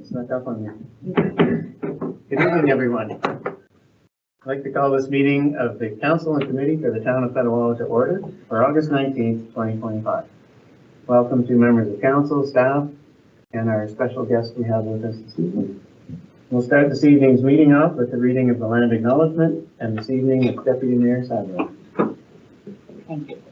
snuck up on me. Good evening, everyone. I'd like to call this meeting of the Council and Committee for the Town of Petawawa to order for August 19th, 2025. Welcome to members of Council, staff, and our special guest we have with us this evening. We'll start this evening's meeting off with the reading of the land acknowledgement, and this evening it's Deputy Mayor Sadler. Thank you.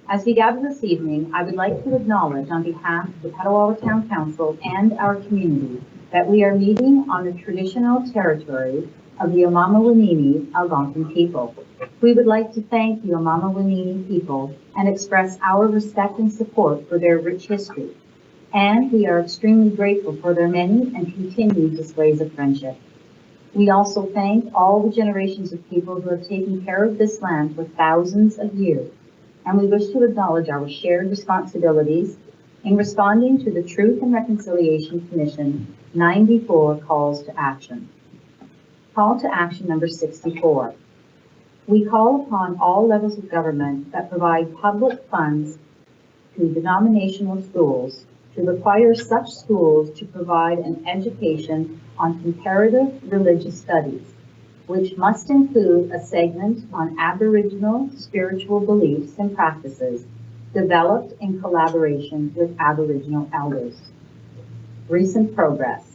As we gather this evening, I would like to acknowledge on behalf of the Petawawa Town Council and our community that we are meeting on the traditional territory of the Omama-Wanini Algonquin people. We would like to thank the Omama-Wanini people and express our respect and support for their rich history. And we are extremely grateful for their many and continued displays of friendship. We also thank all the generations of people who have taken care of this land for thousands of years. And we wish to acknowledge our shared responsibilities in responding to the Truth and Reconciliation Commission 94 calls to action. Call to action number 64. We call upon all levels of government that provide public funds to denominational schools to require such schools to provide an education on comparative religious studies, which must include a segment on Aboriginal spiritual beliefs and practices developed in collaboration with Aboriginal elders. Recent progress.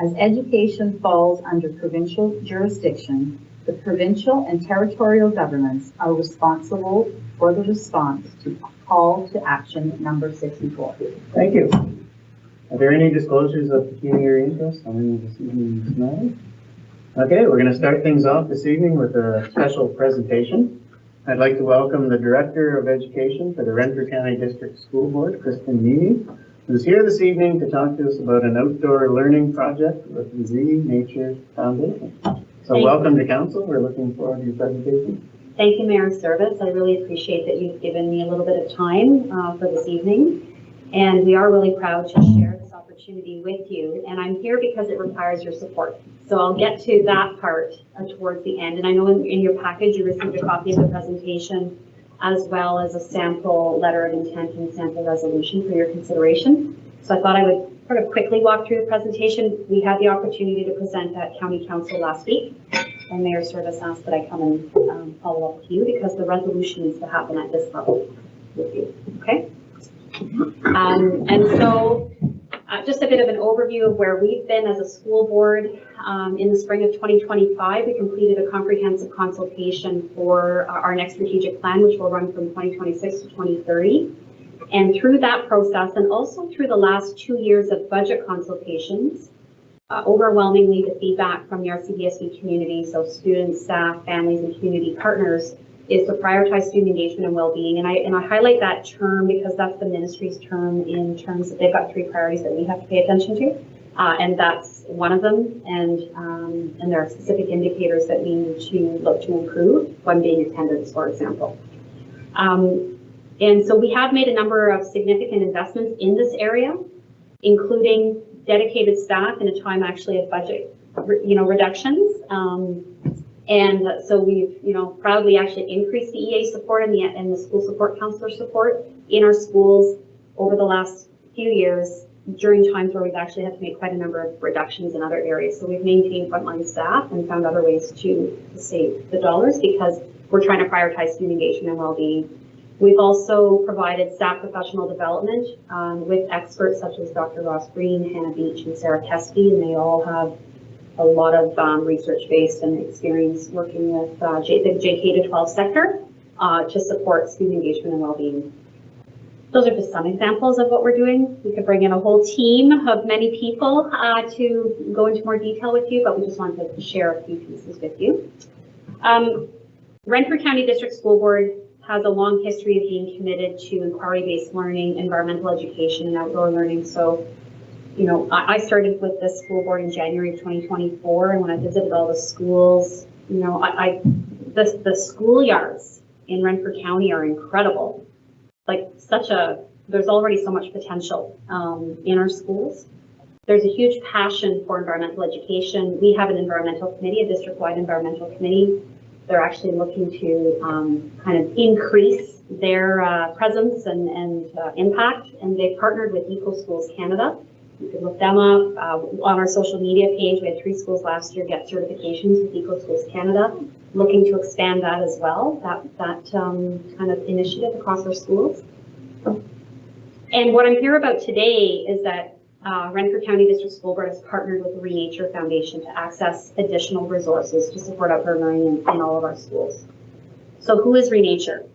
As education falls under provincial jurisdiction, the provincial and territorial governments are responsible for the response to call to action number 64. Thank you. Are there any disclosures of pecuniary interest on any of this evening's matters? Okay, we're going to start things off this evening with a special presentation. I'd like to welcome the Director of Education for the Renfrew County District School Board, Kristen Meany, who's here this evening to talk to us about an outdoor learning project with the Z Nature Foundation. So welcome to Council. We're looking forward to your presentation. Thank you, Mayor Service. I really appreciate that you've given me a little bit of time for this evening. And we are really proud to share this opportunity with you. And I'm here because it requires your support. So I'll get to that part towards the end. And I know in your package you received a copy of the presentation as well as a sample letter of intent and sample resolution for your consideration. So I thought I would sort of quickly walk through the presentation. We had the opportunity to present at County Council last week. And Mayor Service asked that I come and follow up with you because the resolution needs to happen at this level with you. Okay? And so just a bit of an overview of where we've been as a school board. In the spring of 2025, we completed a comprehensive consultation for our next strategic plan, which will run from 2026 to 2030. And through that process, and also through the last 2 years of budget consultations, overwhelmingly the feedback from the RCDSD community, so students, staff, families, and community partners, is to prioritize student engagement and well-being. And I highlight that term because that's the ministry's term in terms of they've got 3 priorities that we have to pay attention to. And that's one of them. And there are specific indicators that we need to look to improve, one being attendance, for example. And so we have made a number of significant investments in this area, including dedicated staff in a time actually of budget, reductions. And so we've, proudly actually increased the EA support and the school support counselor support in our schools over the last few years during times where we've actually had to make quite a number of reductions in other areas. So we've maintained frontline staff and found other ways to save the dollars because we're trying to prioritize student engagement and well-being. We've also provided staff professional development with experts such as Dr. Ross Green, Hannah Beach, and Sarah Kesky, and they all have a lot of research-based and experience working with the JK-12 sector to support student engagement and well-being. Those are just some examples of what we're doing. We could bring in a whole team of many people to go into more detail with you, but we just wanted to share a few pieces with you. Renfrew County District School Board has a long history of being committed to inquiry-based learning, environmental education, and outdoor learning. So, I started with the school board in January of 2024, and when I visited all the schools, the schoolyards in Renfrew County are incredible. Like there's already so much potential in our schools. There's a huge passion for environmental education. We have an environmental committee, a district-wide environmental committee. They're actually looking to kind of increase their presence and impact, and they've partnered with Eco Schools Canada You could look them up. On our social media page, we had 3 schools last year get certifications with Eco Schools Canada, looking to expand that as well, that kind of initiative across our schools. And what I'm here about today is that Renfrew County District School Board has partnered with the Renature Foundation to access additional resources to support outdoor learning in all of our schools. So who is Renature?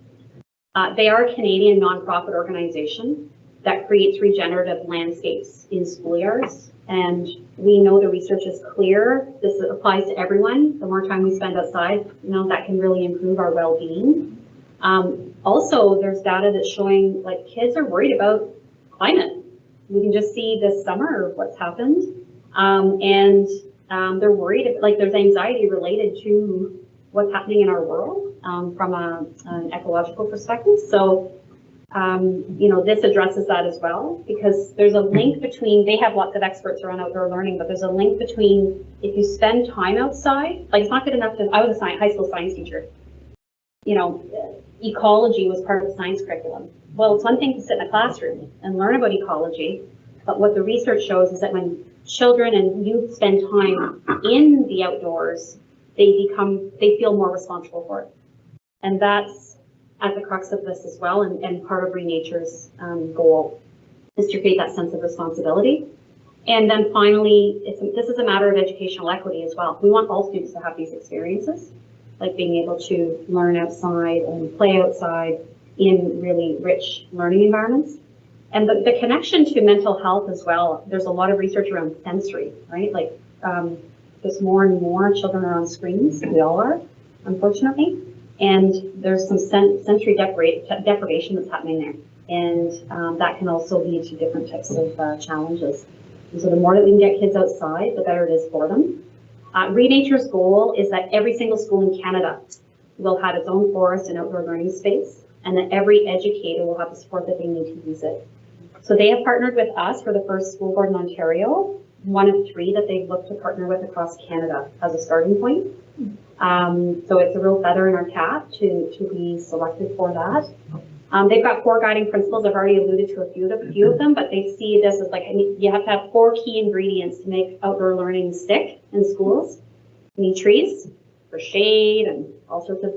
They are a Canadian nonprofit organization that creates regenerative landscapes in schoolyards. And we know the research is clear. This applies to everyone. The more time we spend outside, that can really improve our well-being. Also, there's data that's showing like kids are worried about climate. We can just see this summer what's happened. They're worried, like there's anxiety related to what's happening in our world from an ecological perspective. So, this addresses that as well, because there's a link between, they have lots of experts around outdoor learning, but there's a link between if you spend time outside, like it's not good enough to, I was a high school science teacher. Ecology was part of the science curriculum. Well, it's one thing to sit in a classroom and learn about ecology, but what the research shows is that when children and youth spend time in the outdoors, they feel more responsible for it. And that's at the crux of this as well, and part of Renature's goal is to create that sense of responsibility. And then finally, this is a matter of educational equity as well. We want all students to have these experiences, like being able to learn outside and play outside in really rich learning environments. And the connection to mental health as well, there's a lot of research around sensory, right? Like there's more and more children are on screens, we all are, unfortunately. And there's some sensory deprivation that's happening there. And that can also lead to different types of challenges. And so the more that we can get kids outside, the better it is for them. Renature's goal is that every single school in Canada will have its own forest and outdoor learning space, and that every educator will have the support that they need to use it. So they have partnered with us for the first school board in Ontario, one of 3 that they've looked to partner with across Canada as a starting point. So it's a real feather in our cap to be selected for that. They've got 4 guiding principles. I've already alluded to a few of them, but they see this as like you have to have 4 key ingredients to make outdoor learning stick in schools. You need trees for shade and all sorts of,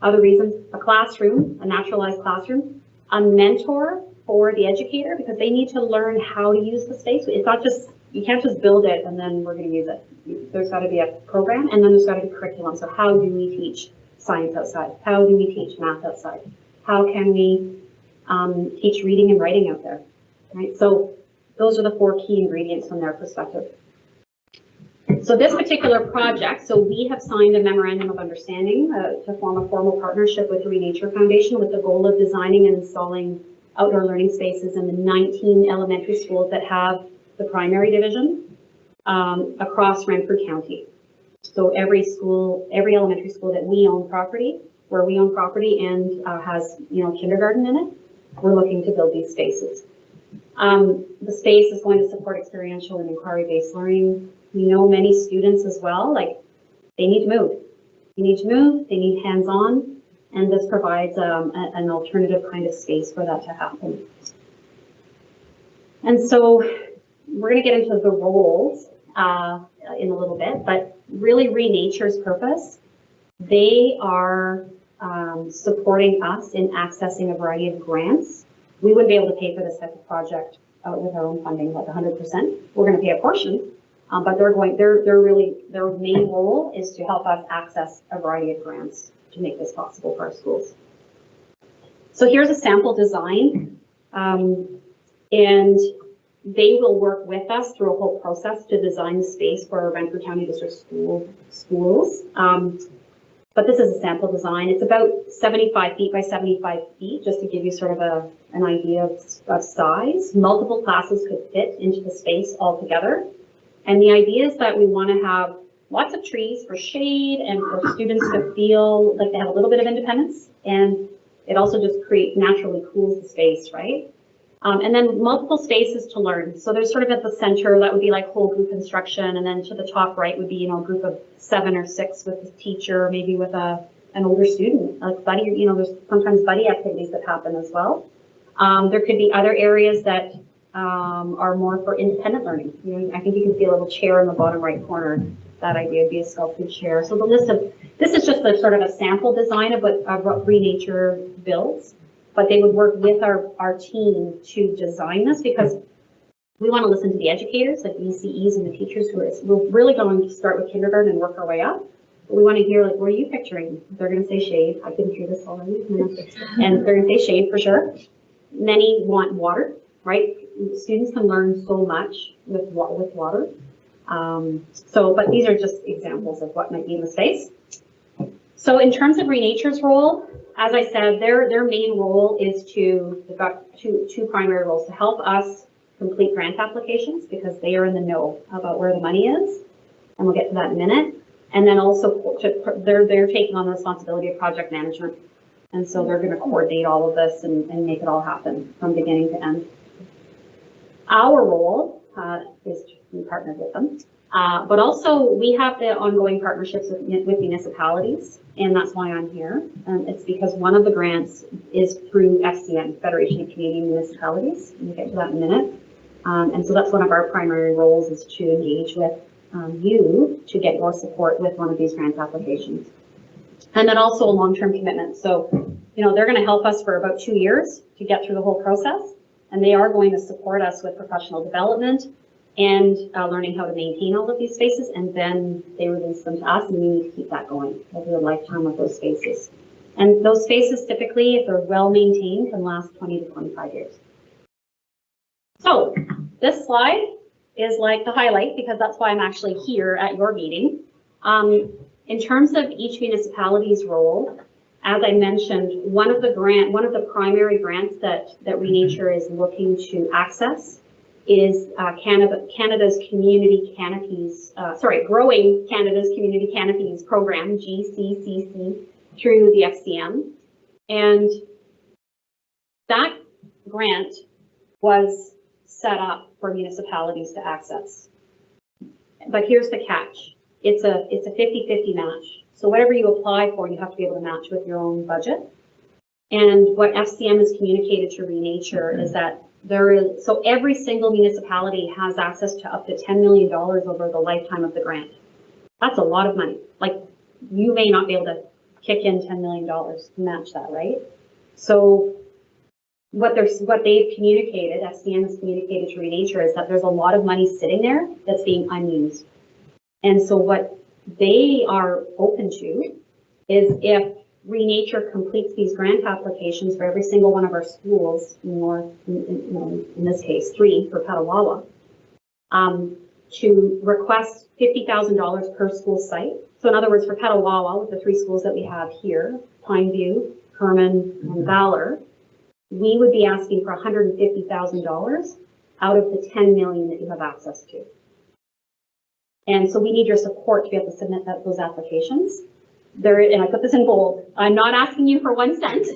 other reasons. A classroom, a naturalized classroom, a mentor for the educator, because they need to learn how to use the space. It's not just, you can't just build it and then we're going to use it. There's got to be a program, and then there's got to be curriculum. So how do we teach science outside? How do we teach math outside? How can we teach reading and writing out there, right? So those are the 4 key ingredients from their perspective. So this particular project, so we have signed a memorandum of understanding to form a formal partnership with the Renature Foundation with the goal of designing and installing outdoor learning spaces in the 19 elementary schools that have the primary division across Renfrew County. So every elementary school that we own property, where we own property and has, kindergarten in it, we're looking to build these spaces. The space is going to support experiential and inquiry-based learning. We know many students as well, like they need to move. They need to move, they need hands-on, and this provides an alternative kind of space for that to happen. And so we're going to get into the roles in a little bit, but really Renature's purpose, they are supporting us in accessing a variety of grants. We wouldn't be able to pay for this type of project with our own funding, like 100%. We're going to pay a portion, but their main role is to help us access a variety of grants to make this possible for our schools. So here's a sample design, and they will work with us through a whole process to design the space for our Renfrew County District schools. But this is a sample design. It's about 75 feet by 75 feet, just to give you sort of an idea of size. Multiple classes could fit into the space altogether. And the idea is that we want to have lots of trees for shade and for students to feel like they have a little bit of independence. And it also just naturally cools the space, right? And then multiple spaces to learn. So there's sort of at the center, that would be like whole group instruction. And then to the top right would be, a group of 7 or 6 with the teacher, maybe with an older student, like buddy, there's sometimes buddy activities that happen as well. There could be other areas that are more for independent learning. You know, I think you can see a little chair in the bottom right corner. That idea would be a sculpted chair. So the list of, this is just a sort of a sample design of what Renature builds, but they would work with our team to design this because we want to listen to the educators, like ECEs and the teachers who are, we're really going to start with kindergarten and work our way up. But we want to hear, like, what are you picturing? They're going to say shade. I can hear this already. And they're going to say shade for sure. Many want water, right? Students can learn so much with water. But these are just examples of what might be in the space. So in terms of Renature's role, as I said, their main role is they've got two primary roles: to help us complete grant applications because they are in the know about where the money is, and we'll get to that in a minute. And then also they're taking on the responsibility of project management, and so they're going to coordinate all of this and make it all happen from beginning to end. Our role is to be partnered with them, but also we have the ongoing partnerships with municipalities, and that's why I'm here. It's because one of the grants is through FCM, Federation of Canadian Municipalities, and we'll get to that in a minute. And so that's one of our primary roles, is to engage with you to get your support with one of these grant applications. And then also a long-term commitment. So, you know, they're going to help us for about 2 years to get through the whole process. And they are going to support us with professional development and learning how to maintain all of these spaces. And then they release them to us, and we need to keep that going over the lifetime of those spaces. And those spaces typically, if they're well maintained, can last 20 to 25 years. So this slide is like the highlight, because that's why I'm actually here at your meeting. In terms of each municipality's role, as I mentioned, one of the primary grants that Renature is looking to access is Canada's Community Canopies, Growing Canada's Community Canopies program, GCCC, through the FCM. And that grant was set up for municipalities to access. But here's the catch. It's a 50-50 match. So whatever you apply for, you have to be able to match with your own budget. And what FCM has communicated to Renature is that so every single municipality has access to up to $10 million over the lifetime of the grant. That's a lot of money. Like, you may not be able to kick in $10 million to match that, right? So what they've communicated, FCM has communicated to Renature, is that there's a lot of money sitting there that's being unused. And so what they are open to is, if Renature completes these grant applications for every single one of our schools, in this case 3 for Petawawa, to request $50,000 per school site. So in other words, for Petawawa, with the 3 schools that we have here, Pineview, Herman, and Valor, we would be asking for $150,000 out of the $10 million that you have access to. And so we need your support to be able to submit those applications. And I put this in bold, I'm not asking you for 1 cent,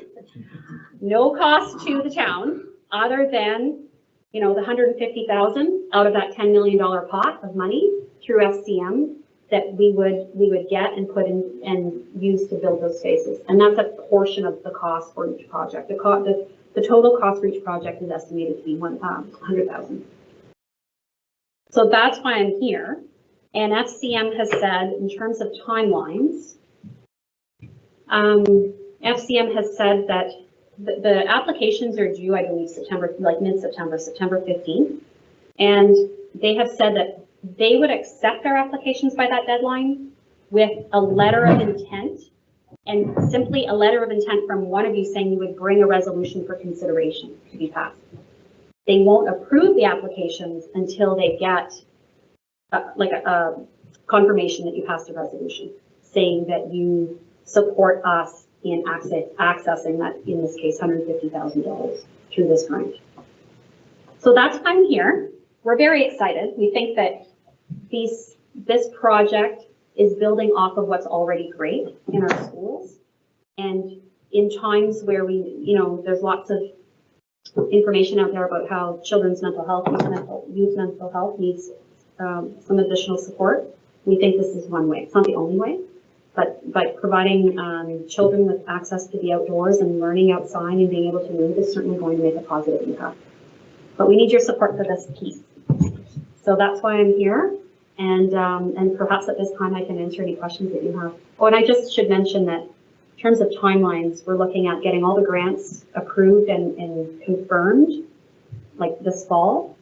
no cost to the town, other than, the $150,000 out of that $10 million pot of money through FCM that we would get and put in and use to build those spaces. And that's a portion of the cost for each project. The total cost for each project is estimated to be $100,000. So that's why I'm here. And FCM has said, in terms of timelines, FCM has said that the applications are due, I believe, mid-September, September 15th. And they have said that they would accept our applications by that deadline with a letter of intent, and simply a letter of intent from one of you saying you would bring a resolution for consideration to be passed. They won't approve the applications until they get a confirmation that you passed a resolution saying that you support us in accessing that, in this case, $150,000 through this grant. So that's why I'm here. We're very excited. We think that this project is building off of what's already great in our schools. And in times where there's lots of information out there about how children's mental health, youth mental health needs some additional support. We think this is one way. It's not the only way, but providing children with access to the outdoors and learning outside and being able to move is certainly going to make a positive impact. But we need your support for this piece. So that's why I'm here. And perhaps at this time I can answer any questions that you have. Oh, and I just should mention that in terms of timelines, we're looking at getting all the grants approved and confirmed, like this fall,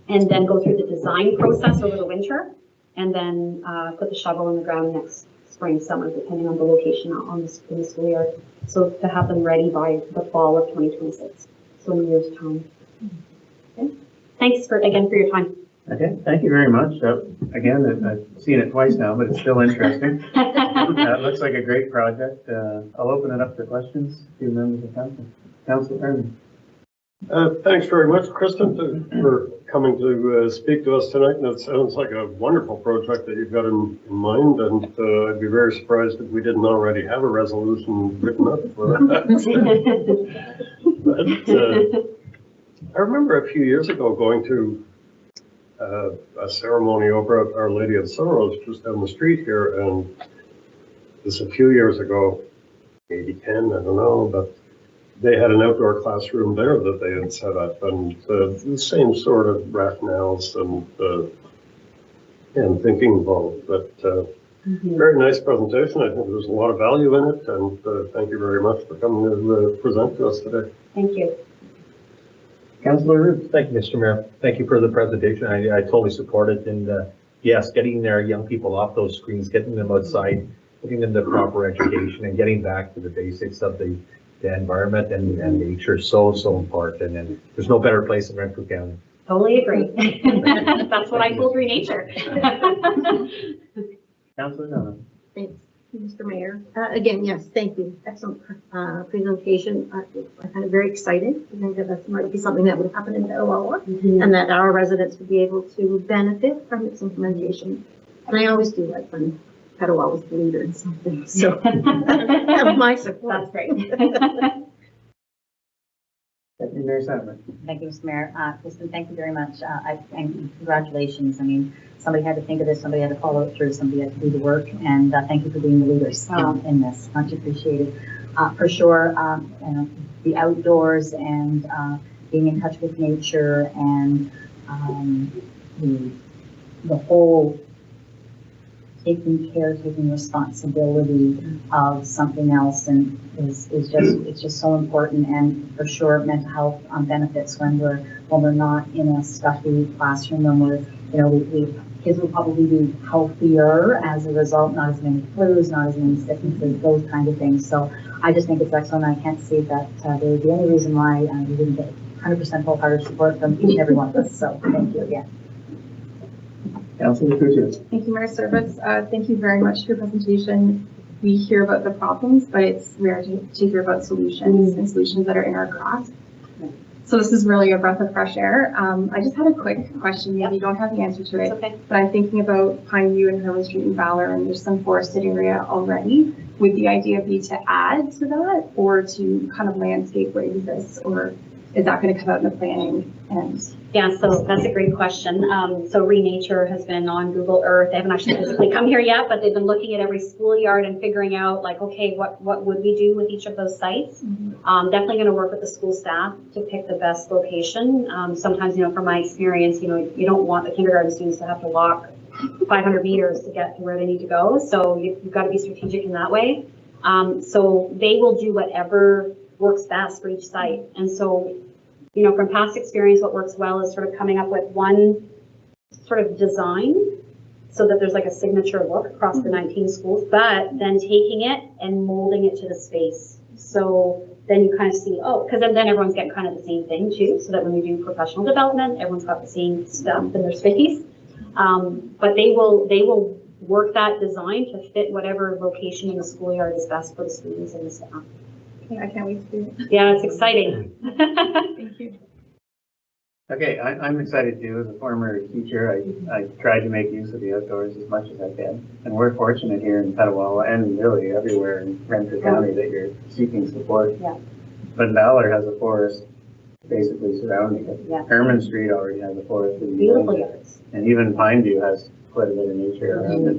and then go through the design process over the winter, and then put the shovel in the ground next spring, summer, depending on the location in the school yard. So to have them ready by the fall of 2026, so in a year's time. Okay. Thanks again for your time. Okay, thank you very much. Again, I've seen it twice now, but it's still interesting. It looks like a great project. I'll open it up to questions to members of council. Council Erwin. Thanks very much, Kristen, for coming to speak to us tonight. And it sounds like a wonderful project that you've got in mind, and I'd be very surprised if we didn't already have a resolution written up for that. But I remember a few years ago going to a ceremony over at Our Lady of Sorrows just down the street here, and this a few years ago, maybe 10, I don't know, but they had an outdoor classroom there that they had set up, and the same sort of rationales and thinking involved. But very nice presentation. I think there's a lot of value in it, and thank you very much for coming to present to us today. Thank you. Councilor Root. Thank you, Mr. Mayor. Thank you for the presentation. I totally support it. And yes, getting their young people off those screens, getting them outside, giving them the proper education, and getting back to the basics of the environment and nature is so important. And there's no better place in Renfrew County. Totally agree. That's what I told Renature. Councilor Donovan. Thanks, Mr. Mayor. Again, yes, thank you. Excellent presentation. I'm kind of very excited. I think that that might be something that would happen in Petawawa, and that our residents would be able to benefit from its implementation. And I always do like when Petawawa was the leader in something, so have my support. That's great. Deputy Mayor Sadler. Thank you, Mr. Mayor. Kristen, thank you very much. And congratulations. I mean, somebody had to think of this, somebody had to follow it through, somebody had to do the work, and thank you for being the leaders in this. Much appreciated. For sure, the outdoors and being in touch with nature and the whole taking care, taking responsibility of something else, and it's just so important. And for sure, mental health benefits when we're not in a stuffy classroom, when we're kids will probably be healthier as a result, not as many flus, not as many sicknesses, those kind of things. So I just think it's excellent. I can't see that there would be any reason why we didn't get 100% wholehearted support from each and every one of us. So thank you again. Councilor Kuzia. Thank you, Mayor Service. Thank you very much for your presentation. We hear about the problems, but it's rare to hear about solutions and solutions that are in our grasp. So this is really a breath of fresh air. I just had a quick question. Maybe you don't have the answer to it, Okay. but I'm thinking about Pineview and Hurley Street and Valor, and there's some forested area already. Would the idea be to add to that, or to kind of landscape raise this, or is that going to come out in the planning? And Yeah, so that's a great question. So Renature has been on Google Earth. They haven't actually physically come here yet, but they've been looking at every schoolyard and figuring out, like, okay, what would we do with each of those sites? Definitely going to work with the school staff to pick the best location. Sometimes, from my experience, you don't want the kindergarten students to have to walk 500 meters to get to where they need to go. So you've got to be strategic in that way. So they will do whatever works best for each site. And so, from past experience, what works well is sort of coming up with one sort of design so that there's like a signature look across the 19 schools, but then taking it and molding it to the space. So then you kind of see, because then everyone's getting kind of the same thing too, so that when we do professional development, everyone's got the same stuff in their space. But they will work that design to fit whatever location in the schoolyard is best for the students and the staff. I can't wait to do it. Yeah, it's exciting. Thank you. Okay, I'm excited too. As a former teacher, I tried to make use of the outdoors as much as I can. And we're fortunate here in Petawawa and really everywhere in Renfrew County that you're seeking support. Yeah. But Valor has a forest basically surrounding it. Yeah. Herman Street already has a forest. Beautiful yards. And even Pineview has quite a bit of nature around it,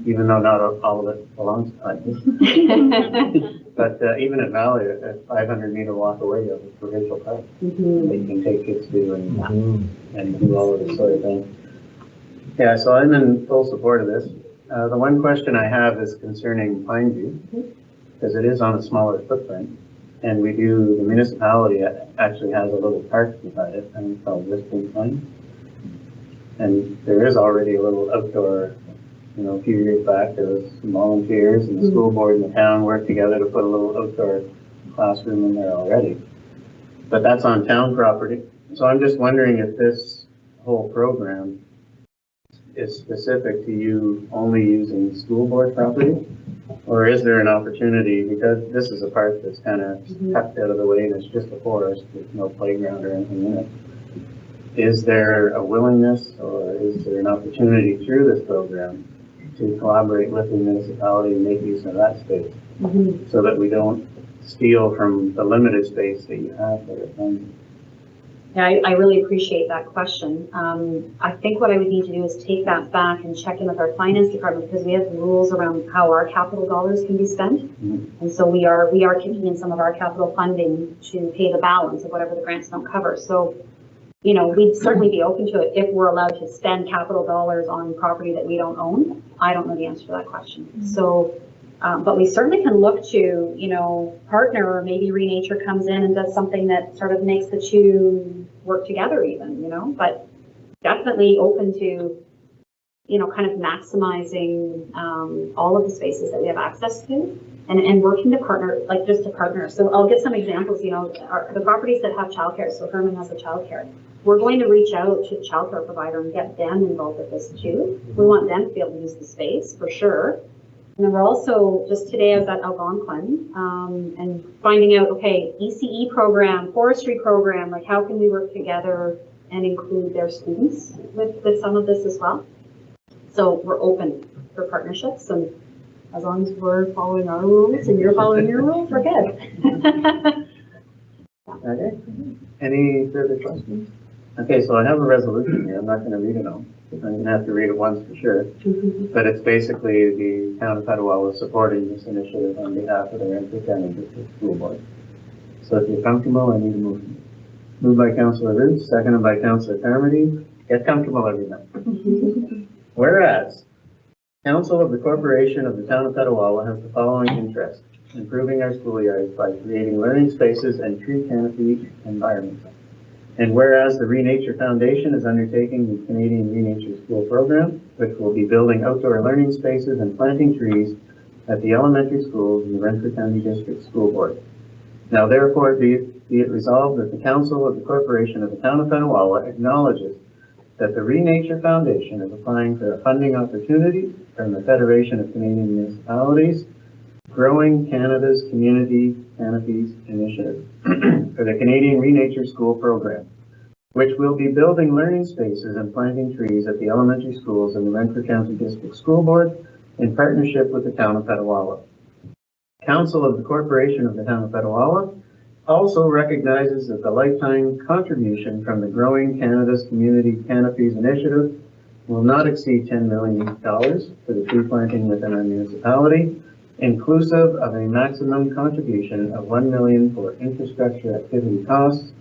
even though not all of it belongs to Pineview. But even at Valley, a 500-meter walk away, you have a provincial park that you can take kids to and do all of this sort of thing. Yeah, so I'm in full support of this. The one question I have is concerning Pineview, because it is on a smaller footprint. And the municipality actually has a little park beside it, and it's called Whispering Pine. And there is already a little outdoor, a few years back, there was some volunteers and the school board and the town worked together to put a little outdoor classroom in there already. But that's on town property. So I'm just wondering if this whole program is specific to you only using school board property? Or is there an opportunity, because this is a part that's kind of tucked out of the way and it's just a forest with no playground or anything in it. Is there a willingness or is there an opportunity through this program to collaborate with the municipality and make use of that space so that we don't steal from the limited space that you have there? Yeah, I really appreciate that question. I think what I would need to do is take that back and check in with our finance department because we have rules around how our capital dollars can be spent. And so we are kicking in some of our capital funding to pay the balance of whatever the grants don't cover. So, we'd certainly be open to it if we're allowed to spend capital dollars on property that we don't own. I don't know the answer to that question. So, but we certainly can look to, partner, or maybe Renature comes in and does something that sort of makes the two work together even, but definitely open to, kind of maximizing all of the spaces that we have access to and working to partner, like just to partner. So I'll give some examples, the properties that have childcare, so Herman has a childcare. We're going to reach out to the childcare provider and get them involved with this too. We want them to be able to use the space for sure. And then we're also, just today I was at Algonquin and finding out, okay, ECE program, forestry program, like how can we work together and include their students with some of this as well? So we're open for partnerships, and as long as we're following our rules and you're following your rules, we're good. Okay. Any further questions? Okay, so I have a resolution here. I'm not going to read it all. I'm going to have to read it once for sure. But it's basically the town of Petawawa supporting this initiative on behalf of the Renfrew County District School Board. So if you're comfortable, I need a motion. Moved by Councillor Roots, seconded by Councillor Carmody. Get comfortable, everyone. Whereas, Council of the Corporation of the Town of Petawawa has the following interest: improving our schoolyards by creating learning spaces and tree canopy environments. And whereas the Renature Foundation is undertaking the Canadian Renature School Program, which will be building outdoor learning spaces and planting trees at the elementary schools in the Renfrew County District School Board. Now therefore be it resolved that the Council of the Corporation of the Town of Petawawa acknowledges that the Renature Foundation is applying for a funding opportunity from the Federation of Canadian Municipalities Growing Canada's Community Canopies Initiative for the Canadian Renature School Program, which will be building learning spaces and planting trees at the elementary schools in the Renfrew County District School Board in partnership with the Town of Petawawa. Council of the Corporation of the Town of Petawawa also recognizes that the lifetime contribution from the Growing Canada's Community Canopies Initiative will not exceed $10 million for the tree planting within our municipality, inclusive of a maximum contribution of $1 million for infrastructure activity costs,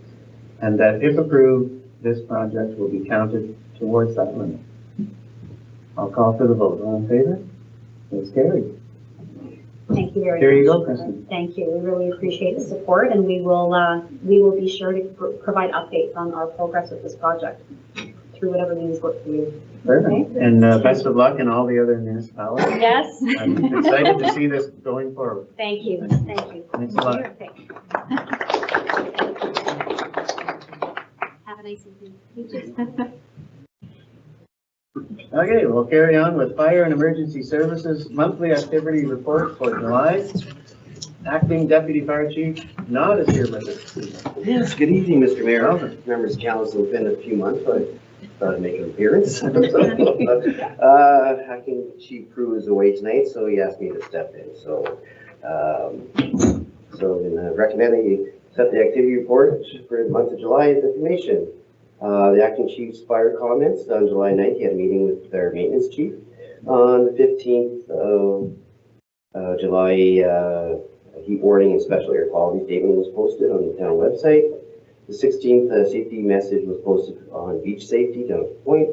and that if approved, this project will be counted towards that limit. I'll call for the vote. All in favor? It's carried. Thank you very much. There you go, Kristen. Thank you. We really appreciate the support, and we will be sure to provide updates on our progress with this project through whatever means work for you. Perfect. Okay. And best of luck in all the other municipalities. Yes. I'm excited to see this going forward. Thank you. Thank you. Thanks a lot. Have a nice evening. Okay, we'll carry on with Fire and Emergency Services Monthly Activity Report for July. Acting Deputy Fire Chief Nod is here with us. Yes, good evening, Mr. Mayor. Members of council, it's been a few months, but I thought I'd make an appearance. Acting Chief Crew is away tonight, so he asked me to step in. So, in recommending Set the activity report for the month of July is information. The acting chief's fire comments on July 9th. He had a meeting with their maintenance chief. On the 15th of July, heat warning and special air quality statement was posted on the town website. The 16th, safety message was posted on beach safety down at the point.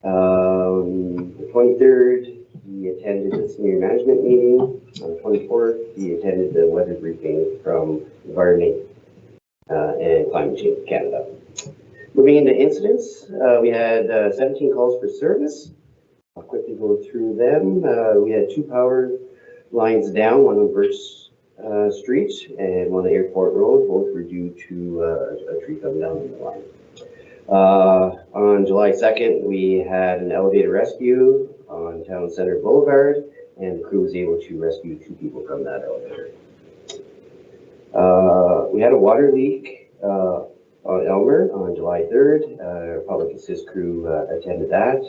The 23rd, he attended the senior management meeting. On the 24th, he attended the weather briefing from Environment and Climate Change Canada. Moving into incidents, we had 17 calls for service. I'll quickly go through them. We had 2 power lines down, one on Birch Street and one on Airport Road. Both were due to a tree coming down the line. On July 2nd, we had an elevator rescue on Town Center Boulevard, and the crew was able to rescue 2 people from that elevator. We had a water leak on Elmer on July 3rd. Our public assist crew attended that.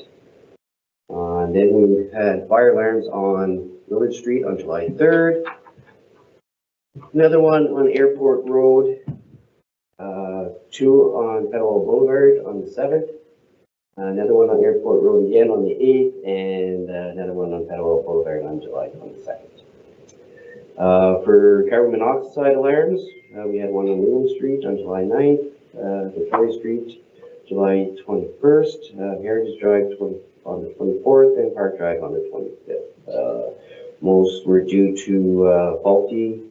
And then we had fire alarms on Village Street on July 3rd. Another one on Airport Road. 2 on Petawawa Boulevard on the 7th. Another one on Airport Road again on the 8th. And another one on Petawawa Boulevard on July 22nd. For carbon monoxide alarms, we had one on Newman Street on July 9th. Victoria Street, July 21st. Heritage Drive on the 24th, and Park Drive on the 25th. Most were due to faulty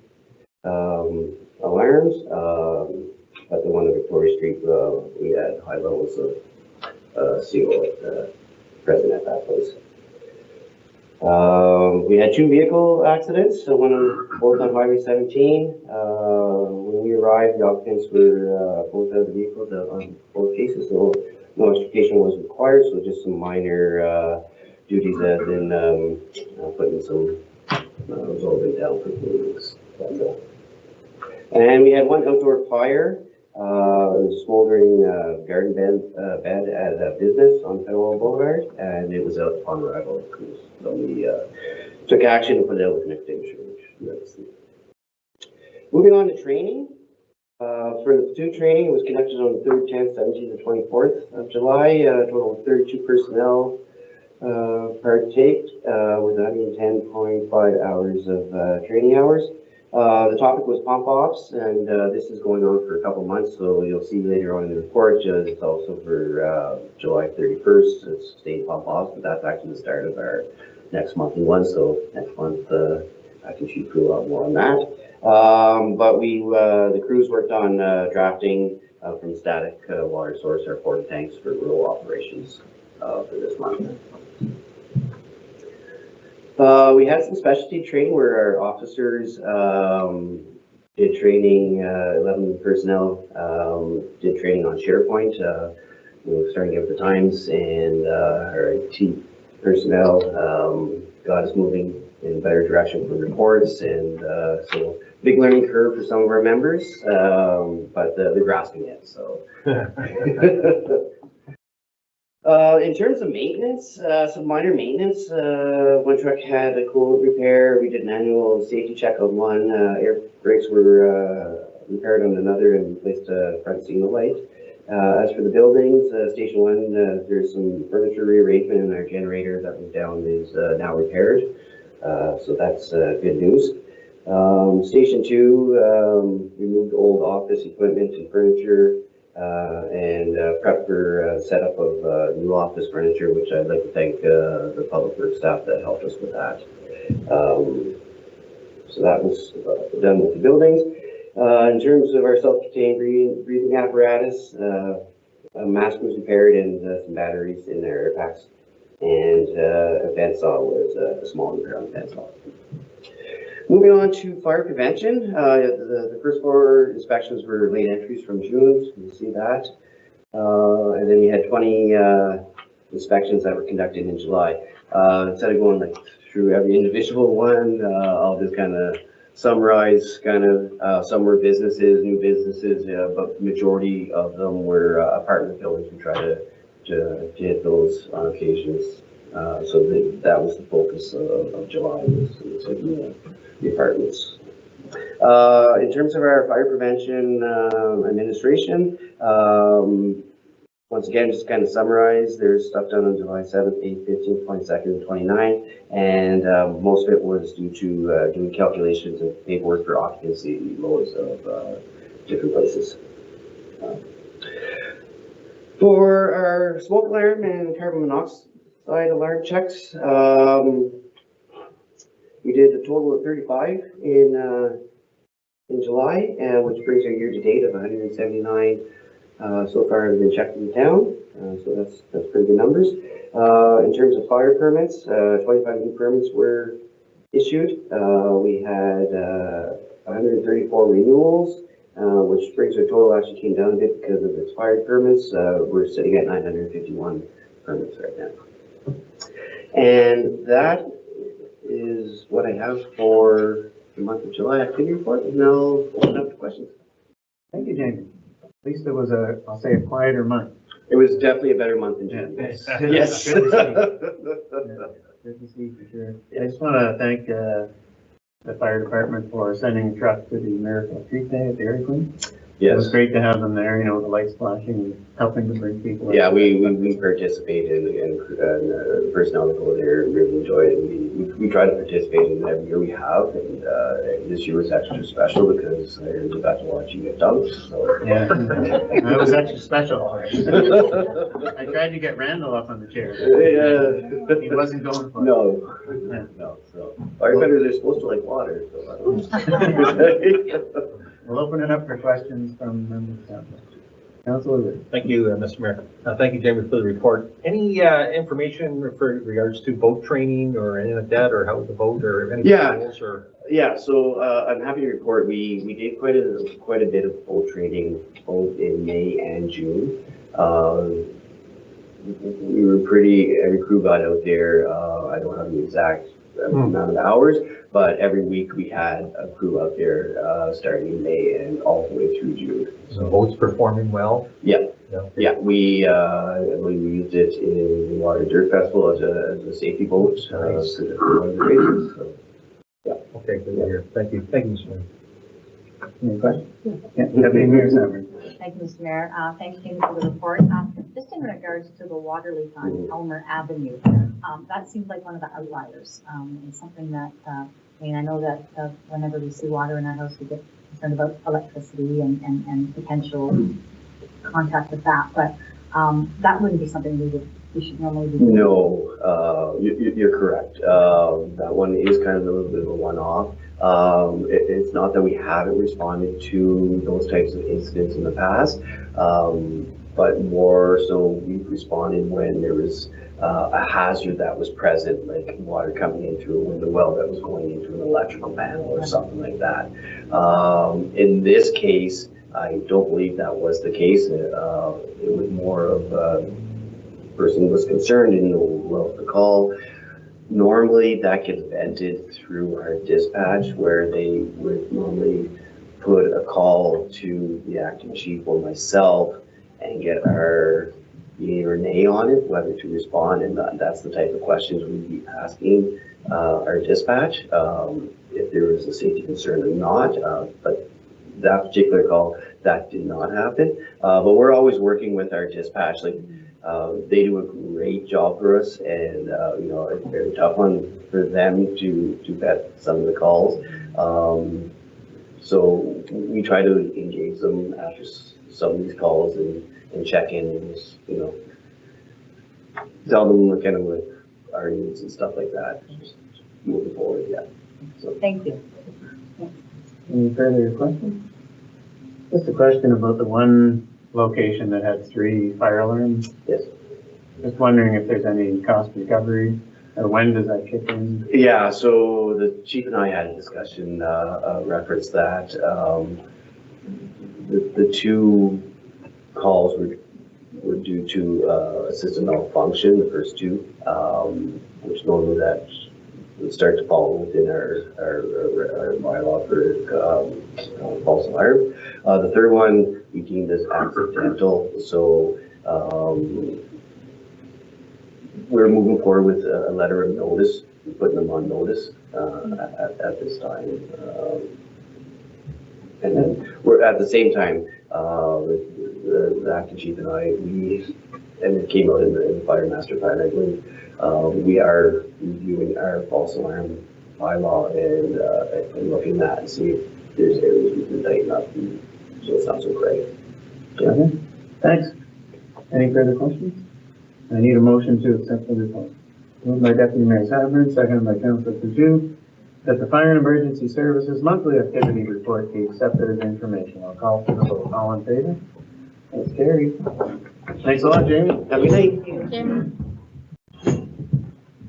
alarms, but the one on Victoria Street, we had high levels of CO present at that place. We had 2 vehicle accidents, both on Highway 17. When we arrived, the occupants were both out of the vehicle on both cases, so no extrication was required, so just some minor duties that have been putting some resolving down for weeks. And we had 1 outdoor fire. It was a smoldering garden bed at a business on Petawawa Boulevard, and it was out upon arrival of crews. So we took action and put it out with an extinguisher, which moving on to training. For the platoon training, it was conducted on the 3rd, 10th, 17th, and 24th of July. A total of 32 personnel partaked with 110.5 hours of training hours. The topic was pump offs, and this is going on for a couple months, so you'll see later on in the report, it's also for July 31st, it's state pump offs, but that's actually the start of our next monthly one, so next month I can shoot through a lot more on that. But the crews worked on drafting from static water source or porta tanks for rural operations for this month. We had some specialty training where our officers did training, 11 personnel did training on SharePoint, starting out the times, and our IT personnel got us moving in a better direction for reports, and so big learning curve for some of our members, but they're grasping it, so. In terms of maintenance, some minor maintenance. One truck had a coolant repair. We did an annual safety check on one. Air brakes were repaired on another and replaced a front signal light. As for the buildings, Station 1, there's some furniture rearrangement, and our generator that was down is now repaired. So that's good news. Station 2 removed old office equipment and furniture. And prep for setup of new office furniture, which I'd like to thank the public works staff that helped us with that. So that was done with the buildings. In terms of our self-contained breathing apparatus, a mask was repaired and some batteries in their air packs, and a vent saw was a small repair on the vent saw. Moving on to fire prevention, the first 4 inspections were late entries from June, so you can see that. And then we had 20 inspections that were conducted in July. Instead of going through every individual one, I'll just kind of summarize some were businesses, new businesses, but the majority of them were apartment buildings. We try to hit those on occasions. So that was the focus of July, was the apartments. In terms of our fire prevention administration, once again, just kind of summarize, there's stuff done on July 7th, 8th, 15th, 22nd, and 29th, and most of it was due to doing calculations and paperwork for occupancy loads of different places. For our smoke alarm and carbon monoxide alarm checks, we did a total of 35 in July, which brings our year-to-date of 179 so far have been checked in town, so that's pretty good numbers. In terms of fire permits, 25 new permits were issued. We had 134 renewals, which brings our total, actually came down a bit because of expired permits. We're sitting at 951 permits right now. And that is what I have for the month of July activity report, and now open up to questions. Thank you, Jamie. At least it was I'll say a quieter month. It was definitely a better month than June. Yes. Yes. Good to see, for sure. I just want to thank the fire department for sending a truck to the Miracle Street Day at Dairy Queen. It was great to have them there, you know, the lights flashing and helping to bring people. Yeah, we participated, and the personnel that go there really enjoyed it. We try to participate in it every year we have, and this year was extra special because I got to watch you get dunked. So. Yeah, that was extra special. I tried to get Randall up on the chair. Yeah. He wasn't going for it. No, Yeah. no. So firefighters are supposed to like water. So I don't We'll open it up for questions from members of council. Councilor. Thank you, Mr. Mayor. Thank you, Jamie, for the report. Any information for regards to boat training or anything like that, or how the boat, or any tools, or? Yeah, so I'm happy to report we did quite a bit of boat training both in May and June. We were every crew got out there. I don't have the exact amount of hours, but every week we had a crew out there starting in May and all the way through June. So boats performing well? Yeah. Yeah, we used it in the Water Dirt Festival as a safety boat for one of the races. So, yeah. Okay, good to hear. Thank you, Mr. Mayor. Any questions? Yeah, Deputy Mayor Savage. Thank you, Mr. Mayor. Thank you for the report. Just in regards to the water leak on Elmer Avenue, that seems like one of the outliers. And something that, I know that whenever we see water in our house, we get concerned about electricity and potential contact with that. But that wouldn't be something we should normally be doing. No, you're correct. That one is kind of a little bit of a one-off. It's not that we haven't responded to those types of incidents in the past, but more so we've responded when there was a hazard that was present, like water coming in through a window well that was going into an electrical panel or something like that. In this case, I don't believe that was the case. It was more of person was concerned, didn't know who else to call. Normally that gets vented through our dispatch, where they would normally put a call to the acting chief or myself and get our yay or nay on it, whether to respond, and that's the type of questions we'd be asking our dispatch, if there was a safety concern or not, but that particular call, that did not happen. But we're always working with our dispatch. Like, they do a great job for us, and you know, it's a very tough one for them to vet some of the calls. So we try to engage them after some of these calls and check in and just, you know, tell them kind of what our needs and stuff like that. Just moving forward, yeah. So. Thank you. Any further questions? Just a question about the one location that had 3 fire alarms. Yes. Just wondering if there's any cost recovery, or when does that kick in? Yeah, so the chief and I had a discussion, reference that the 2 calls were due to a system malfunction, the first 2, which normally that would start to fall within our bylaw for false alarm. The third one we deemed as accidental, so we're moving forward with a letter of notice, putting them on notice at this time. And then we're at the same time, the acting chief and and it came out in the fire master plan, I believe, we are reviewing our false alarm bylaw and looking at and see if there's areas we can tighten up. So it sounds great. Yeah. Okay, thanks. Any further questions? I need a motion to accept the report. Moved by Deputy Mayor Sadler, seconded by Councilor Paju, that the Fire and Emergency Services Monthly Activity Report be accepted as information. I'll call for the vote. All in favor? That's carried. Thanks a lot, Jamie. Have a good night.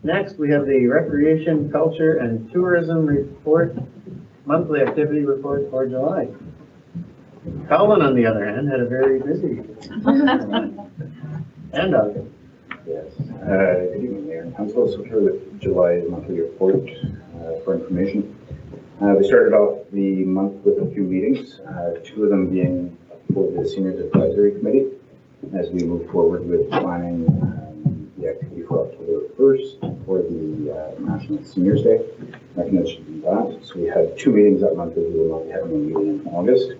Next, we have the Recreation, Culture, and Tourism Report, Monthly Activity Report for July. Colin, on the other hand, had a very busy and August. Yes. Good evening, Mayor and Council. So here with July's monthly report for information. We started off the month with a few meetings, two of them being for the Seniors Advisory Committee as we move forward with planning the activity for October 1st for the National Seniors Day. Recognition of that. So we had two meetings that month as we will not be having a meeting in August.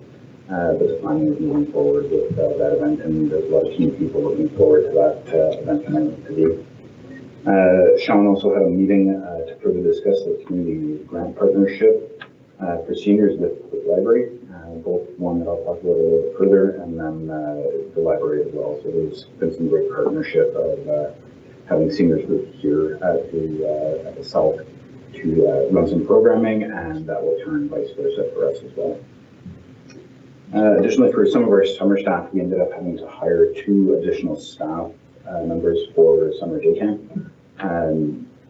But the planning is moving forward with that event, and there's a lot of key people looking forward to that event tonight to be. Sean also had a meeting to further discuss the community grant partnership for seniors with the library, both one that I'll talk about a little bit further, and then the library as well. So there's been some great partnership of having seniors group here at the South to run some programming, and that will turn vice versa for us as well. Additionally, for some of our summer staff, we ended up having to hire 2 additional staff members for summer day camp.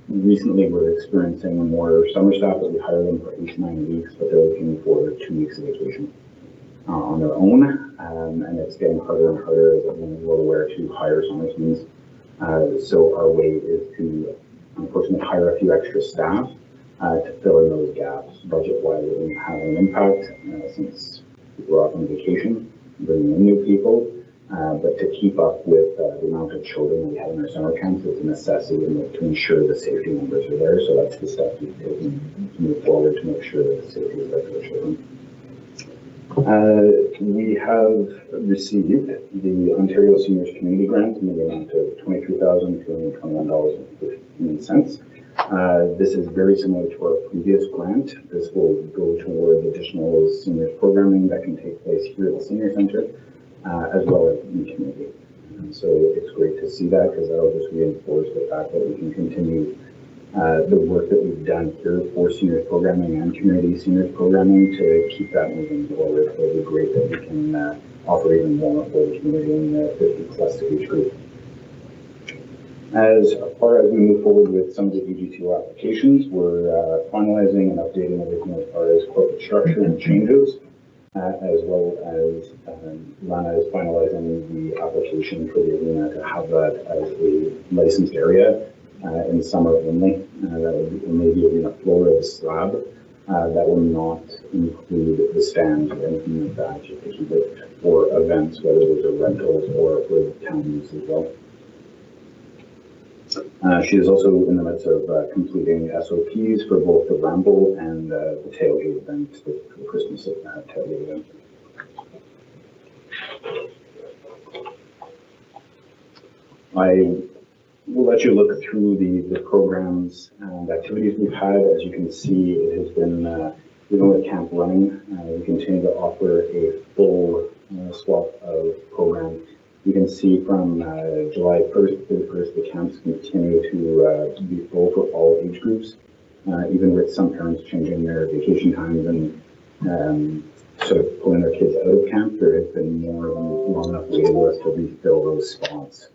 Recently, we're experiencing more summer staff that we hire them for 8 to 9 weeks, but they're looking for 2 weeks of vacation on their own, and it's getting harder and harder, as everyone is well aware, to hire summer teams. So our way is to, unfortunately, hire a few extra staff to fill in those gaps. Budget-wise, it won't have an impact since people are off on vacation, bringing in new people, but to keep up with the amount of children we have in our summer camps, it's a necessity to ensure the safety numbers are there. So that's the step we've taken to move forward to make sure that the safety is there for the children. We have received the Ontario Seniors Community Grant in the amount of $23,221.15. This is very similar to our previous grant. This will go toward additional seniors programming that can take place here at the Senior Center, as well as in the community. And so it's great to see that, because that'll just reinforce the fact that we can continue the work that we've done here for seniors programming and community seniors programming to keep that moving forward. It'll be great that we can offer even more for the community in the 50+ age group. As far as we move forward with some of the EGTO applications, we're finalizing and updating everything as far as corporate structure and changes, as well as Lana is finalizing the application for the arena to have that as a licensed area in summer only. That would be only the arena floor of slab. That will not include the stands or anything like that, just to keep it for events, whether those are rentals or for town use as well. She is also in the midst of completing SOPs for both the Ramble and the tailgate event, the Christmas tailgate event. I will let you look through the programs and activities we've had. As you can see, it has been, even with camp running, we continue to offer a full swath of program. You can see from July 1st to 31st, the camps continue to be full for all age groups, even with some parents changing their vacation times and sort of pulling their kids out of camp. There has been more than long enough waiting list to refill those spots.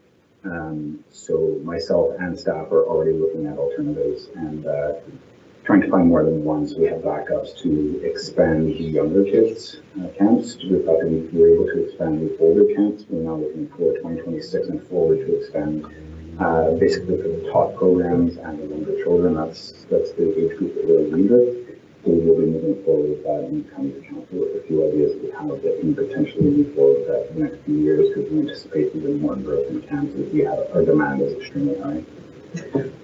So myself and staff are already looking at alternatives and trying to find more than one, so we have backups to expand the younger kids camps. We thought that we were able to expand the older camps. We're now looking for 2026 and forward to expand basically for the top programs and the younger children. That's the age group that we're lead with. So we will be moving forward with that and coming to council with a few ideas of how that can potentially move forward with that for the next few years, because we anticipate even more growth in camps as we have our demand is extremely high.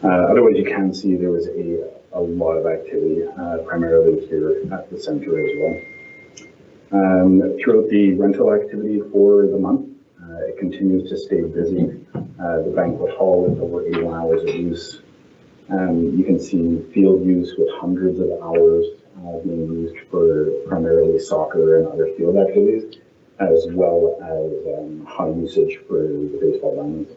Otherwise, you can see there was a lot of activity, primarily here at the center as well. Throughout the rental activity for the month, it continues to stay busy. The banquet hall is over 81 hours of use. You can see field use with hundreds of hours being used for primarily soccer and other field activities, as well as high usage for the baseball diamonds.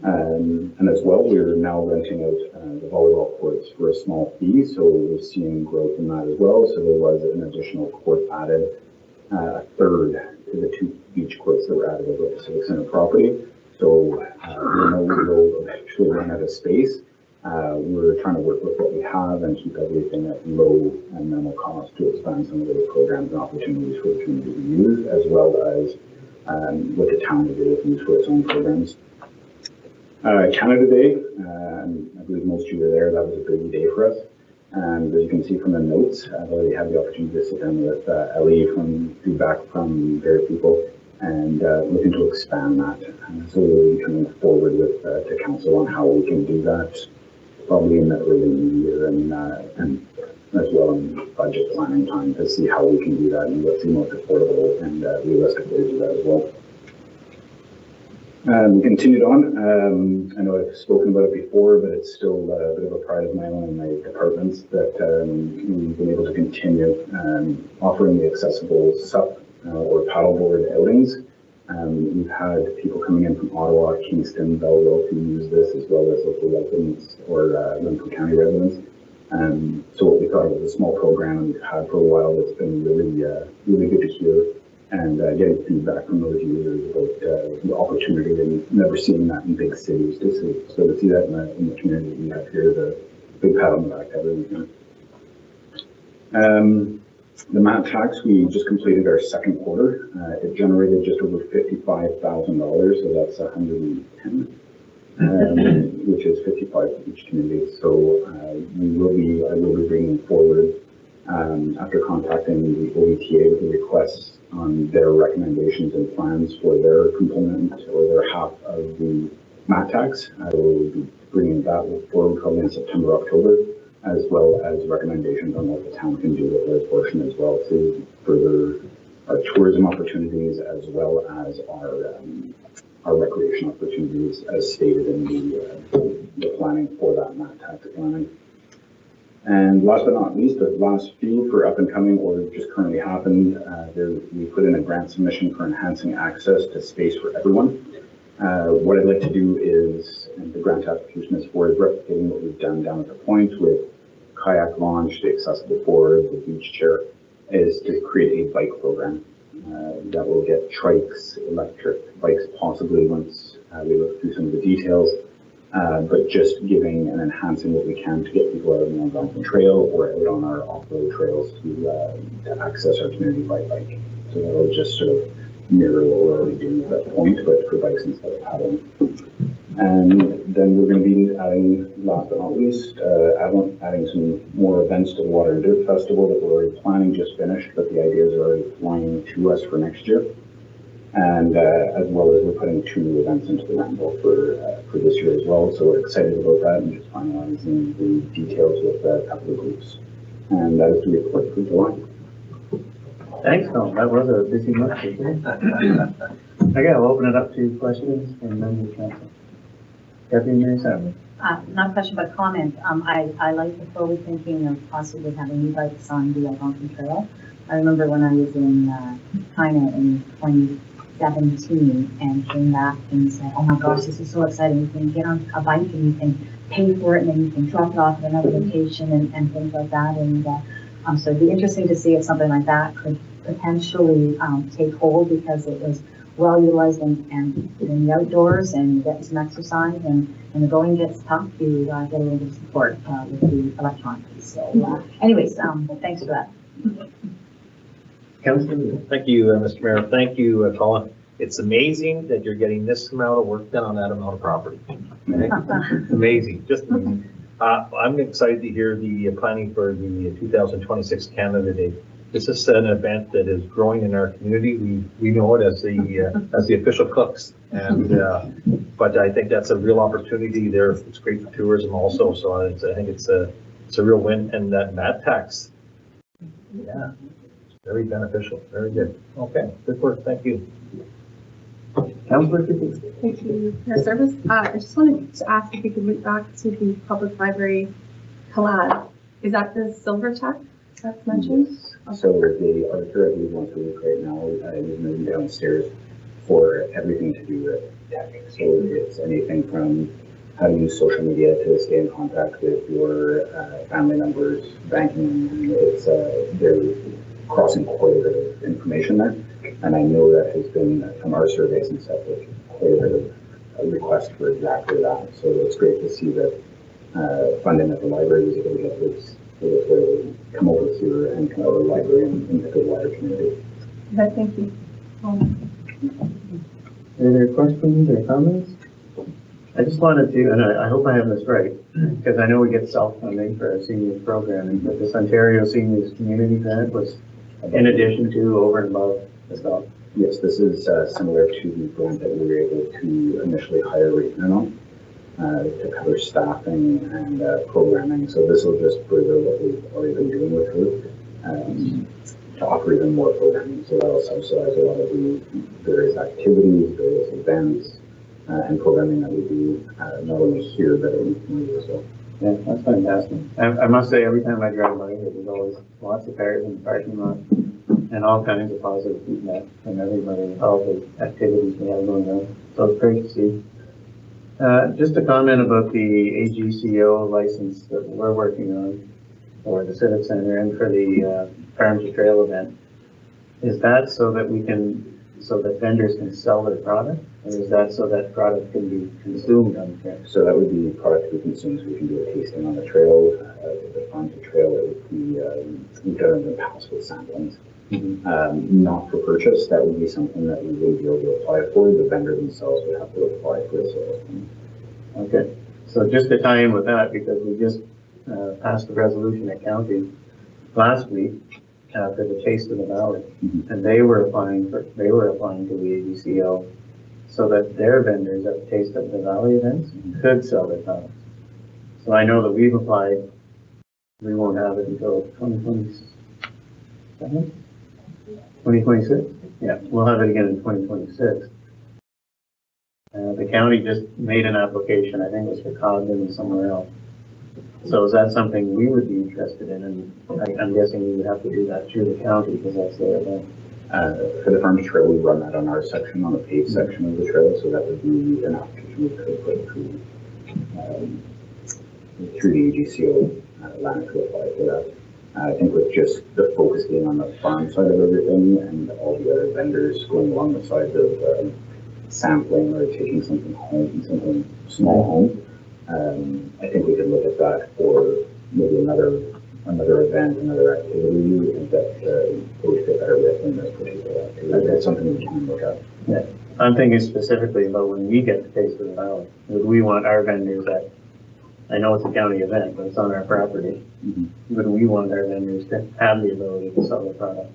And as well, we're now renting out the volleyball courts for a small fee, so we're seeing growth in that as well. So there was an additional court added, a third to the 2 beach courts that were added over the Civic Center property. So we know we will eventually run out of space. We're trying to work with what we have and keep everything at low and minimal cost to expand some of those programs and opportunities for the community to use, as well as what the town is able to use for its own programs. Canada Day, I believe most of you were there. That was a busy day for us. And as you can see from the notes, I've already had the opportunity to sit down with Ellie from feedback from various people and looking to expand that. So we'll be coming forward with to council on how we can do that, probably in the early new year and as well in budget planning time to see how we can do that and what's the most affordable and realistic way to do that as well. We continued on. I know I've spoken about it before, but it's still a bit of a pride of my own and my departments that we've been able to continue offering the accessible SUP or paddleboard outings. We've had people coming in from Ottawa, Kingston, Belleville to use this, as well as local residents or Lincoln County residents. So what we thought was a small program we've had for a while that's been really good to hear. And getting feedback from those users about the opportunity and never seeing that in big cities. So to see that in the community we have here is a big pat on the back to everyone. The mat tax, we just completed our second quarter. It generated just over $55,000, so that's 110, which is 55 for each community. So I will be bringing forward after contacting the OETA with the requests on their recommendations and plans for their component or their half of the mat tax. I will be bringing that forward probably in September, October, as well as recommendations on what the town can do with their portion as well to further our tourism opportunities as well as our recreation opportunities as stated in the planning for that mat tax planning. And last but not least, the last few for up and coming or just currently happened, we put in a grant submission for enhancing access to space for everyone. What I'd like to do is, and the grant application is for, is replicating what we've done down at the point with kayak launch, the accessible board, the beach chair, is to create a bike program that will get trikes, electric bikes possibly once we look through some of the details. But just giving and enhancing what we can to get people out on the mountain trail or out on our off-road trails to access our community by bike. So that'll just sort of mirror what we're already doing at that point, but for bikes instead of paddling. And then we're going to be adding, last but not least, adding some more events to the Water and Dirt Festival that we're already planning, just finished, but the ideas are already flying to us for next year. And as well as we're putting 2 events into the Ramble for this year as well. So we're excited about that and just finalizing the details with a couple of groups. And that is the report for July. Thanks, Tom. That was a busy month. Okay, I'll open it up to questions from members of council. Deputy Mayor Sadler. Not a question, but comment. I like the forward thinking of possibly having e-bikes on the Algonquin Trail. I remember when I was in China in 2017 and came back and said, oh my gosh, this is so exciting. You can get on a bike and you can pay for it and then you can drop it off at another location and things like that. And so it'd be interesting to see if something like that could potentially take hold because it was well utilized and in the outdoors and you get some exercise and when the going gets tough, you get a little bit of support with the electronics. So anyways, thanks for that. Councilor. Thank you, Mr. Mayor. Thank you, Colin. It's amazing that you're getting this amount of work done on that amount of property. Okay? Amazing, just amazing. I'm excited to hear the planning for the 2026 Canada Day. This is an event that is growing in our community. We know it as the official cooks, and but I think that's a real opportunity there. It's great for tourism also. So I think it's a real win. And that mat tax, yeah, Very beneficial, very good. Okay, good work, thank you. Councillor Fittie. Thank you for your service. I just wanted to ask if you could look back to the public library collab. Is that the silver check that's mentioned? So the auditor, I believe, once a week right now, is moving downstairs for everything to do with tech. So it's anything from how to use social media to stay in contact with your family members, banking, and it's they're crossing quite a bit of information there. And I know that has been, from our surveys and stuff, quite a bit of a request for exactly that. So it's great to see that funding at the library is able to get this, able to come over here and come out of the library and into the wider community. Okay, thank you. Any other questions or comments? I just wanted to, and I hope I have this right, because I know we get self-funding for our seniors programming, but this Ontario Seniors Community Grant was in addition to, over and above the stuff. Yes, this is similar to the grant that we were able to initially hire Raytheon on to cover staffing and programming. So this will just further what we've already been doing with her to offer even more programming. So that'll subsidize a lot of the various activities, various events, and programming that we do not only here but in the community as well. Yeah, that's fantastic. I must say, every time I drive by here, there's always lots of cars in the parking lot and all kinds of positive feedback from everybody, all the activities we have going on. So it's great to see. Just a comment about the AGCO license that we're working on for the Civic Center and for the Farm to Trail event. Is that so that we can, so that vendors can sell their product? Or is that so that product can be consumed on the trail? So that would be product we consume, so we can do a tasting on the trail. The farm to trail, it would be, we've done it in the past with samplings. Not for purchase, that would be something that we would be able to apply for. The vendor themselves would have to apply for a sales permit. Okay, so just to tie in with that, because we just passed the resolution at county last week for the Taste of the Valley, and they were applying to the AGCO so that their vendors at the Taste of the Valley events could sell their products. So I know that we've applied. We won't have it until 2027, 2026. Yeah, we'll have it again in 2026. The county just made an application, I think it was for Cogden and somewhere else. So is that something we would be interested in? And I'm guessing we would have to do that through the county because that's their event. For the farm to trail, we run that on our section, on the paved section of the trail, so that would be an application we could put through the AGCO line to apply for that. I think with just the focus being on the farm side of everything and all the other vendors going along the sides of sampling or taking something home, something small home, I think we could look at that for maybe another event, another activity that would fit better within this particular activity. That's something we can look at. Yeah, I'm thinking specifically about when we get the Taste of the Valley. Would we want our vendors at, I know it's a county event, but it's on our property. Would we want our vendors to have the ability to sell the product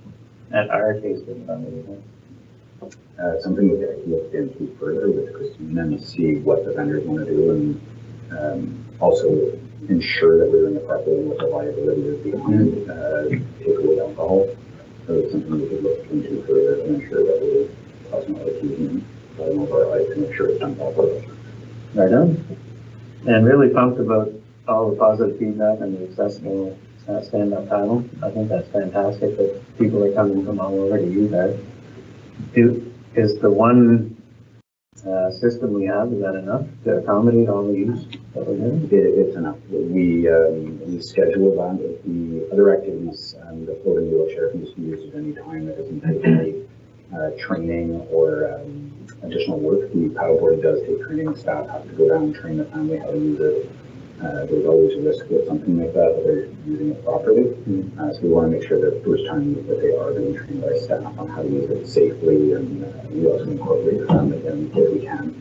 at our Taste of the Valley event? Something we could look into further with Christine and see what the vendors want to do, and also ensure that we're doing it properly and what the liability is behind takeaway alcohol. So it's something we could look into further and ensure that we're crossing all the T's and dotting all our I's to make sure it's done properly. Right on. And really pumped about all the positive feedback and the accessible stand-up paddle. I think that's fantastic that people are coming from all over to use that. Is the one system we have, is that enough to accommodate all the use that we're doing? It's enough. We schedule that. If the other activities, the floating wheelchair can just be used at any time. It doesn't take any training or additional work. The paddleboard does take training. Staff have to go down and train the family how to use it. There's always a risk with something like that, but they're using it properly. So we want to make sure that the first time that they are being trained by staff on how to use it safely, and we also incorporate the family in, if we can,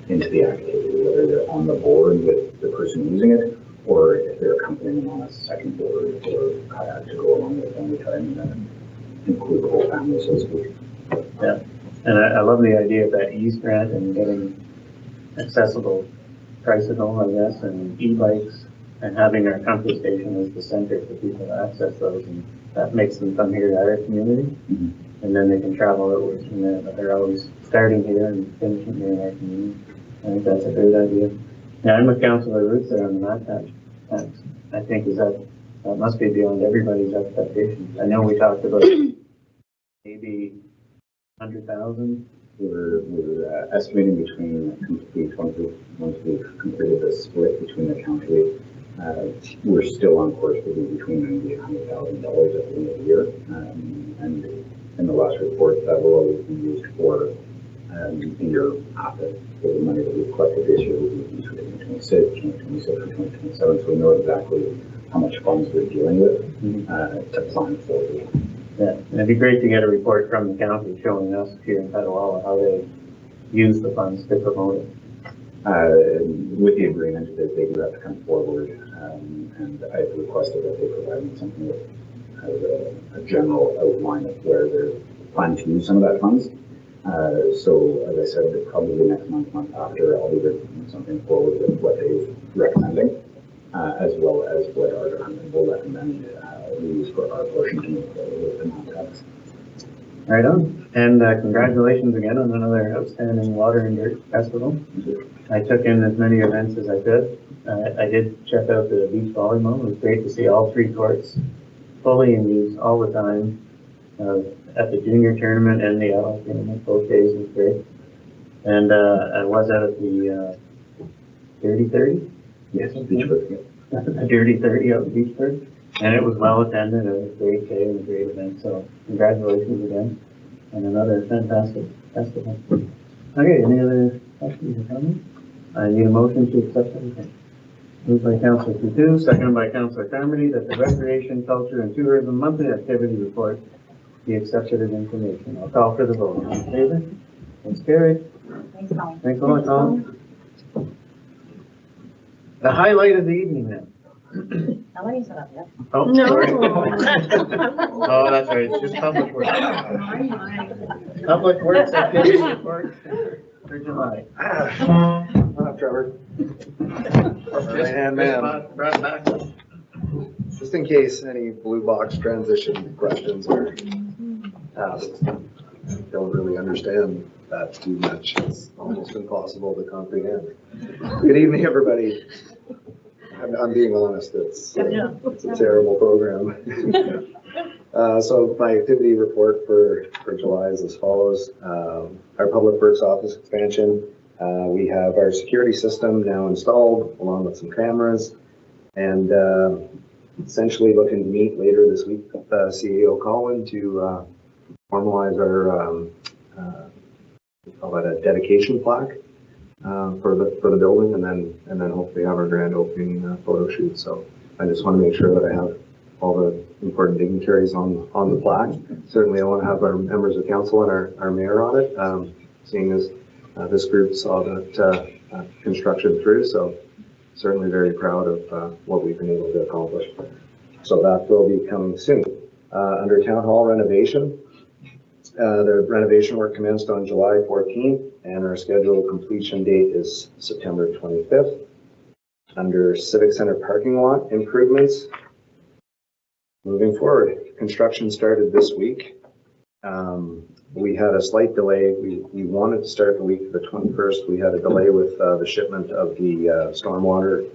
into the activity, whether they're on the board with the person using it, or if they're accompanying them on a second board or kayak to go along with them. We try and include the whole family, so to speak. Yeah, and I love the idea of that ease grant and getting accessible tricycle, I guess, and e-bikes, and having our comfort station as the center for people to access those. And that makes them come here to our community. Mhm. And then they can travel outwards from there, but they're always starting here and finishing here in our community. I think that's a great idea. Yeah, I'm with Councilor Roots there on the mat tax. I think that must be beyond everybody's expectations. I know we talked about maybe 100,000. We're estimating between once we've completed the split between the county, we're still on course to be between $90,000 at the end of the year. And in the last report, that will always be used for the year after. So the money that we've collected this year will be used for 2026, 2026, or 2027. So we know exactly how much funds we're dealing with to plan for the. Yeah, and it'd be great to get a report from the county showing us here in Petawawa how they use the funds to promote it. With the agreement that they do have to come forward, and I've requested that they provide me something that has a general outline of where they're planning to use some of that funds. So as I said, probably next month after, I'll be bringing something forward with what they're recommending, as well as what our government will recommend we use for our portion to move forward with the non-tax. Right on. And congratulations again on another outstanding Water and Dirt Festival. I took in as many events as I could. I did check out the beach volleyball. It was great to see all three courts fully in use all the time. At the junior tournament and the adult tournament, both days was great. And I was out at the Dirty 30. Yes, Beachford. The Dirty 30 out at Beachford. And it was well attended. It was a great day and a great event. So congratulations again. And another fantastic festival. Okay, any other questions or comments? I need a motion to accept everything. Moved by Councilor Coutu, seconded by Councilor Carmody, that the Recreation, Culture, and Tourism Monthly Activity Report be accepted as information. I'll call for the vote. All in favor? That's carried. Thanks, Colin. Thanks a lot, Colin. The highlight of the evening then. Nobody's set up yet. Oh, No. sorry. Oh, that's right. It's just public works. Public works activity report for July. Trevor. Just Right-hand man. brought back. Just in case any blue box transition questions are asked, don't really understand that too much. It's almost impossible to comprehend. Good evening, everybody. I'm being honest, it's a terrible program. So my activity report for July is as follows. Our Public Works Office expansion. We have our security system now installed along with some cameras, and essentially looking to meet later this week with CEO Colin to formalize our we call that a dedication plaque for the building, and then hopefully have our grand opening photo shoot. So I just want to make sure that I have all the important dignitaries on the plaque. Certainly I want to have our members of council and our mayor on it, seeing as this group saw that construction through. So certainly very proud of what we've been able to accomplish. So that will be coming soon. Under Town Hall renovation, the renovation work commenced on July 14th, and our scheduled completion date is September 25th. Under Civic Center parking lot improvements, moving forward, construction started this week. We had a slight delay. We wanted to start the week of the 21st. We had a delay with the shipment of the stormwater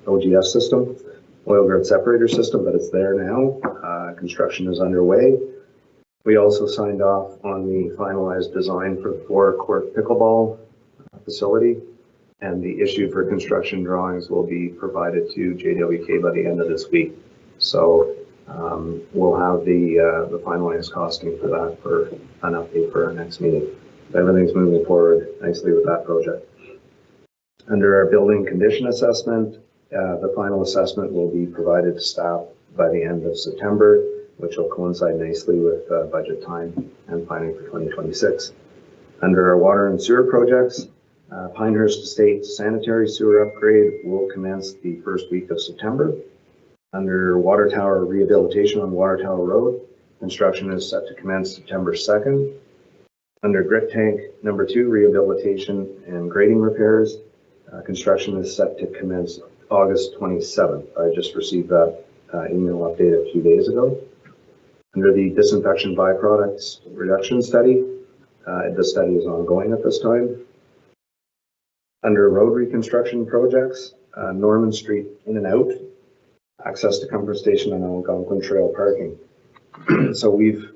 OGS system, oil guard separator system, but it's there now. Construction is underway. We also signed off on the finalized design for the 4-court pickleball facility, and the issue for construction drawings will be provided to JWK by the end of this week. So we'll have the finalized costing for that for an update for our next meeting. Everything's moving forward nicely with that project. Under our building condition assessment, the final assessment will be provided to staff by the end of September, which will coincide nicely with budget time and planning for 2026. Under our water and sewer projects, Pinehurst Estate sanitary sewer upgrade will commence the first week of September. Under water tower rehabilitation on Water Tower Road, construction is set to commence September 2nd. Under grit tank number 2 rehabilitation and grading repairs, construction is set to commence August 27th. I just received that email update a few days ago. Under the disinfection byproducts reduction study, the study is ongoing at this time. Under road reconstruction projects, Norman Street in and out, access to Comfort Station and Algonquin Trail parking. So we've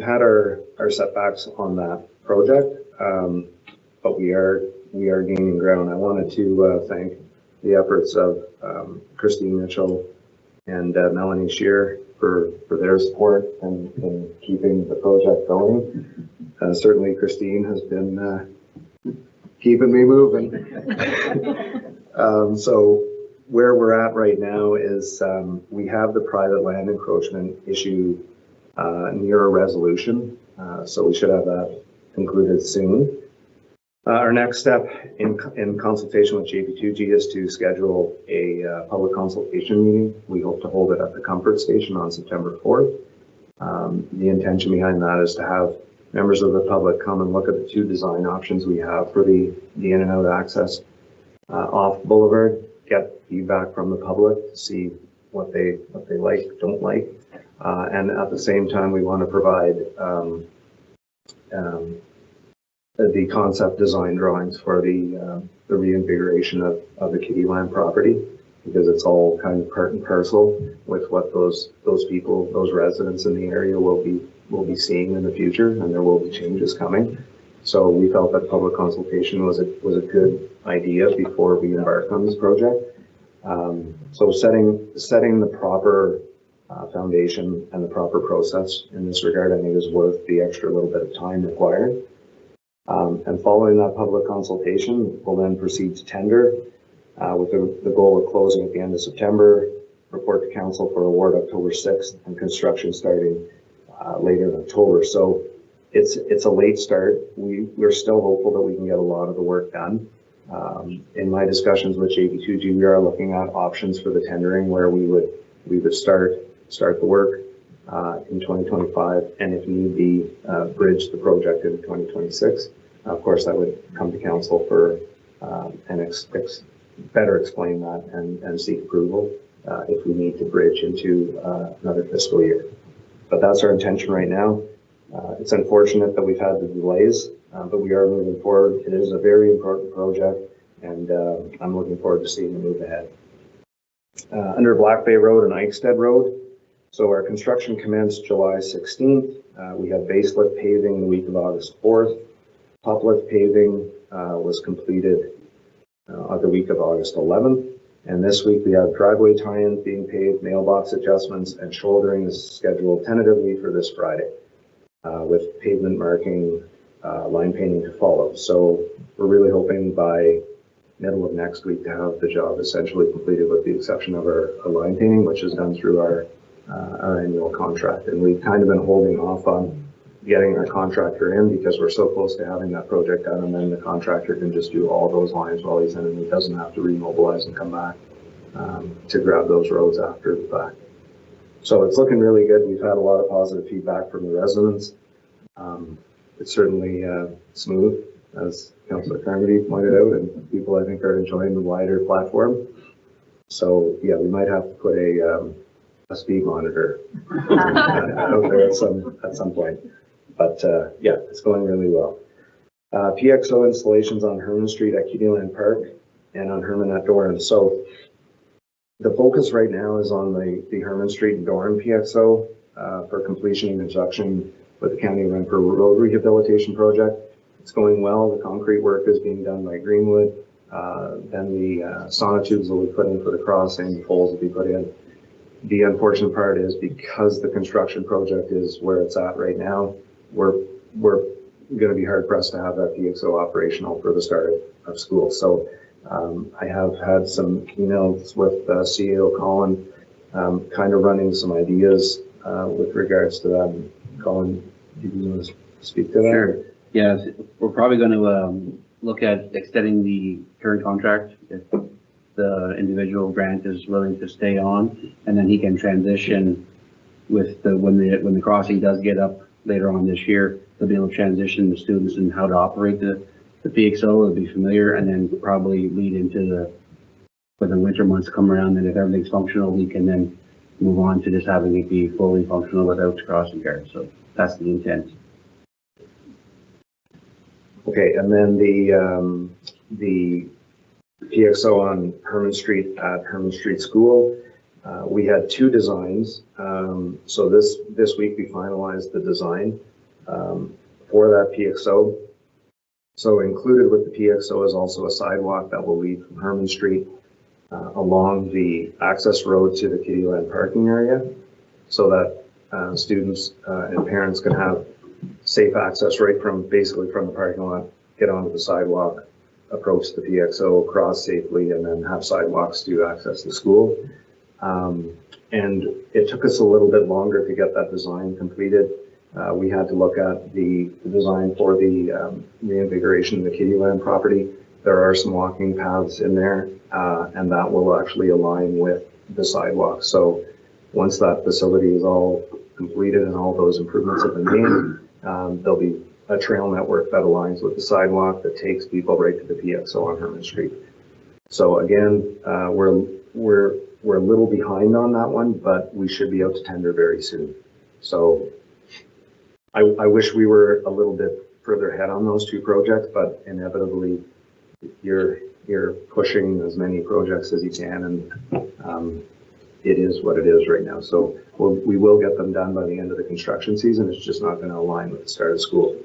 had our setbacks on that project, but we are gaining ground. I wanted to thank the efforts of Christine Mitchell and Melanie Shear for their support and keeping the project going. Certainly Christine has been keeping me moving. So where we're at right now is we have the private land encroachment issue near a resolution. So we should have that concluded soon. Our next step in consultation with JP2G is to schedule a public consultation meeting. We hope to hold it at the Comfort Station on September 4th. The intention behind that is to have members of the public come and look at the two design options we have for the in and out access off Boulevard, get feedback from the public to see what they like, don't like. And at the same time, we want to provide the concept design drawings for the reinvigoration of the Kittyland property, because it's all kind of part and parcel with what those people, those residents in the area will be seeing in the future, and there will be changes coming. So we felt that public consultation was a good idea before we embarked on this project. So setting the proper foundation and the proper process in this regard, I think, is worth the extra little bit of time required. And following that public consultation, we'll then proceed to tender with the goal of closing at the end of September, report to council for award October 6th, and construction starting later in October. So it's a late start. We're still hopeful that we can get a lot of the work done. In my discussions with JP2G, we are looking at options for the tendering where we would start the work in 2025, and if need be, bridge the project into 2026. Of course, I would come to council for and better explain that and seek approval if we need to bridge into another fiscal year. But that's our intention right now. It's unfortunate that we've had the delays, but we are moving forward. It is a very important project, and I'm looking forward to seeing the move ahead. Under Black Bay Road and Eichstead Road, so our construction commenced July 16th. We had base lift paving the week of August 4th. Top lift paving was completed the week of August 11th. And this week we have driveway tie-ins being paved, mailbox adjustments, and shouldering is scheduled tentatively for this Friday, with pavement marking, line painting to follow. So we're really hoping by middle of next week to have the job essentially completed, with the exception of our line painting, which is done through our annual contract. And we've kind of been holding off on getting our contractor in because we're so close to having that project done, and then the contractor can just do all those lines while he's in, and he doesn't have to remobilize and come back to grab those roads after the fact. So it's looking really good. We've had a lot of positive feedback from the residents. It's certainly smooth, as Councillor Carmody pointed out, and people I think are enjoying the wider platform. So yeah, we might have to put a speed monitor out there at some point. But yeah, it's going really well. PXO installations on Herman Street at Kittyland Park and on Herman at Doran. So the focus right now is on the Herman Street and Doran PXO for completion and construction with the County of Renfrew Road Rehabilitation Project. It's going well. The concrete work is being done by Greenwood. Then the sonotubes will be put in for the crossing, the poles will be put in. The unfortunate part is, because the construction project is where it's at right now, we're going to be hard pressed to have that PXO operational for the start of school. So I have had some emails with CEO Colin, kind of running some ideas with regards to that. Colin, do you want to speak to that? Sure. Yes, we're probably going to look at extending the current contract if the individual grant is willing to stay on, and then he can transition with when the crossing does get up later on this year, to be able to transition the students and how to operate the PXO. It'll be familiar, and then probably lead into when the winter months come around, and if everything's functional, we can then move on to just having it be fully functional without crossing guards. So that's the intent. Okay, and then the PXO on Herman Street at Herman Street School, we had two designs. So this week we finalized the design for that PXO. So included with the PXO is also a sidewalk that will lead from Herman Street along the access road to the Kittyland parking area, so that students and parents can have safe access right from basically from the parking lot, get onto the sidewalk, approach the PXO, cross safely, and then have sidewalks to access the school. And it took us a little bit longer to get that design completed. We had to look at the design for the reinvigoration of the Kittyland property. There are some walking paths in there, and that will actually align with the sidewalk. So once that facility is all completed and all those improvements have been made, there'll be a trail network that aligns with the sidewalk that takes people right to the PXO on Herman Street. So again, we're a little behind on that one, but we should be out to tender very soon. So I wish we were a little bit further ahead on those two projects, but inevitably you're pushing as many projects as you can, and it is what it is right now. So we will get them done by the end of the construction season. It's just not going to align with the start of school.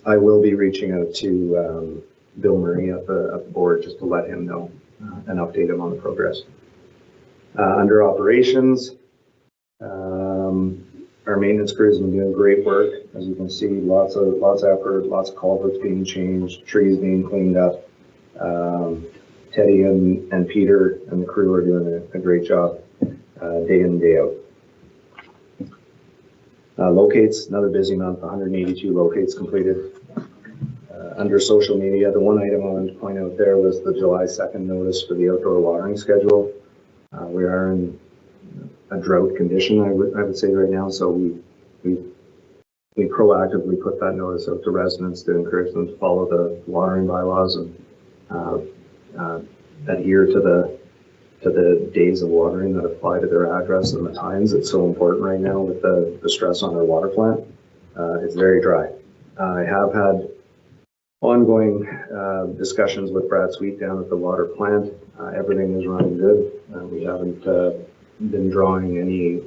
I will be reaching out to Bill Murray at the board just to let him know and update him on the progress. Under operations, our maintenance crews have been doing great work. As you can see, lots of effort, lots of culverts being changed, trees being cleaned up. Teddy and Peter and the crew are doing a great job day in and day out. Locates, another busy month, 182 locates completed. Under social media, the one item I wanted to point out there was the July 2nd notice for the outdoor watering schedule. We are in a drought condition, I would say right now, so we proactively put that notice out to residents to encourage them to follow the watering bylaws and adhere to the days of watering that apply to their address and the times. It's so important right now with the stress on our water plant. It's very dry. I have had ongoing discussions with Brad Sweet down at the water plant. Everything is running good. We haven't been drawing any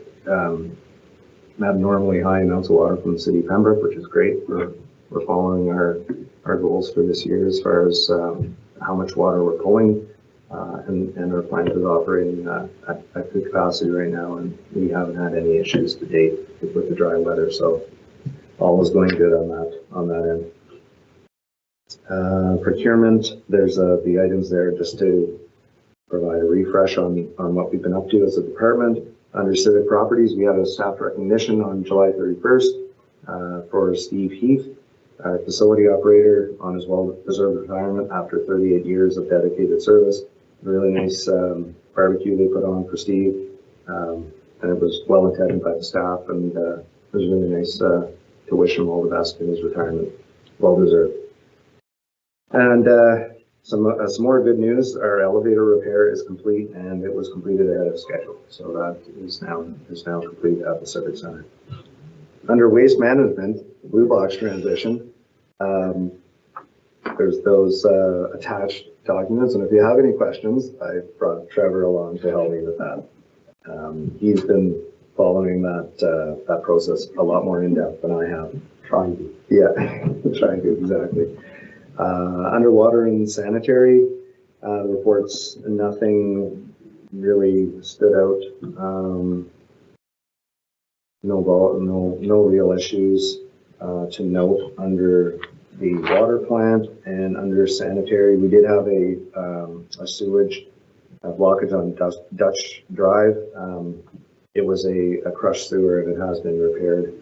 abnormally high amounts of water from the city of Pembroke, which is great. We're following our goals for this year as far as how much water we're pulling, and our plant is operating at good capacity right now, and we haven't had any issues to date with the dry weather, so all is going good on that end. Procurement, there's the items there just to provide a refresh on what we've been up to as a department. Under civic properties, we had a staff recognition on July 31st for Steve Heath, our facility operator, on his well-deserved retirement after 38 years of dedicated service. A really nice barbecue they put on for Steve, and it was well attended by the staff, and it was really nice to wish him all the best in his retirement. Well deserved. And some more good news, our elevator repair is complete, and it was completed ahead of schedule. So that is now complete at the Civic Center. Under waste management, blue box transition, there's those attached documents, and if you have any questions, I brought Trevor along to help me with that. He's been following that process a lot more in depth than I have. Trying to. Yeah, trying to, exactly. Under water and sanitary, reports, nothing really stood out. No real issues to note under the water plant. And under sanitary, we did have a sewage blockage on Dutch Drive. It was a crushed sewer, and it has been repaired.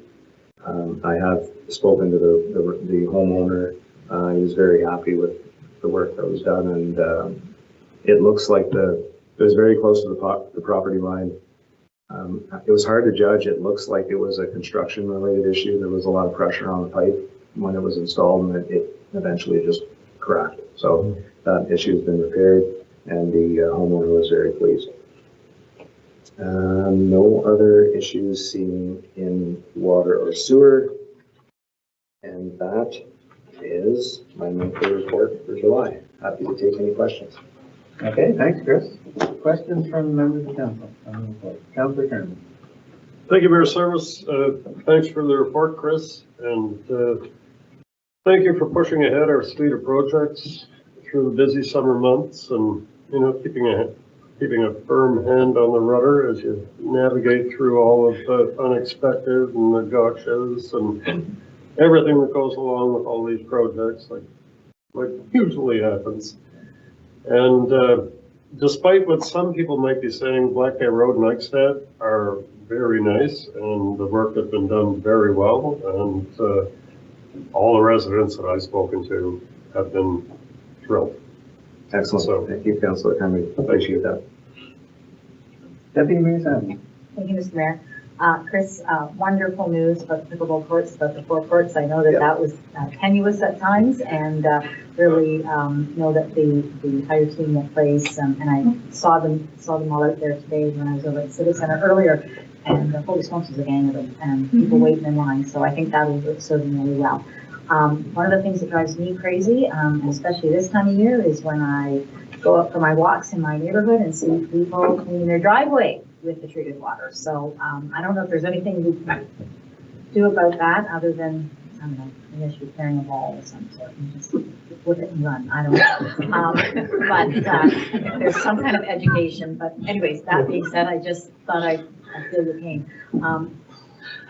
I have spoken to the homeowner. He was very happy with the work that was done, and it looks like it was very close to the property line. It was hard to judge. It looks like it was a construction-related issue. There was a lot of pressure on the pipe when it was installed, and it eventually just cracked. So that issue has been repaired, and the homeowner was very pleased. No other issues seen in water or sewer. And that is my monthly report for July. Happy to take any questions. Okay, thanks, Chris. Questions from members of the council? Councilor Kerman. Thank you for your service. Thanks for the report, Chris, and thank you for pushing ahead our suite of projects through the busy summer months, and keeping a firm hand on the rudder as you navigate through all of the unexpected and the gotchas and everything that goes along with all these projects, like usually happens. And despite what some people might be saying, Black Bay Road and Eichstätt are very nice, and the work has been done very well, and all the residents that I've spoken to have been thrilled. Excellent. So, Thank you, Councilor Kerman. Appreciate that. Deputy Mayor Simon. Thank you, Mr. Mayor. Chris, wonderful news about the pickleball courts, about the 4 courts. I know that Yeah. that was tenuous at times, and really know that the entire team that plays, and I saw them all out there today when I was over at Civic Center earlier, and holy smokes, there's a gang of them, and people waiting in line, so I think that will serve them really well. One of the things that drives me crazy, and especially this time of year, is when I go up for my walks in my neighborhood and see people cleaning their driveway with the treated water. So I don't know if there's anything we can do about that other than, I don't know, unless you're carrying a ball or some sort and just whip it and run. I don't know. But there's some kind of education. But anyways, that being said, I just thought I feel your pain.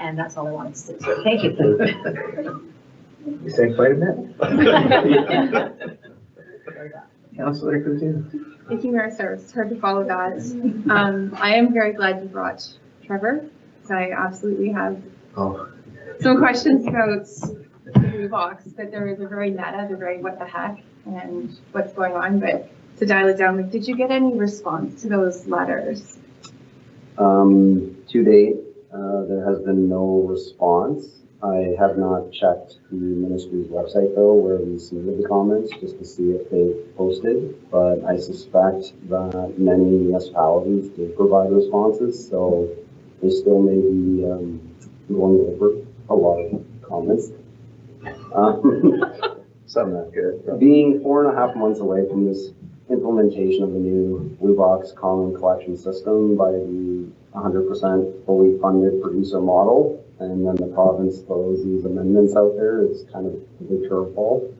And that's all I wanted to say. So thank you. You say quite a bit. Councilor Coutu. Thank you, Mayor Sarah. It's hard to follow that. I am very glad you brought Trevor, because I absolutely have some questions about the blue box, but they're very meta, they're very what the heck and what's going on. But to dial it down, did you get any response to those letters? To date, there has been no response. I have not checked the ministry's website though, where we submitted the comments, just to see if they posted, but I suspect that many municipalities did provide responses, so they still may be going over a lot of comments. Some not good. Being 4.5 months away from this implementation of the new Blue Box common collection system by the 100% fully funded producer model, and then the province throws these amendments out there, it's kind of a big curveball.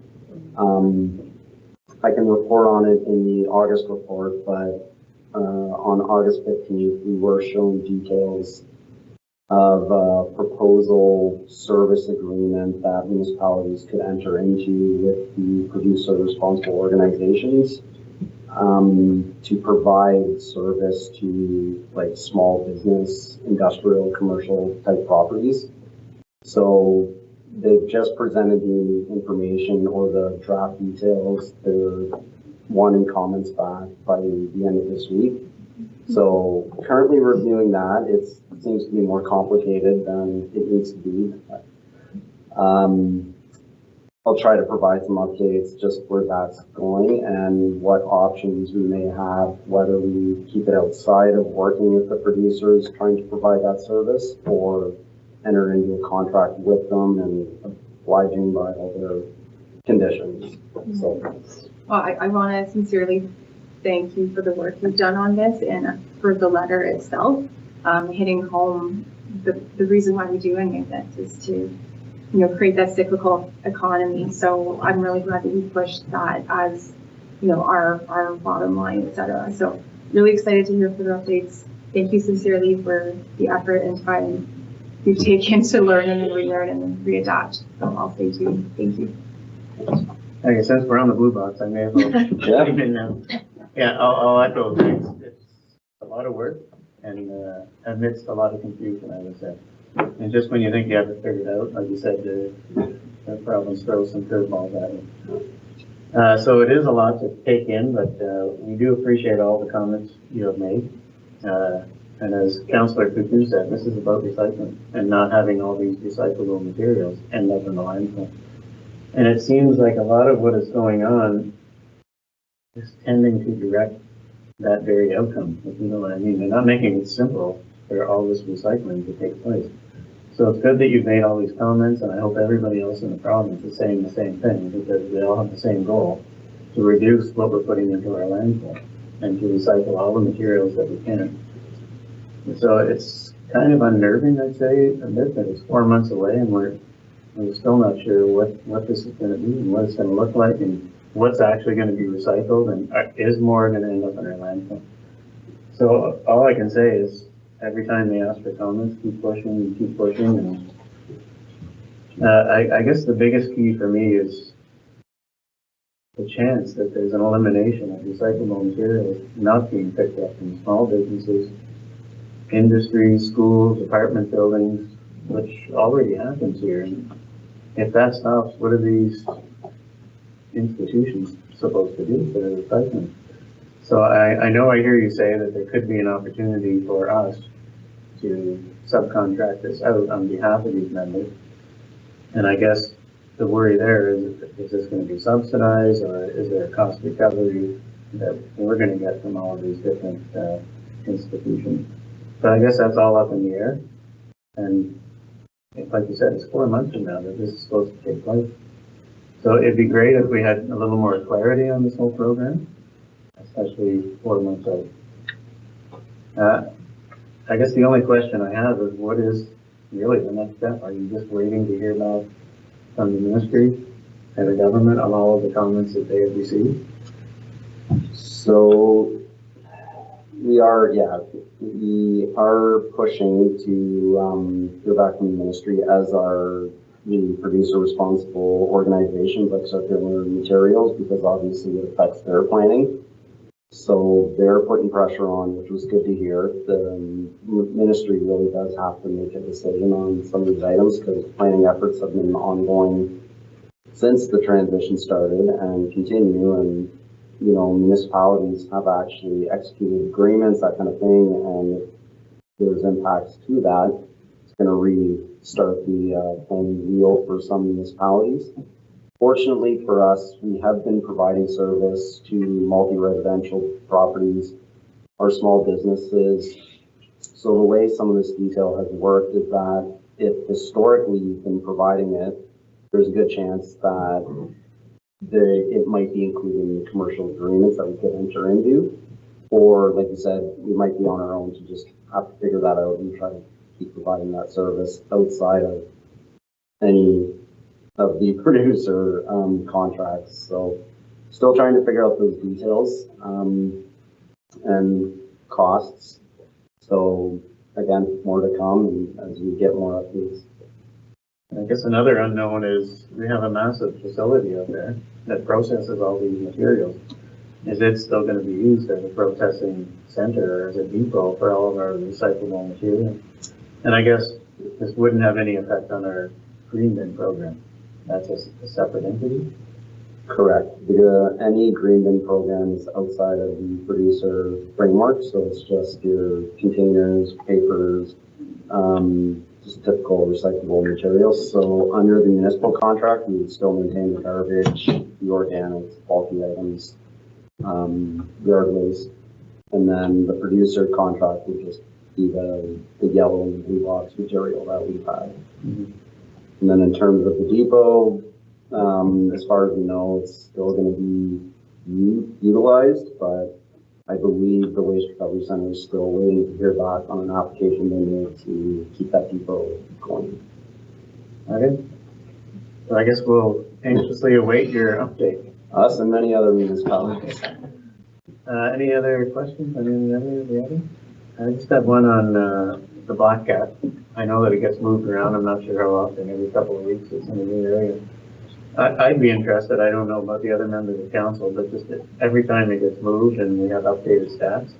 I can report on it in the August report, but on August 15th, we were shown details of a proposal service agreement that municipalities could enter into with the producer responsible organizations to provide service to like small business, industrial, commercial type properties. So they've just presented the information or the draft details. They're wanting comments back by the end of this week. So currently reviewing that. It seems to be more complicated than it needs to be. I'll try to provide some updates just where that's going and what options we may have, whether we keep it outside of working with the producers trying to provide that service or enter into a contract with them and obliging by all their conditions. So, Well, I want to sincerely thank you for the work you've done on this and for the letter itself, hitting home the reason why we do any of this is to create that cyclical economy. So I'm really glad that you pushed that as, our bottom line, et cetera. So really excited to hear further updates. Thank you sincerely for the effort and time you've taken to learn and then relearn and then readapt. So I'll stay tuned. Thank you. Okay, since we're on the blue box, I may as well chime in now. Yeah, I'll echo thanks. It's a lot of work and amidst a lot of confusion, I would say. And just when you think you have it figured out, like you said, the problems throw some curveballs at you. So it is a lot to take in, but we do appreciate all the comments you have made. And as Councillor Coutu said, this is about recycling and not having all these recyclable materials end up in the landfill. And it seems like a lot of what is going on is tending to direct that very outcome, if you know what I mean. They're not making it simple for all this recycling to take place. So it's good that you've made all these comments, and I hope everybody else in the province is saying the same thing, because we all have the same goal, to reduce what we're putting into our landfill and to recycle all the materials that we can. And so it's kind of unnerving, I'd say, a bit, that it's 4 months away and we're still not sure what this is going to be and what it's going to look like and what's actually going to be recycled and is more going to end up in our landfill. So all I can say is every time they ask for comments, keep pushing and keep pushing. And I guess the biggest key for me is the chance that there's an elimination of recyclable materials not being picked up in small businesses, industries, schools, apartment buildings, which already happens here. And if that stops, what are these institutions supposed to do for the recycling? So I know I hear you say that there could be an opportunity for us to subcontract this out on behalf of these members. And I guess the worry there is this going to be subsidized, or is there a cost recovery that we're going to get from all of these different institutions? But I guess that's all up in the air. And like you said, it's 4 months from now that this is supposed to take place. So it'd be great if we had a little more clarity on this whole program, especially 4 months out. I guess the only question I have is, what is really the next step? Are you just waiting to hear back from the ministry and the government on all of the comments that they have received? So we are pushing to hear back from the ministry, as are the producer responsible organizations like Circular Materials, because obviously it affects their planning. So they're putting pressure on, which was good to hear. The ministry really does have to make a decision on some of these items, because planning efforts have been ongoing since the transition started and continue. And, you know, municipalities have actually executed agreements, that kind of thing. And if there's impacts to that, it's going to restart the planning wheel for some municipalities. Fortunately for us, we have been providing service to multi-residential properties or small businesses. So the way some of this detail has worked is that if historically you've been providing it, there's a good chance that it might be included in the commercial agreements that we could enter into. Or, like you said, we might be on our own to just have to figure that out and try to keep providing that service outside of any of the producer contracts. So still trying to figure out those details and costs. So again, more to come as we get more updates. I guess another unknown is we have a massive facility out there that processes all these materials. Is it still going to be used as a processing center or as a depot for all of our recyclable material? And I guess this wouldn't have any effect on our green bin program. That's a separate entity? Correct. Any green bin program is outside of the producer framework, so it's just your containers, papers, just typical recyclable materials. So under the municipal contract, we would still maintain the garbage, the organics, bulky items, yard waste, and then the producer contract would just be the yellow and blue box material that we've had. Mm-hmm. And then in terms of the depot, as far as we know, it's still going to be utilized, but I believe the Waste Recovery Center is still waiting to hear back on an application they made to keep that depot going. Okay. So I guess we'll anxiously await your update. Us and many other municipalities. Any other questions? Any other? I just have one on the Black Cat. I know that it gets moved around. I'm not sure how often. Every couple of weeks it's in a new area. I'd be interested. I don't know about the other members of council, but just every time it gets moved and we have updated stats,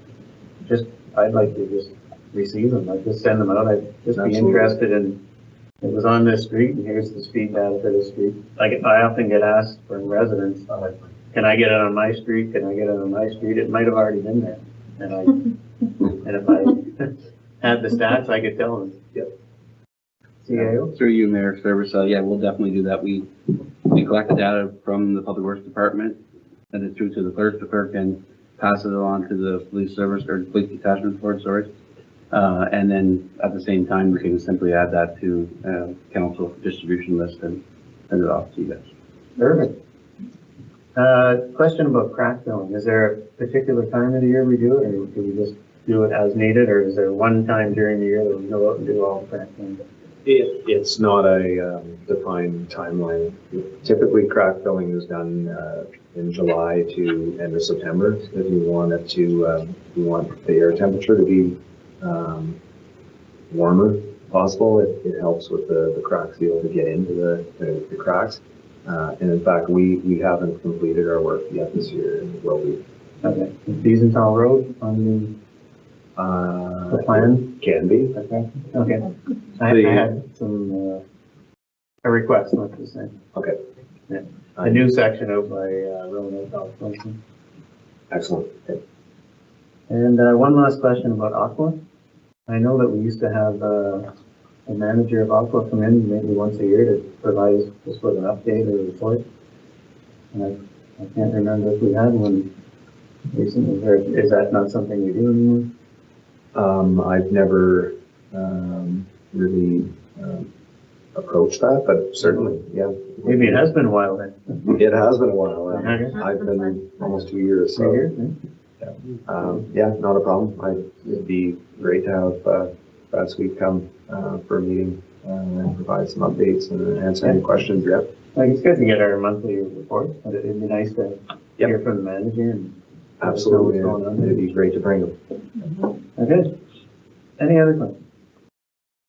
I'd like to just receive them. Like, just send them out. I'd just be interested in, it was on this street and here's the speed data for this street. Like, I often get asked from residents, can I get it on my street? Can I get it on my street? It might have already been there. And if I had the stats, I could tell them. Yep. CAO? Through you, Mayor Service, yeah, we'll definitely do that. We collect the data from the Public Works Department, send it through to the clerk, and passes it on to the police service or police detachment board, sorry. And then at the same time, we can simply add that to council distribution list and send it off to you guys. Perfect. Question about crack filling. Is there a particular time of the year we do it, or do we just do it as needed, or is there one time during the year that we go out and do all the crack filling? It's not a defined timeline. Typically, crack filling is done in July to end of September. If you want it to, you want the air temperature to be warmer possible, it helps with the crack seal to get into the cracks. And in fact, we haven't completed our work yet this year, and will be. Okay. Beasenthal Road on the plan? Can be. Okay. Okay. I had some, a request, let's just say. Okay. Yeah. A new section out by Roanoke Golf Course. Excellent. And one last question about Aqua. I know that we used to have a manager of Aqua come in maybe once a year to provide us just with an update or report. And I can't remember if we had one recently. Is that not something we do anymore? I've never really approached that, but certainly, yeah. Maybe it has been a while then. It has been a while. Okay. I've been almost 2 years. So, 2 years, yeah, not a problem. It'd be great to have Brad Sweet come for a meeting and provide some updates and answer any questions. Yeah. Like, it's good to get our monthly reports, but it'd be nice to hear from the manager and Absolutely. know what's going on. It'd be great to bring them. Okay. Any other questions?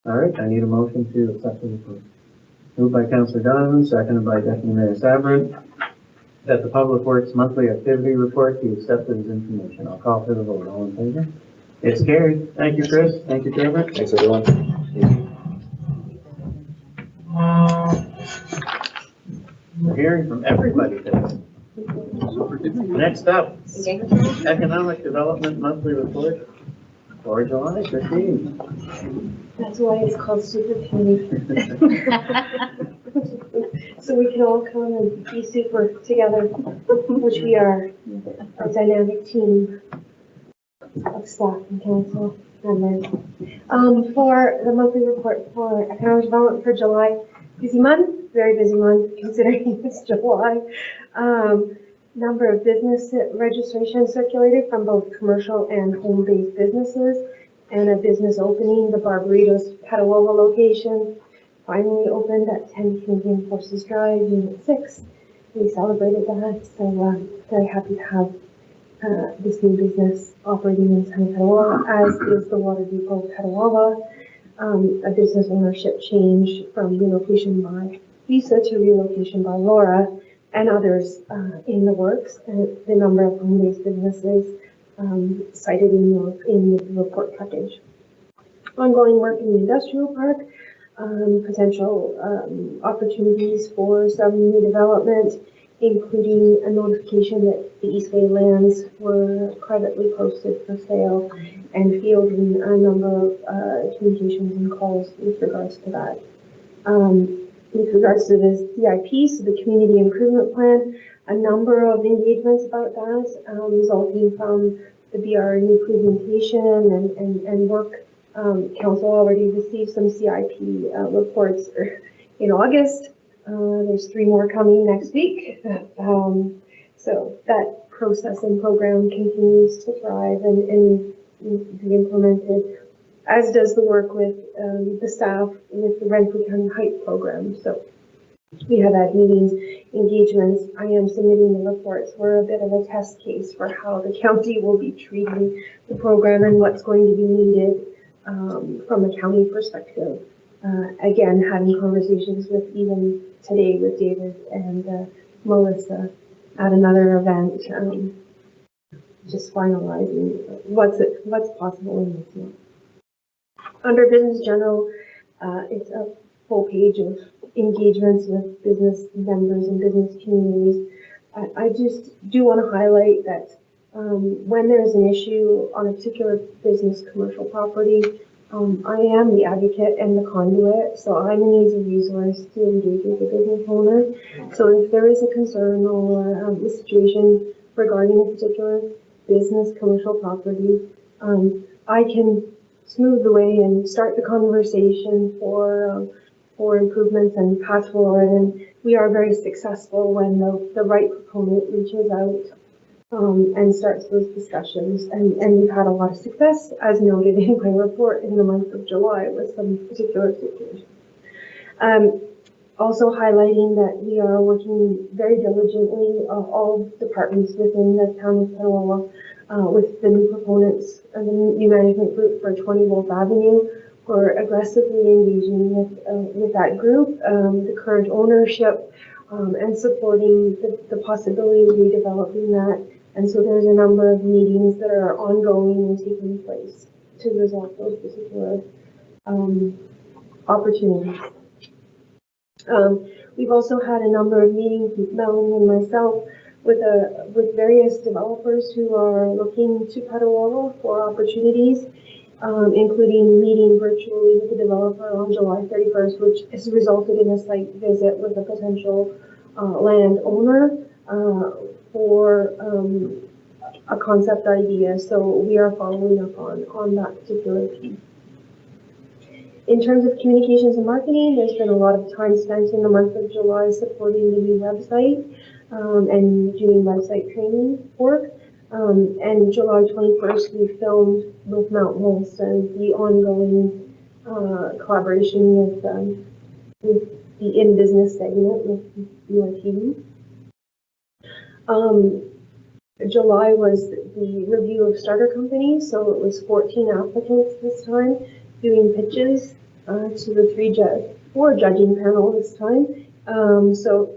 All right, I need a motion to accept the report. Moved by Councillor Donovan, seconded by Deputy Mayor Sabrin, that the Public Works Monthly Activity Report be accepted as information. I'll call for the vote. All in favor? It's carried. Thank you, Chris. Thank you, Trevor. Thanks, everyone. We're hearing from everybody today. Next up, Economic Development Monthly Report for July 15. That's why it's called Super Committee. So we can all come and be super together, which we are, a dynamic team of staff and council members. For the monthly report for economic development for July, busy month, very busy month considering it's July. Number of business registrations circulated from both commercial and home-based businesses, and a business opening, the Barbaritos Petawawa location finally opened at 10 Canadian Forces Drive, Unit 6. We celebrated that, so very happy to have this new business operating in San Petawawa, as is the Water Depot Petawawa, a business ownership change from relocation by Lisa to relocation by Laura, and others in the works. And the number of home-based businesses cited in the report package. Ongoing work in the industrial park, potential opportunities for some new development, including a notification that the Eastway lands were privately posted for sale, and fielding a number of communications and calls with regards to that. With regards to the CIP, so the Community Improvement Plan, a number of engagements about that, resulting from the BRE presentation and work. Council already received some CIP reports in August. There's 3 more coming next week. So that process and program continues to thrive and be implemented, as does the work with the staff with the Renfrew County Heights program. So we have had meetings, engagements. I am submitting the reports. We're a bit of a test case for how the county will be treating the program and what's going to be needed from a county perspective. Again, having conversations with, even today, with David and Melissa at another event, just finalizing what's possible in this month. Under business general, it's a full page of engagements with business members and business communities. I just do want to highlight that when there's an issue on a particular business commercial property, I am the advocate and the conduit, so I'm an easy resource to engage with the business owner. So if there is a concern or a situation regarding a particular business commercial property, I can smooth the way and start the conversation for improvements and path forward. And we are very successful when the right proponent reaches out and starts those discussions. And we've had a lot of success, as noted in my report, in the month of July with some particular situations. Also highlighting that we are working very diligently, all departments within the town of Petawawa, with the new proponents and the new management group for 20 Wolf Avenue. We're aggressively engaging with that group, the current ownership, and supporting the possibility of redeveloping that. And so there's a number of meetings that are ongoing and taking place to resolve those particular opportunities. We've also had a number of meetings with Melanie and myself with various developers who are looking to Petawawa for opportunities, including meeting virtually with the developer on July 31st, which has resulted in a site visit with a potential landowner for a concept idea. So we are following up on that particular piece. In terms of communications and marketing, there's been a lot of time spent in the month of July supporting the new website and doing website training work. And July 21st, we filmed with Mount Molson the ongoing collaboration with the In Business segment with UITV. July was the review of starter companies, so it was 14 applicants this time, doing pitches to the four judging panel this time. So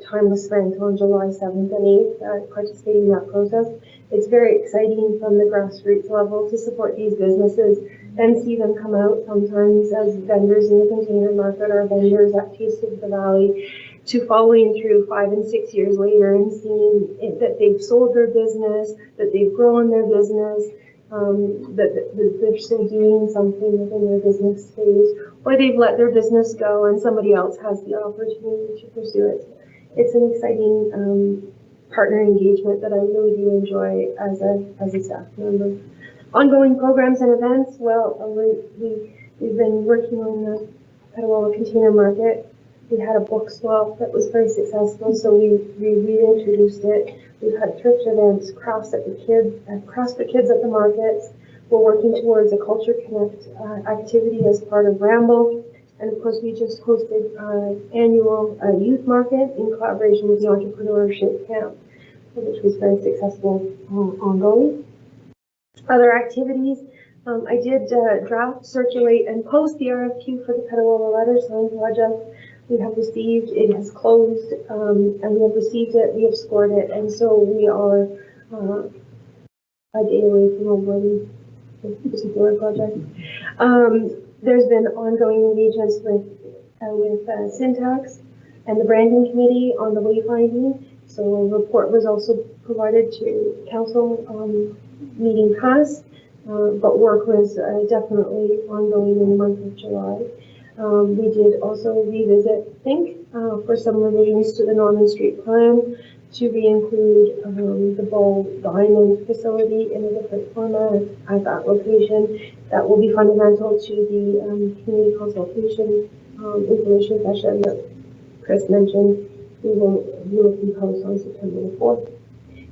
time was spent on July 7th and 8th participating in that process. It's very exciting from the grassroots level to support these businesses and see them come out sometimes as vendors in the container market or vendors at Taste of the Valley, to following through 5 and 6 years later and seeing that they've sold their business, that they've grown their business, that they're still doing something within their business space, or they've let their business go and somebody else has the opportunity to pursue it. It's an exciting partner engagement that I really do enjoy as a staff member. Ongoing programs and events, well, we've been working on the Petawawa Container Market. We had a book swap that was very successful, so we reintroduced it. We've had thrift events, crafts for kids at the markets. We're working towards a Culture Connect activity as part of Ramble. And of course, we just hosted our annual youth market in collaboration with the Entrepreneurship Camp, which was very successful ongoing. Other activities, I did draft, circulate, and post the RFQ for the Petawawa Letter Sign project. We have received, it has closed, and we have received it, we have scored it, and so we are a day away from awarding this particular project. There's been ongoing engagements with Syntax and the branding committee on the wayfinding. So a report was also provided to council meeting passed, but work was definitely ongoing in the month of July. We did also revisit Think for some revisions to the Norman Street plan to re-include the Island facility in a different format at that location. That will be fundamental to the community consultation information session that Chris mentioned. We will compose on September the 4th.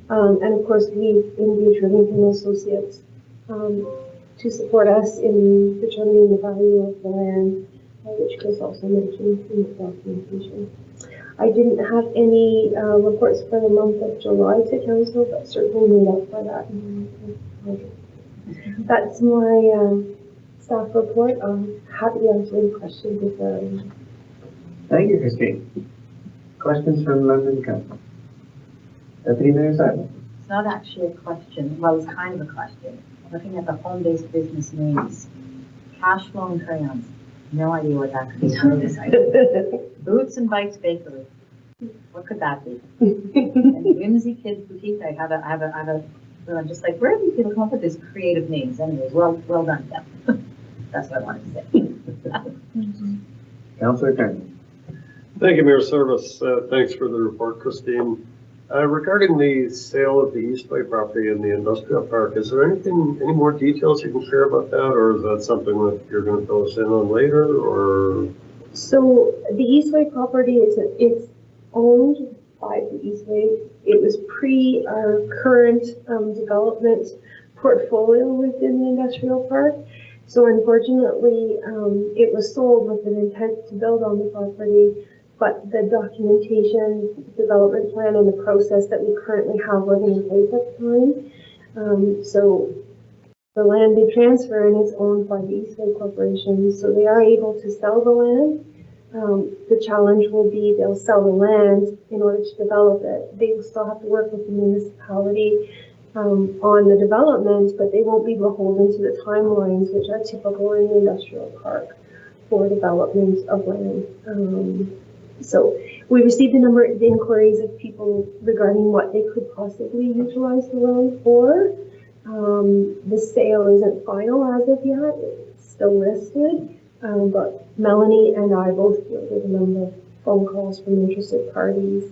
And of course, we've engaged Rivington Associates to support us in determining the value of the land, which Chris also mentioned in the documentation. I didn't have any reports for the month of July to council, but certainly made up for that. That's my staff report. I'm happy to answer any questions if there are any. Thank you, Christine. Questions from members of the council? Deputy Mayor Simon. It's not actually a question. Well, it's kind of a question. Looking at the home-based business names, Cash Flowing Crayons. No idea what that could be. Boots and Bikes Bakery. What could that be? And Whimsy Kids Boutique. I have a. I'm just like, where do these people come up with these creative names? Anyways, well done, them. That's what I wanted to say. Councillor Turner. Thank you, Mayor Service. Thanks for the report, Christine. Regarding the sale of the Eastway property in the industrial park, is there any more details you can share about that, or is that something that you're going to fill us in on later, or? So the Eastway property it's owned by the Eastway. It was pre our current development portfolio within the industrial park. So unfortunately, it was sold with an intent to build on the property, but the documentation, development plan, and the process that we currently have wasn't in place at the time. So the land did transfer and it's owned by the Eastway Corporation, so they are able to sell the land. The challenge will be they'll sell the land in order to develop it. They will still have to work with the municipality on the development, but they won't be beholden to the timelines which are typical in the industrial park for development of land. So we received a number of inquiries of people regarding what they could possibly utilize the land for. The sale isn't final as of yet, it's still listed, but Melanie and I both fielded a number of phone calls from interested parties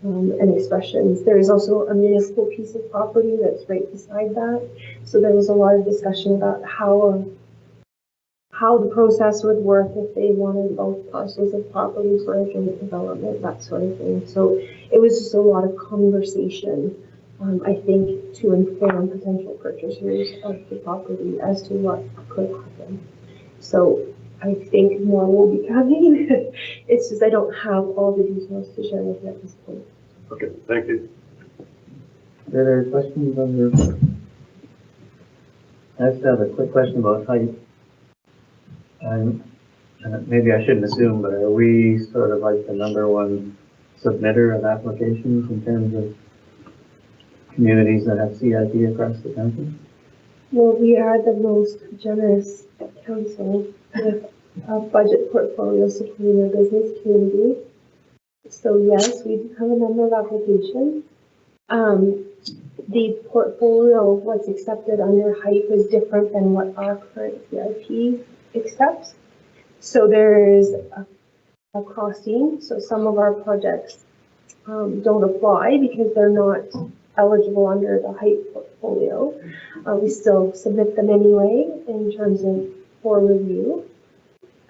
and expressions. There is also a municipal piece of property that's right beside that, so there was a lot of discussion about how the process would work if they wanted both parcels of property for a joint development, that sort of thing. So it was just a lot of conversation. I think, to inform potential purchasers of the property as to what could happen. So I think more will be coming. It's just I don't have all the details to share with you at this point. Okay, thank you. Are there questions on your? I just have a quick question about height. Maybe I shouldn't assume, but are we sort of like the #1 submitter of applications in terms of communities that have CIP across the country? Well, we are the most generous council with a budget portfolio supporting our business community. So yes, we do have a number of applications. The portfolio, what's accepted under HYPE is different than what our current CIP accepts. So there is a costing. So some of our projects don't apply because they're not eligible under the HYPE portfolio. We still submit them anyway in terms of for review.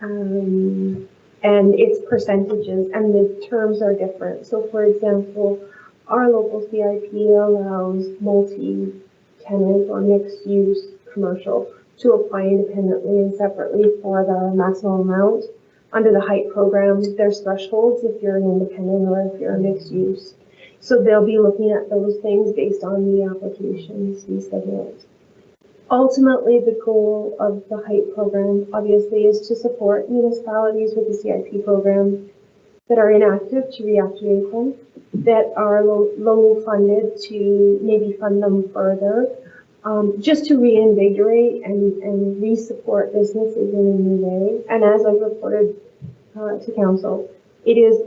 And it's percentages and the terms are different. So for example, our local CIP allows multi-tenant or mixed-use commercial to apply independently and separately for the maximum amount. Under the HYPE program, there's thresholds if you're an independent or if you're a mixed-use. So they'll be looking at those things based on the applications we submit. Ultimately, the goal of the HYPE program, obviously, is to support municipalities with the CIP program that are inactive to reactivate them, that are low funded to maybe fund them further, just to reinvigorate and re-support businesses in a new way. And as I've reported to council, it is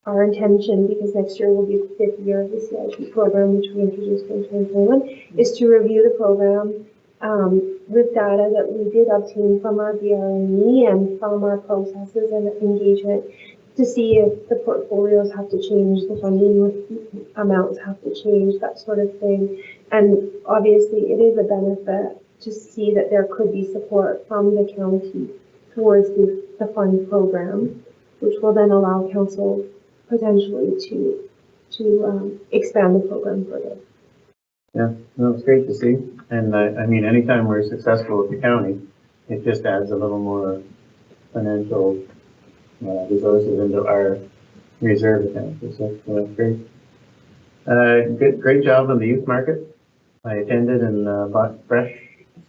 our intention, because next year will be the 5th year of the CIP program, which we introduced in 2021, is to review the program with data that we did obtain from our BRME and from our processes and engagement to see if the portfolios have to change, the funding amounts have to change, that sort of thing. And obviously, it is a benefit to see that there could be support from the county towards the fund program, which will then allow council potentially to expand the program further. Yeah, no, it's great to see. And I mean, anytime we're successful with the county, it just adds a little more financial resources into our reserve account. So that's great. Great job on the youth market. I attended and bought fresh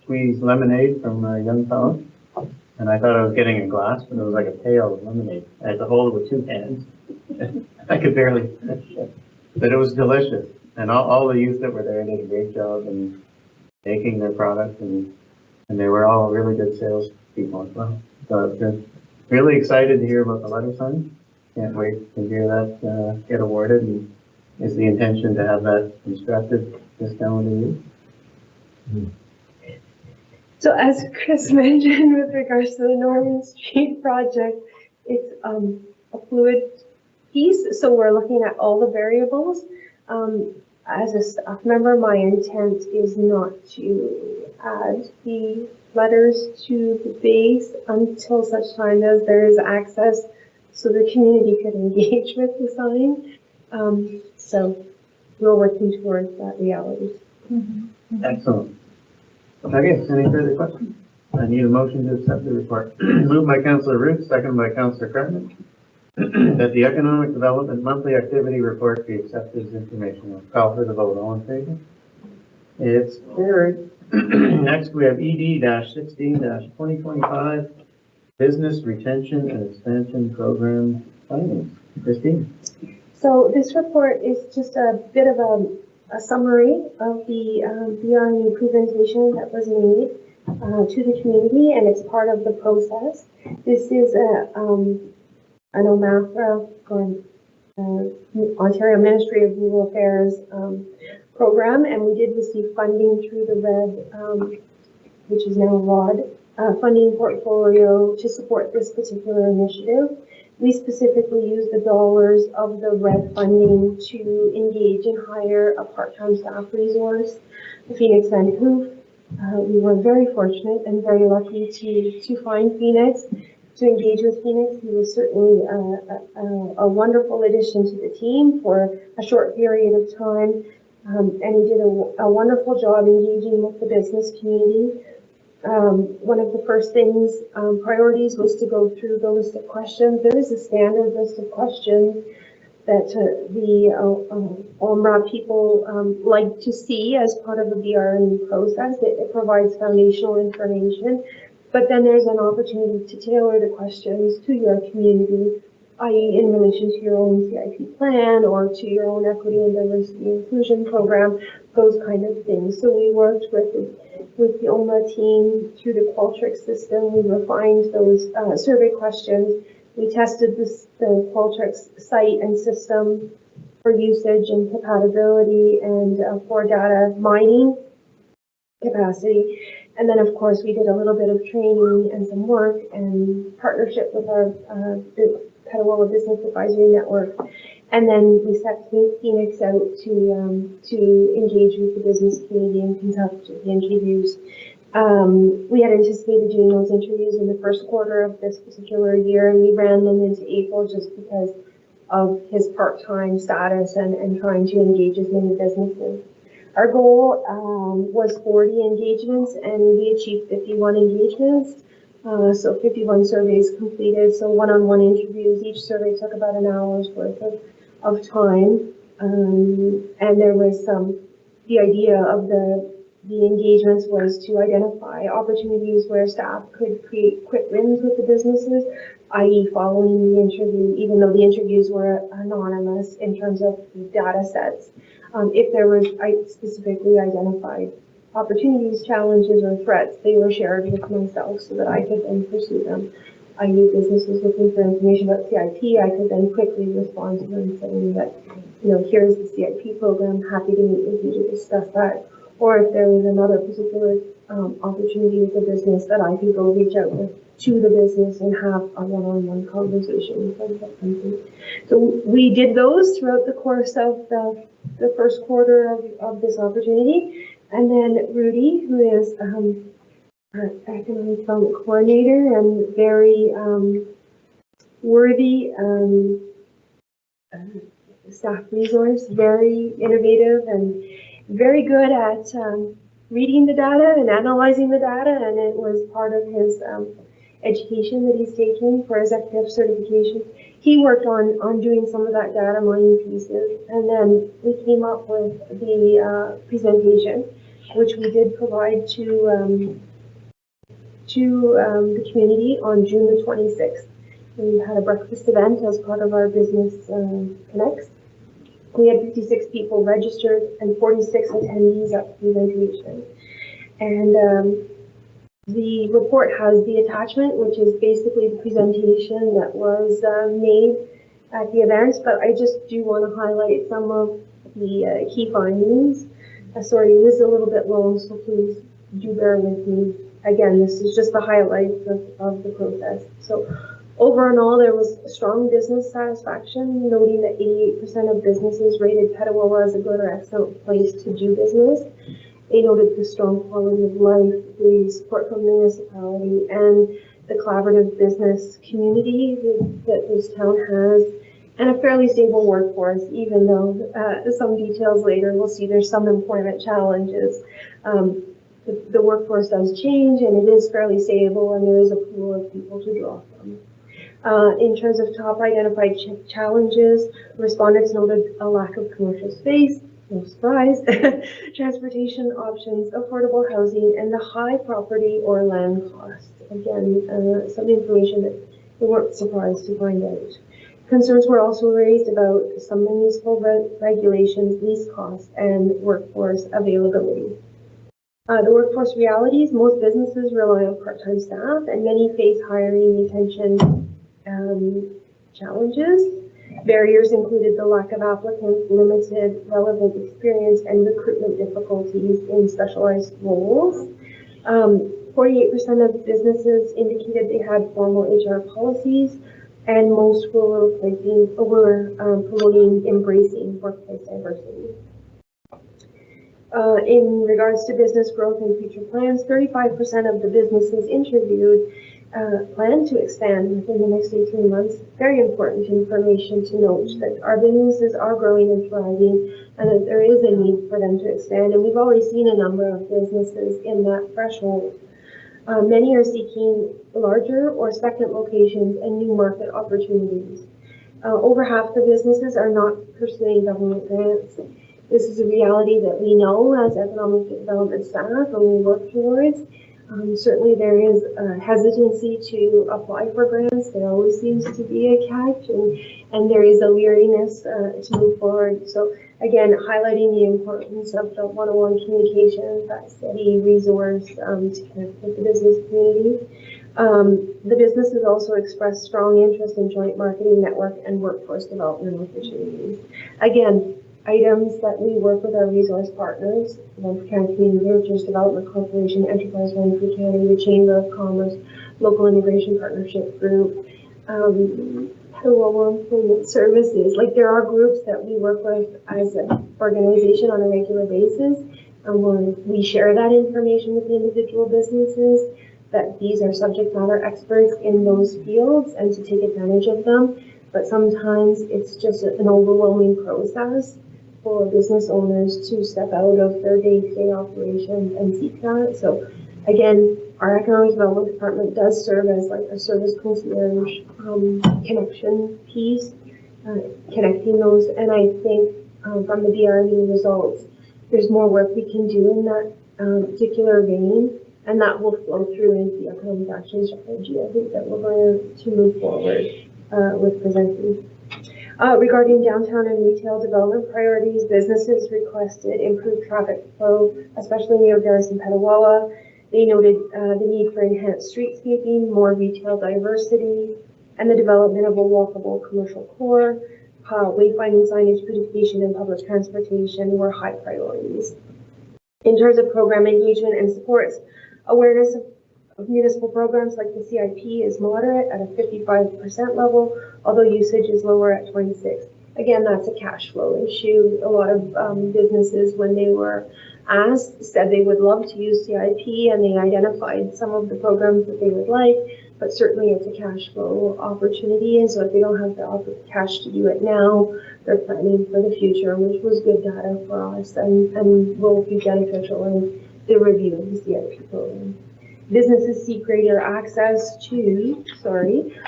squeezed lemonade from a young fellow. And I thought I was getting a glass, but it was like a pail of lemonade. I had to hold it with 2 hands. I could barely finish it. But it was delicious. And all the youth that were there did a great job in making their product, and they were all really good sales people as well. So it's good. Really excited to hear about the letter sign. Can't wait to hear that get awarded, and is the intention to have that constructed this calendar year. So as Chris mentioned with regards to the Norman Street project, it's a fluid piece. So we're looking at all the variables. As a staff member, my intent is not to add the letters to the base until such time as there is access so the community could engage with the sign. So we're working towards that reality. Excellent. Okay, any further questions? I need a motion to accept the report. Moved by Councillor Root, second by Councillor Cartman, that the Economic Development Monthly Activity Report be accepted as information. I'll call for the vote. All in favor? It's carried. Next, we have ED-16-2025, Business Retention and Expansion Program Findings. Christine? So this report is just a bit of a summary of the BRE presentation that was made to the community, and it's part of the process. This is an OMAFRA, or Ontario Ministry of Rural Affairs program, and we did receive funding through the RED, which is now ROD, funding portfolio to support this particular initiative. We specifically use the dollars of the RED funding to engage and hire a part-time staff resource, Phoenix Van Hoof. We were very fortunate and very lucky to find Phoenix, to engage with Phoenix. He was certainly a wonderful addition to the team for a short period of time, and he did a wonderful job engaging with the business community. One of the first things, priorities, was to go through the list of questions. There is a standard list of questions that the OMRA people like to see as part of the BRE process. It provides foundational information, but then there's an opportunity to tailor the questions to your community, i.e. in relation to your own CIP plan or to your own equity and diversity inclusion program, those kind of things. So we worked with the OMA team through the Qualtrics system. We refined those survey questions. We tested the Qualtrics site and system for usage and compatibility and for data mining capacity. And then, of course, we did a little bit of training and some work and partnership with our Petawawa Business Advisory Network. And then we set Phoenix out to engage with the business community and conduct the interviews. We had anticipated doing those interviews in the first quarter of this particular year, and we ran them into April just because of his part-time status and trying to engage as many businesses. Our goal was 40 engagements, and we achieved 51 engagements. So 51 surveys completed, so one-on-one interviews. Each survey took about an hour's worth of time. And there was the idea of the engagements was to identify opportunities where staff could create quick wins with the businesses, i.e. following the interview, even though the interviews were anonymous in terms of data sets. If there was specifically identified opportunities, challenges, or threats, they were shared with myself so that I could then pursue them. I.e. businesses looking for information about CIP, I could then quickly respond to them saying that, here's the CIP program, happy to meet with you to discuss that. Or if there was another particular opportunity with the business, that I could go reach out to the business and have a one-on-one conversation with them. So we did those throughout the course of the first quarter of this opportunity. And then Rudy, who is our economic development coordinator and very worthy staff resource, very innovative and very good at reading the data and analyzing the data, and it was part of his education that he's taking for executive certification. He worked on doing some of that data mining pieces, and then we came up with the presentation, which we did provide to the community on June the 26th. We had a breakfast event as part of our Business Connects. We had 56 people registered and 46 attendees at the presentation. And the report has the attachment, which is basically the presentation that was made at the events, but I just do want to highlight some of the key findings. Sorry, it is a little bit long, so please do bear with me. Again, this is just the highlights of the process. So Over and all, there was strong business satisfaction, noting that 88% of businesses rated Petawawa as a good or excellent place to do business. They noted the strong quality of life, the support from the municipality, and the collaborative business community that this town has, and a fairly stable workforce, even though some details later we'll see there's some employment challenges. The workforce does change, and it is fairly stable, and there is a pool of people to draw from. In terms of top identified challenges, respondents noted a lack of commercial space, no surprise, transportation options, affordable housing, and the high property or land costs. Again, some information that they weren't surprised to find out. Concerns were also raised about some municipal regulations, lease costs, and workforce availability. The workforce realities, most businesses rely on part-time staff, and many face hiring, retention, challenges. Barriers included the lack of applicants, limited relevant experience, and recruitment difficulties in specialized roles. 48% of businesses indicated they had formal HR policies, and most were promoting embracing workplace diversity. In regards to business growth and future plans, 35% of the businesses interviewed plan to expand within the next 18 months. Very important information to note that our businesses are growing and thriving, and that there is a need for them to expand. And we've already seen a number of businesses in that threshold. Many are seeking larger or second locations and new market opportunities. Over half the businesses are not pursuing government grants. This is a reality that we know as economic development staff and we work towards. Certainly there is a hesitancy to apply for grants. There always seems to be a catch, and there is a weariness to move forward. So again, highlighting the importance of the one-on-one communication, that steady resource to connect with the business community. The businesses also expressed strong interest in joint marketing network and workforce development opportunities. Again, items that we work with our resource partners, the County Community Villagers Development Corporation, Enterprise One for County, the Chamber of Commerce, Local Immigration Partnership Group, Petawawa Employment Services. Like, there are groups that we work with as an organization on a regular basis, and we share that information with the individual businesses, that these are subject matter experts in those fields and to take advantage of them. But sometimes it's just an overwhelming process for business owners to step out of their day-to-day operations and seek that. So again, our economic development department does serve as like a service concierge connection piece, connecting those. And I think from the BRE results, there's more work we can do in that particular vein, and that will flow through into the economic action strategy. I think that we're going to move forward with presenting. Regarding downtown and retail development priorities, businesses requested improved traffic flow, especially near Garrison Petawawa. They noted the need for enhanced streetscaping, more retail diversity, and the development of a walkable commercial core. Wayfinding signage, beautification, and public transportation were high priorities. In terms of program engagement and supports, awareness of municipal programs like the CIP is moderate at a 55% level, although usage is lower at 26%. Again, that's a cash flow issue. A lot of businesses, when they were asked, said they would love to use CIP, and they identified some of the programs that they would like, but certainly it's a cash flow opportunity, and so if they don't have the cash to do it now, they're planning for the future, which was good data for us and will be beneficial in the review of the CIP program. Businesses seek greater access to,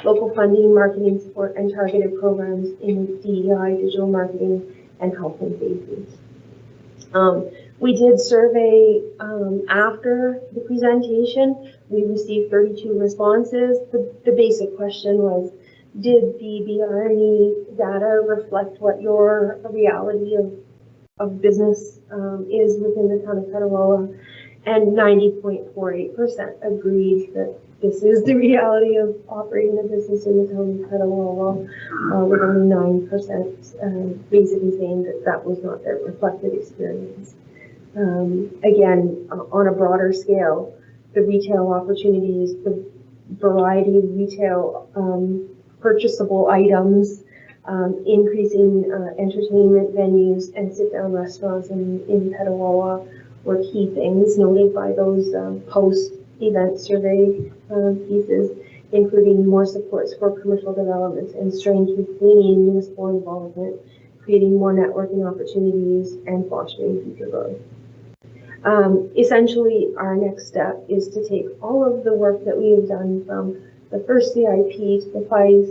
local funding, marketing support, and targeted programs in DEI, digital marketing, and health and safety. We did survey after the presentation. We received 32 responses. The basic question was, did the BRE data reflect what your reality of business is within the town of Petawawa? And 90.48% agreed that this is the reality of operating a business in the town of Petawawa, with only 9% basically saying that that was not their reflected experience. Again, on a broader scale, the retail opportunities, the variety of retail purchasable items, increasing entertainment venues and sit-down restaurants in Petawawa were key things noted by those post-event survey pieces, including more supports for commercial development and strengthening municipal involvement, creating more networking opportunities, and fostering future growth. Essentially, our next step is to take all of the work that we have done from the first CIP to the FICE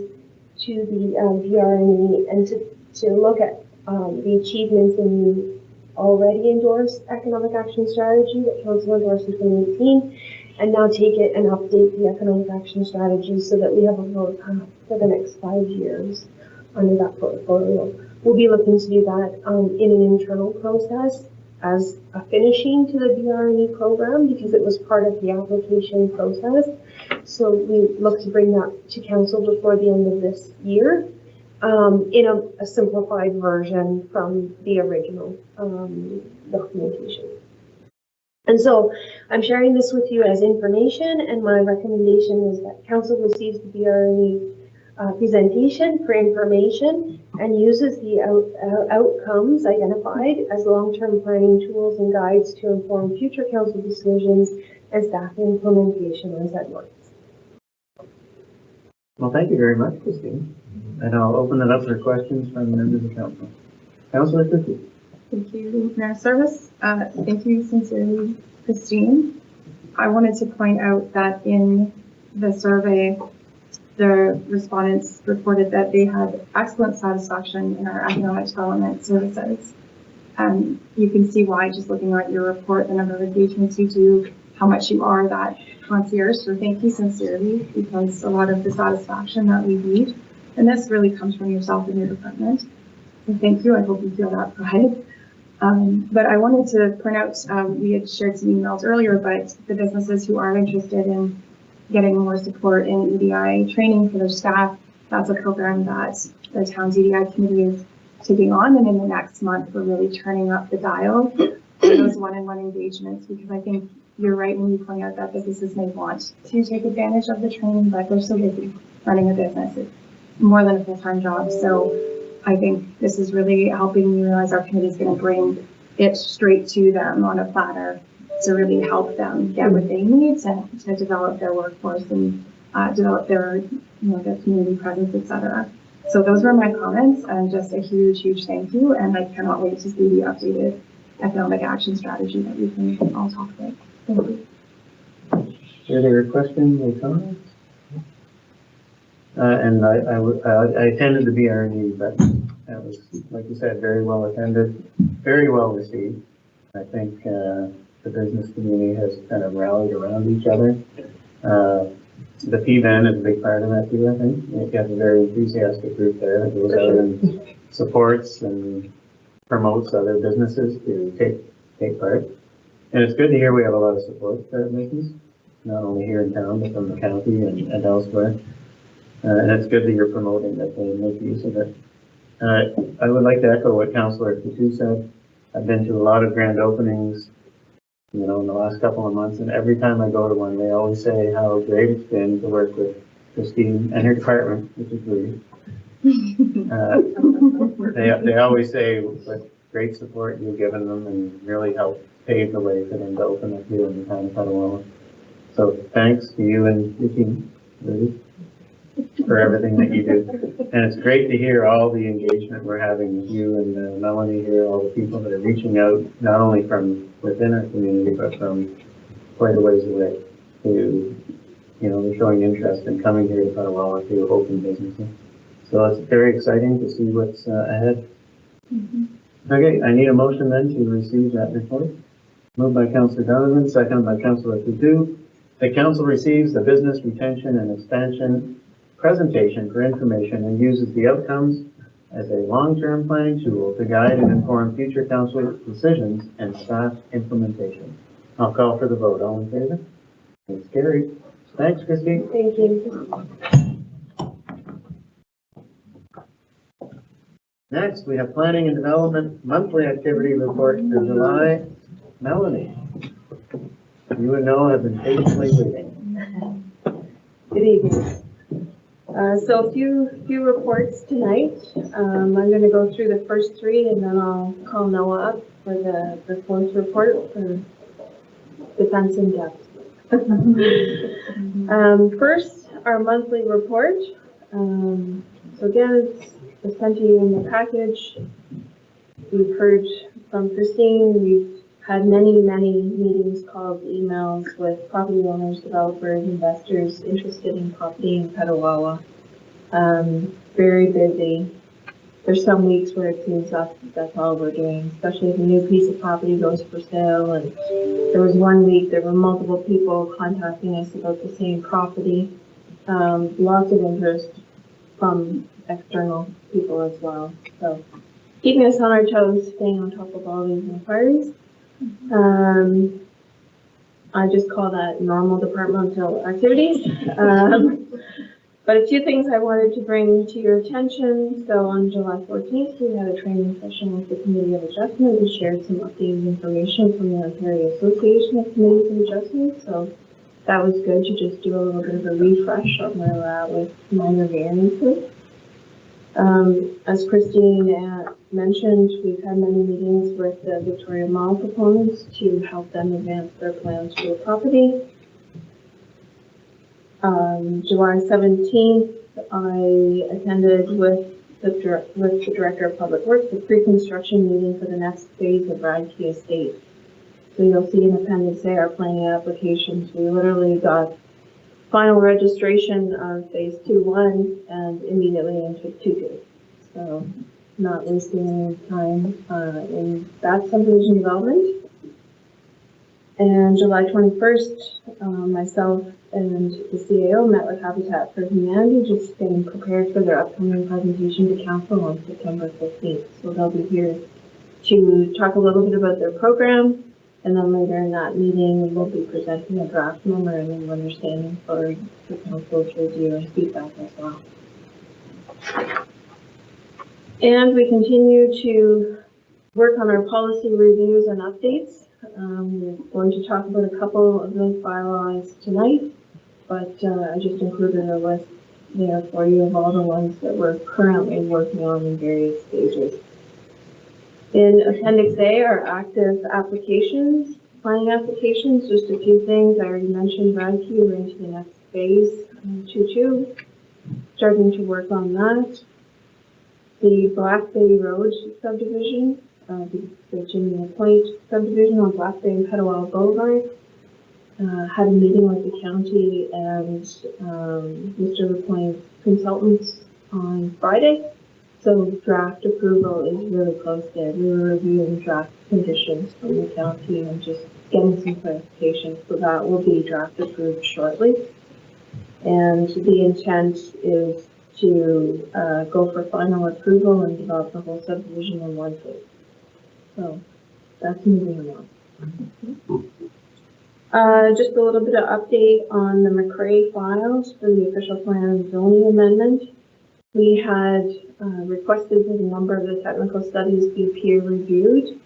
to the BRNE and to look at the achievements in the already endorsed economic action strategy that Council endorsed in 2018, and now take it and update the economic action strategy so that we have a roadmap for the next 5 years under that portfolio. We'll be looking to do that in an internal process as a finishing to the BRNE program because it was part of the application process. So we look to bring that to council before the end of this year in a simplified version from the original documentation. And so I'm sharing this with you as information, and my recommendation is that council receives the BRNE presentation for information and uses the outcomes identified as long-term planning tools and guides to inform future council decisions and staff implementation as that works. Well, thank you very much, Christine. And I'll open it up for questions from the members of the council. Councilor Christie. Thank you, Mayor Service. Thank you sincerely, Christine. I wanted to point out that in the survey, the respondents reported that they had excellent satisfaction in our economic development services. You can see why just looking at your report, the number of engagements you do, how much you are that concierge. So thank you sincerely, because a lot of the satisfaction that we read, and this really comes from yourself and your department. So thank you. I hope you feel that pride. But I wanted to point out, we had shared some emails earlier, but the businesses who are interested in getting more support in EDI training for their staff, that's a program that the town's EDI committee is taking on. And in the next month, we're really turning up the dial for those one-on-one engagements, because I think you're right when you point out that businesses may want to take advantage of the training, but they're so busy running a business. It's more than a full-time job. So I think this is really helping you realize our committee is going to bring it straight to them on a platter to really help them get what they need to develop their workforce and develop their, their community presence, etc. So those were my comments, and just a huge, huge thank you. And I cannot wait to see the updated economic action strategy that we can all talk about. Thank you. Are there questions or comments? And I attended the BRNE, but that was, like you said, very well attended, very well received. I think the business community has kind of rallied around each other. The PBAN is a big part of that too, I think. You have a very enthusiastic group there that goes out and supports and promotes other businesses to take part. And it's good to hear we have a lot of support for our business, not only here in town, but from the county and elsewhere. And it's good that you're promoting that they make use of it. I would like to echo what Councillor Coutu said. I've been to a lot of grand openings, in the last couple of months, and every time I go to one, they always say how great it's been to work with Christine and her department, which is great. They always say what great support you've given them and really helped pave the way for them to open up here in the town of Petawawa. So thanks to you and your team, really, for everything that you do. And it's great to hear all the engagement we're having with you and Melanie here, all the people that are reaching out, not only from within our community, but from quite a ways away to, they're showing interest in coming here to Petawawa to open businesses. So it's very exciting to see what's ahead. Okay, I need a motion then to receive that report. Moved by Councillor Donovan, seconded by Councillor Coutu. The council receives the business retention and expansion presentation for information and uses the outcomes as a long-term planning tool to guide and inform future council decisions and staff implementation. I'll call for the vote. All in favor? It's carried. Thanks, Christine. Thank you. Next, we have Planning and Development Monthly Activity Report for July. Melanie, you and Noah have been patiently waiting. Good evening. So a few reports tonight. I'm going to go through the first three and then I'll call Noah up for the fourth report for defense in depth. First, our monthly report. So again, it's sent to you in the package. We've heard from Christine. We've had many meetings, calls, emails with property owners, developers, investors interested in property in Petawawa. Very busy. There's some weeks where it seems that's all we're doing, especially if a new piece of property goes for sale. And there was one week, there were multiple people contacting us about the same property. Lots of interest from external people as well. So keeping us on our toes, staying on top of all these inquiries. I just call that normal departmental activities. But a few things I wanted to bring to your attention. So on July 14th, we had a training session with the Committee of Adjustment. We shared some updated information from the Ontario Association of Committees of Adjustment. So that was good to just do a little bit of a refresh on where we're at with minor variances. As Christine mentioned, we've had many meetings with the Victoria Mall proponents to help them advance their plans for the property. July 17th, I attended with the Director of Public Works the pre-construction meeting for the next phase of Radke Estate. So you'll see in Appendix A our planning applications. We literally got final registration of phase 2-1 and immediately into 2-2. So not wasting any time in that subdivision development. And July 21st, myself and the CAO met with Habitat for Humanity, just getting prepared for their upcoming presentation to Council on September 15th. So they'll be here to talk a little bit about their program, and then later in that meeting, we'll be presenting a draft memorandum of understanding for the Council to review and feedback as well. And we continue to work on our policy reviews and updates. We're going to talk about a couple of those bylaws tonight, but I just included a list there for you of all the ones that we're currently working on in various stages. In Appendix A are active applications, planning applications, just a few things. I already mentioned Radke, we're into the next phase, 2-2, starting to work on that. The Black Bay Road subdivision, the Virginia Point subdivision on Black Bay and Petawawa Boulevard. Had a meeting with the county and Mr. LaPointe's consultants on Friday. So draft approval is really close there. We were reviewing draft conditions from the county and just getting some clarification. So that will be draft approved shortly. And the intent is to go for final approval and develop the whole subdivision in one phase. So that's moving along. Just a little bit of update on the McRae files for the official plan and zoning amendment. We had requested that a number of the technical studies be peer reviewed,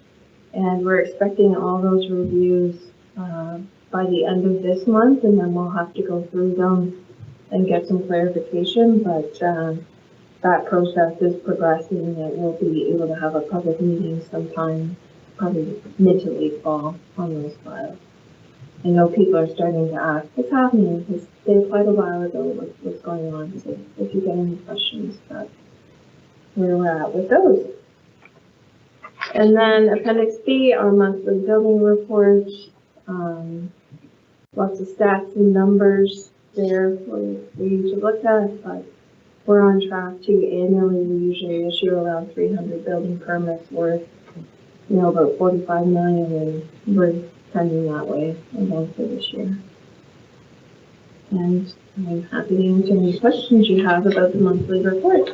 and we're expecting all those reviews by the end of this month, and then we'll have to go through them and get some clarification, but that process is progressing and we'll be able to have a public meeting sometime, probably mid to late fall on those files. I know people are starting to ask, what's happening? Because they applied a while ago, what's going on? So if you get any questions, that's where we're at with those. And then Appendix B, our monthly building report. Lots of stats and numbers there for you to look at, but we're on track to annually, we usually issue around 300 building permits worth, about 45 million, and we're trending that way again for this year. And I'm happy to answer any questions you have about the monthly report.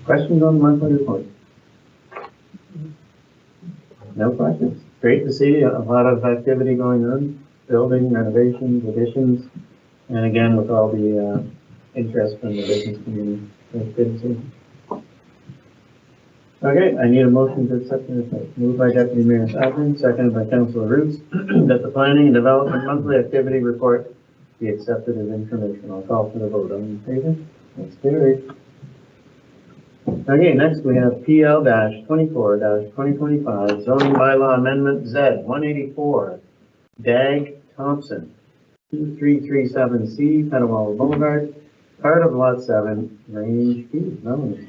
Questions on the monthly report? No questions. Great to see a lot of activity going on, building, renovations, additions, and again, with all the interest from the business community. That's good to see. Okay, I need a motion to accept the report. Moved by Deputy Mayor Salvin, seconded by Councilor Roots, that the Planning and Development Monthly Activity Report be accepted as information. I'll call for the vote. All in favor? That's carried. Okay, next we have PL-24-2025 zoning bylaw amendment Z 184, Dag Thompson, 2337C, Petawawa Boulevard, part of Lot 7, Range B. Melanie.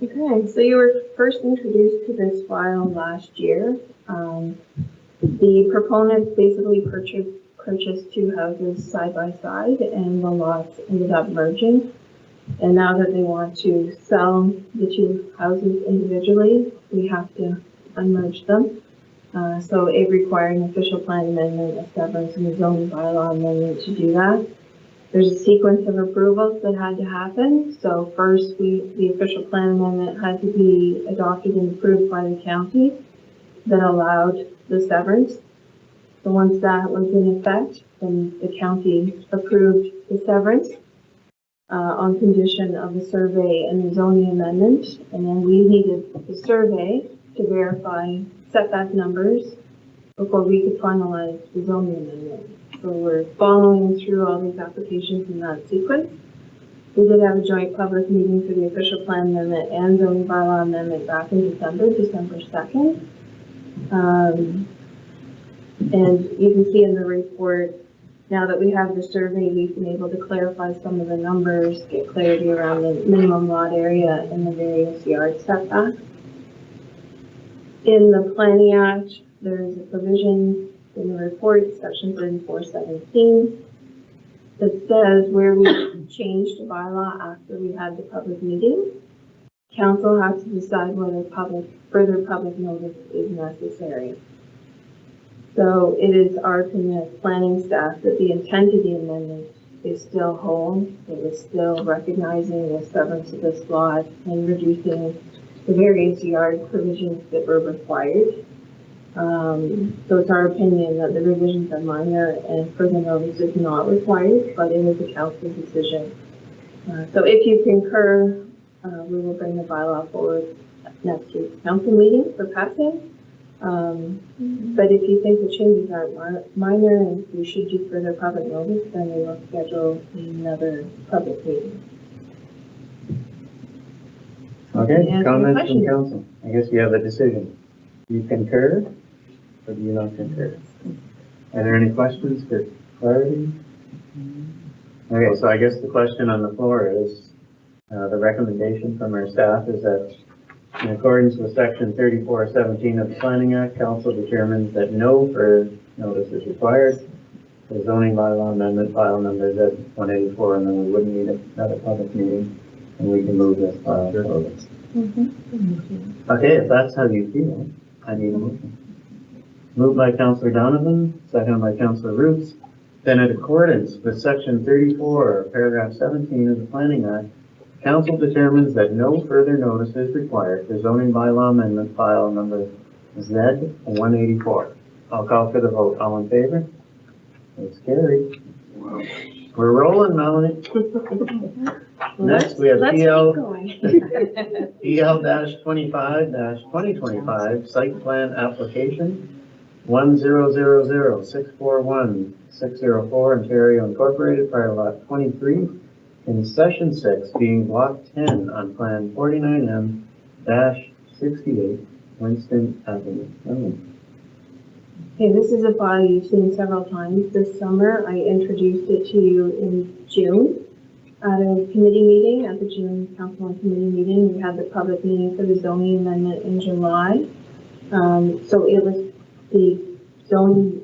Okay, so you were first introduced to this file last year. The proponents basically purchased two houses side by side, and the lots ended up merging. And now that they want to sell the two houses individually, we have to unmerge them. So it required an official plan amendment, a severance, and a zoning bylaw amendment to do that. There's a sequence of approvals that had to happen. So first, the official plan amendment had to be adopted and approved by the county that allowed the severance. So once that was in effect, then the county approved the severance on condition of the survey and the zoning amendment. And then we needed the survey to verify setback numbers before we could finalize the zoning amendment. So we're following through all these applications in that sequence. We did have a joint public meeting for the official plan amendment and zoning bylaw amendment back in December 2nd. And you can see in the report, now that we have the survey, we've been able to clarify some of the numbers, get clarity around the minimum lot area and the various yard setbacks. In the Planning Act, there's a provision in the report, section 3417, that says where we changed the bylaw after we had the public meeting, council has to decide whether further public notice is necessary. So it is our opinion as planning staff that the intent of the amendment is still whole. It is still recognizing the severance of this lot and reducing the various yard provisions that were required. So it's our opinion that the revisions are minor and further notice is not required, but it is a council decision. So if you concur, we will bring the bylaw forward at next week's council meeting for passing. But if you think the changes are minor and we should do further public notice, then we will schedule another public meeting. Okay, Any comments from questions? council? I guess you have a decision. Do you concur or do you not concur? Are there any questions for clarity? Okay, so I guess the question on the floor is, the recommendation from our staff is that in accordance with section 3417 of the Planning Act, council determines that no further notice is required. The zoning bylaw amendment file number is at 184, and then we wouldn't need another public meeting, and we can move this file forward. Okay, if that's how you feel, I need a motion. Moved by Councillor Donovan, seconded by Councillor Roots. Then in accordance with section 34, paragraph 17 of the Planning Act, council determines that no further notice is required for zoning bylaw amendment file number Z184. I'll call for the vote. All in favor? It's carried. We're rolling, Melanie. Next, we have Let's keep PL going. PL-25-2025 site plan application 1000641-604 Ontario Incorporated, fire lot 23. In session 6, being block 10 on plan 49M-68 Winston Avenue. Okay, this is a file you've seen several times this summer. I introduced it to you in June at a committee meeting, at the June council and committee meeting. We had the public meeting for the zoning amendment in July. So it was the zoning,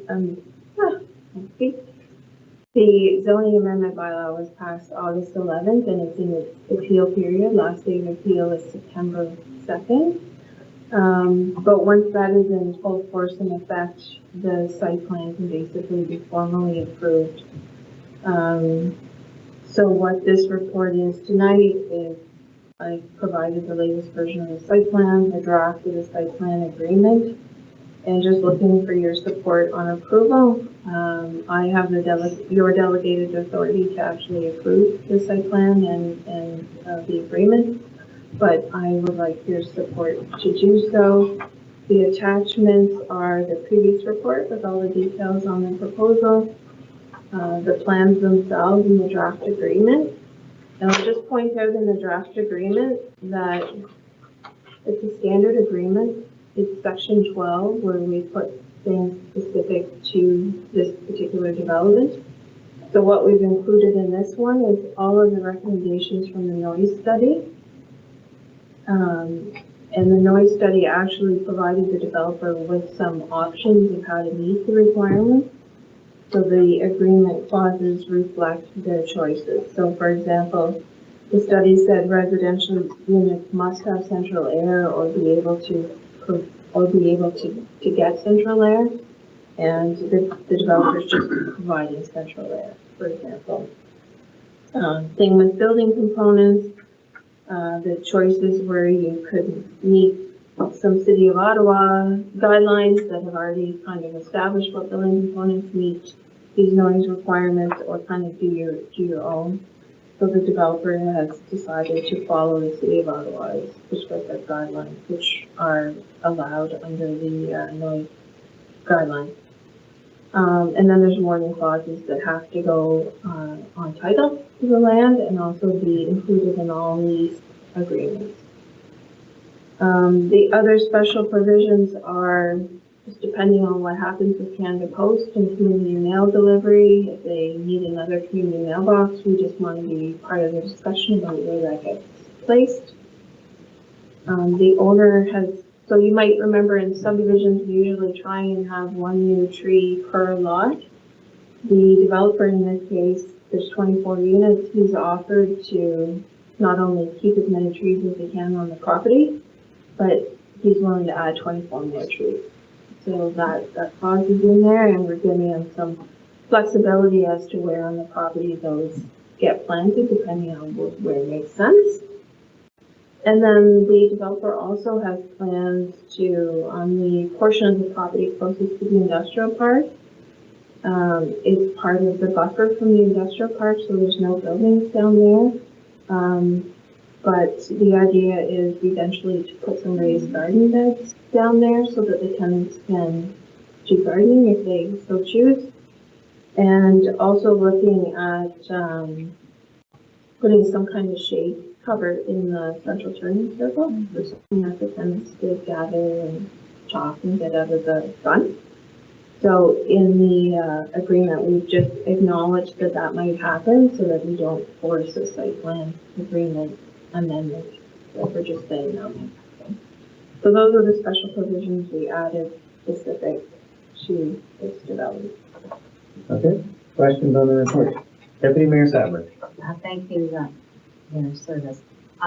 the zoning amendment bylaw was passed August 11th, and it's in its appeal period. Last day of appeal is September 2nd. But once that is in full force and effect, the site plan can basically be formally approved. So what this report is tonight is I provided the latest version of the site plan, the draft of the site plan agreement, and just looking for your support on approval. I have your delegated authority to actually approve the site plan and the agreement, but I would like your support to do so. The attachments are the previous report with all the details on the proposal. the plans themselves in the draft agreement. And I'll just point out in the draft agreement that it's a standard agreement. It's section 12 where we put things specific to this particular development. So what we've included in this one is all of the recommendations from the noise study. And the noise study actually provided the developer with some options of how to meet the requirements. So the agreement clauses reflect their choices. So for example, the study said residential units must have central air or be able to get central air. And the developer's just providing central air, for example. Same with building components. The choices where you could meet some City of Ottawa guidelines that have already kind of established what building components meet these noise requirements, or kind of do your own. So the developer has decided to follow the City of Ottawa's prescriptive guidelines, which are allowed under the noise guidelines. And then there's warning clauses that have to go on title to the land and also be included in all these agreements. The other special provisions are just depending on what happens with Canada Post and community mail delivery. If they need another community mailbox, we just want to be part of the discussion about where that gets placed. The owner has, so you might remember in subdivisions, we usually try and have one new tree per lot. The developer in this case, there's 24 units, he's offered to not only keep as many trees as he can on the property, but he's willing to add 24 more trees. So that clause is in there, and we're giving him some flexibility as to where on the property those get planted, depending on where it makes sense. And then the developer also has plans to, on the portion of the property closest to the industrial park, it's part of the buffer from the industrial park, so there's no buildings down there. But the idea is eventually to put some raised garden beds down there so that the tenants can do gardening if they so choose. And also looking at putting some kind of shade cover in the central turning circle for something that the tenants to gather and chop and get out of the sun. So in the agreement, we've just acknowledged that that might happen so that we don't force a site plan agreement amendment. So we're just saying no. So those are the special provisions we added specific to this development. Okay, questions on the report? Deputy Mayor Sadler. Thank you, Mayor Service.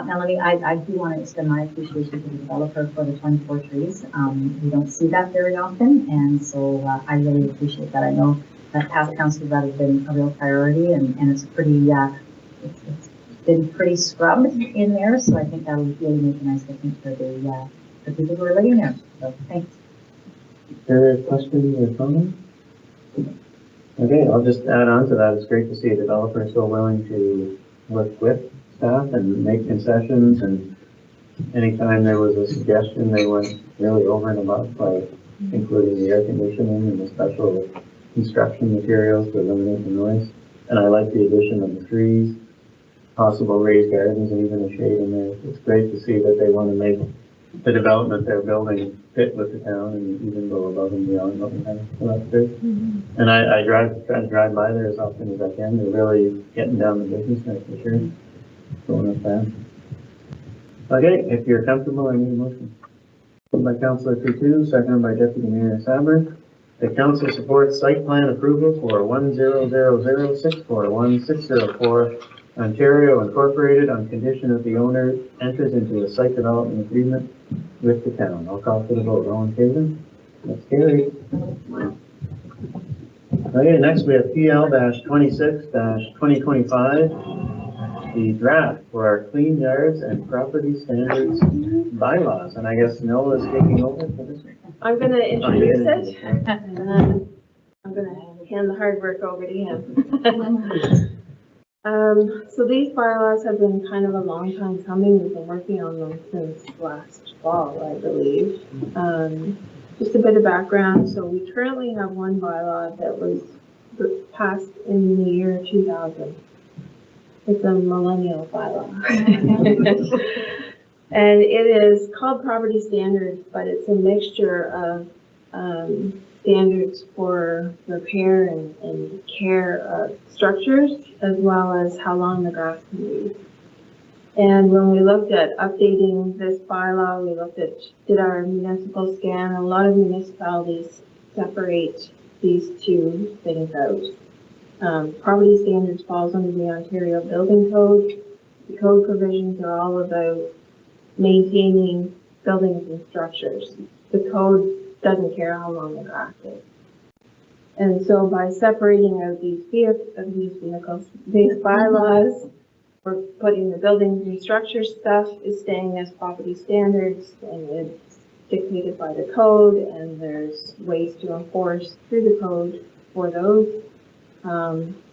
Melanie, I do want to extend my appreciation to the developer for the 24 trees. We don't see that very often, and so I really appreciate that. I know that past council that has been a real priority, and it's pretty, it's been pretty scrubbed in there, so I think that would really make a nice difference for the people who are living there. So thanks. Are there questions or comments? Okay, I'll just add on to that. It's great to see a developer so willing to work with staff and make concessions, and anytime there was a suggestion, they went really over and above by including the air conditioning and the special construction materials to eliminate the noise. And I like the addition of the trees, possible raised gardens, and even a shade in there. It's great to see that they want to make the development they're building fit with the town and even go above and beyond what we have. So that's great. Mm-hmm. And I try to drive by there as often as I can. They're really getting down the business there for sure. Going up fast. Okay, if you're comfortable, I need a motion. Moved by Councillor Coutu, seconded by Deputy Mayor Saber. The council supports site plan approval for 1000641604 Ontario Incorporated on condition that the owner enters into a site development agreement with the town. I'll call for the vote. All in favor? That's carried. Okay, next we have PL-26-2025, the draft for our clean yards and property standards bylaws. And I guess Noah is taking over for this one. I'm going to introduce it, and then I'm going to hand the hard work over to him. So these bylaws have been kind of a long time coming. We've been working on them since last fall, I believe. Just a bit of background. So we currently have one bylaw that was passed in the year 2000. It's a millennial bylaw. And it is called property standards, but it's a mixture of standards for repair and care of structures, as well as how long the grass can be. And when we looked at updating this bylaw, we looked at, did our municipal scan. A lot of municipalities separate these two things out. Property standards falls under the Ontario Building Code. The code provisions are all about maintaining buildings and structures. The code doesn't care how long the grass is. And so by separating out these bylaws, we're putting the buildings and structures stuff is staying as property standards, and it's dictated by the code, and there's ways to enforce through the code for those.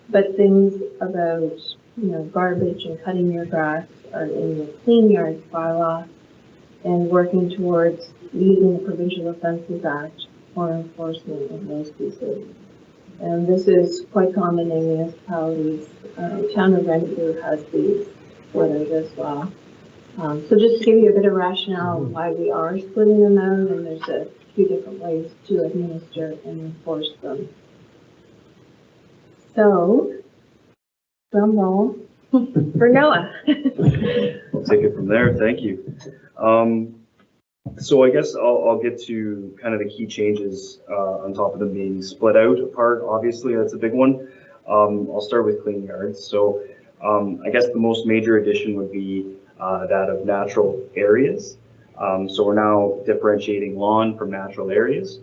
But things about, garbage and cutting your grass are in the Clean Yards bylaw, and working towards using the Provincial Offences Act for enforcement of those pieces. And this is quite common in municipalities. Town of Renfrew has these for those as well. So just to give you a bit of rationale why we are splitting them out, and there's a few different ways to administer and enforce them. So, drum roll for Noah. I'll take it from there. Thank you. So I guess I'll get to kind of the key changes on top of them being split out apart. Obviously, that's a big one. I'll start with Clean Yards. So I guess the most major addition would be that of natural areas. So we're now differentiating lawn from natural areas.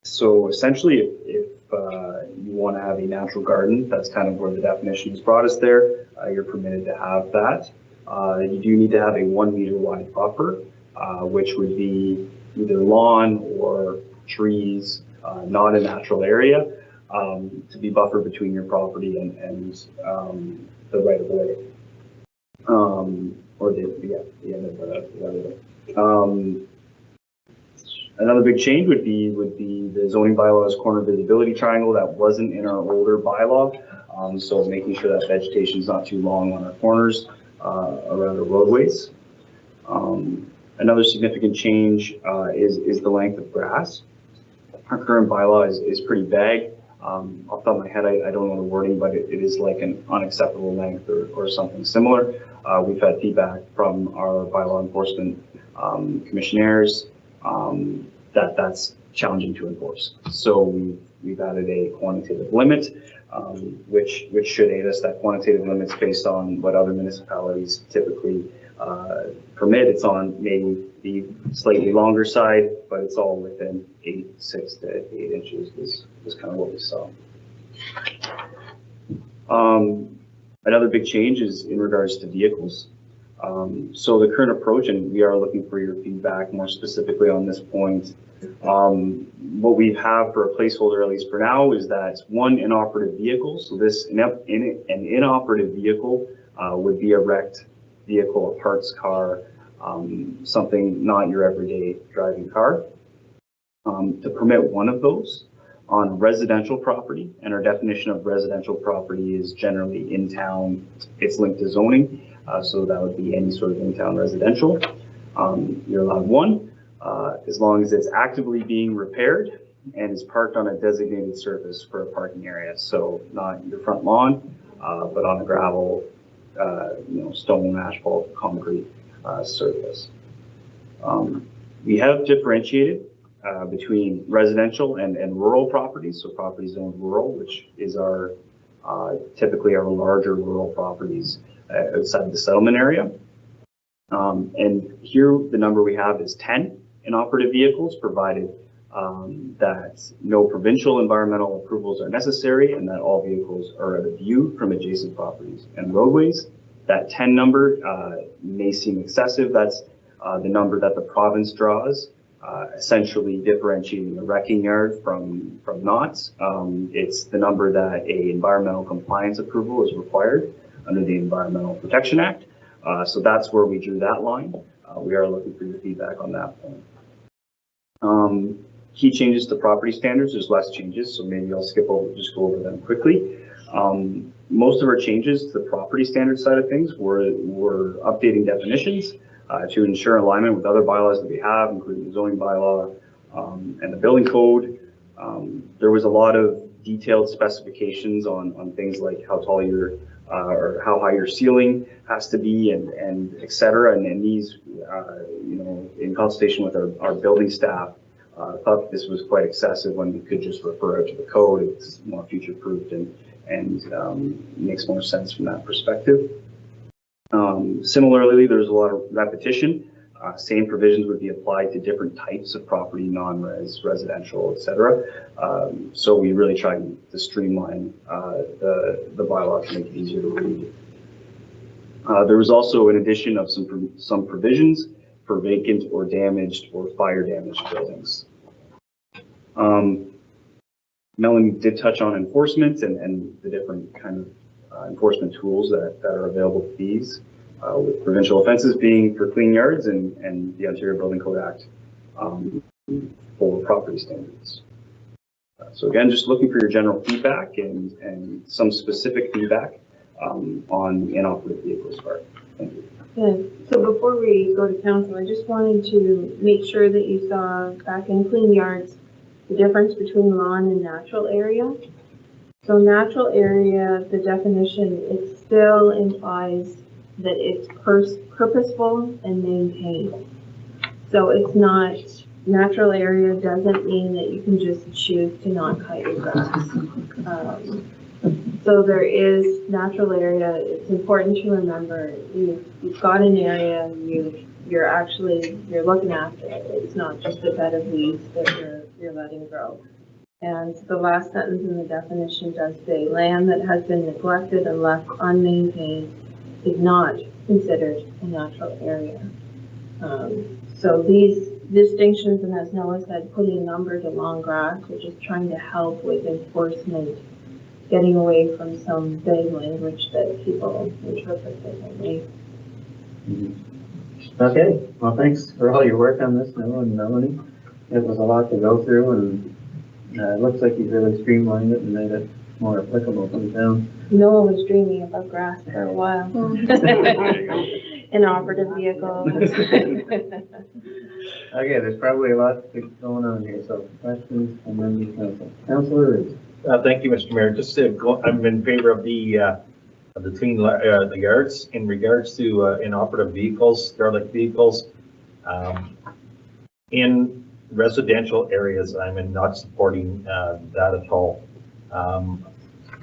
So essentially, if you want to have a natural garden, that's kind of where the definition has brought us there. You're permitted to have that. You do need to have a 1 meter wide buffer, which would be either lawn or trees, not a natural area, to be buffered between your property and the right of way, or the end of the right of way. Another big change would be the zoning bylaws corner visibility triangle that wasn't in our older bylaw. So making sure that vegetation is not too long on our corners around the roadways. Another significant change is the length of grass. Our current bylaw is pretty vague. Off the top of my head, I don't know the wording, but it is like an unacceptable length or something similar. We've had feedback from our bylaw enforcement commissionaires that's challenging to enforce. So we've added a quantitative limit, which should aid us. That quantitative limit's based on what other municipalities typically permit. It's on maybe the slightly longer side, but it's all within 6 to 8 inches is kind of what we saw. Another big change is in regards to vehicles. So the current approach, and we are looking for your feedback more specifically on this point. What we have for a placeholder, at least for now, is that it's one inoperative vehicle. So this an inoperative vehicle would be a wrecked vehicle, a parts car, something not your everyday driving car. To permit one of those on residential property, and our definition of residential property is generally in town. It's linked to zoning. So that would be any sort of in-town residential. You're allowed one, as long as it's actively being repaired and is parked on a designated surface for a parking area. So not your front lawn, but on a gravel, stone, asphalt, concrete surface. We have differentiated between residential and rural properties. So properties zoned rural, which is our typically our larger rural properties outside the settlement area. And here the number we have is 10 inoperative vehicles, provided that no provincial environmental approvals are necessary and that all vehicles are out of view from adjacent properties and roadways. That 10 number may seem excessive. That's the number that the province draws, essentially differentiating a wrecking yard from not. It's the number that a environmental compliance approval is required under the Environmental Protection Act. So that's where we drew that line. We are looking for your feedback on that point. Key changes to property standards, there's less changes, so maybe I'll just go over them quickly. Most of our changes to the property standard side of things were updating definitions to ensure alignment with other bylaws that we have, including the zoning bylaw and the building code. There was a lot of detailed specifications on things like how tall your or how high your ceiling has to be, and et cetera. And these, in consultation with our building staff, thought that this was quite excessive when we could just refer out to the code. It's more future-proofed and makes more sense from that perspective. Similarly, there's a lot of repetition. Same provisions would be applied to different types of property, non-res, residential, et cetera. So we really tried to streamline the bylaw to make it easier to read. There was also an addition of some provisions for vacant or damaged or fire damaged buildings. Melanie did touch on enforcement and the different kind of enforcement tools that are available to these, with provincial offenses being for clean yards and the Ontario Building Code Act for property standards. So again, just looking for your general feedback and some specific feedback on the inoperative vehicles part. Thank you. Good. So before we go to council, I just wanted to make sure that you saw back in clean yards the difference between lawn and natural area. So natural area, the definition, it still implies that it's purposeful and maintained. So it's not, natural area doesn't mean that you can just choose to not cut your grass. So there is natural area. It's important to remember you've got an area, you're looking after it. It's not just a bed of weeds that you're letting grow. And the last sentence in the definition does say land that has been neglected and left unmaintained is not considered a natural area. So these distinctions, and as Noah said, putting a number to long grass, which is trying to help with enforcement, getting away from some vague language that people interpret differently. Okay, well, thanks for all your work on this, Noah and Melanie. It was a lot to go through, and it looks like you've really streamlined it and made it more applicable to the town. Noah was dreaming about grass for a while. Inoperative vehicle. Okay, there's probably a lot going on here, so questions from members of council. Councilor, Thank you, Mr. Mayor. Just I'm in favor of the clean the yards in regards to inoperative vehicles, derelict vehicles. In residential areas, I'm not supporting that at all.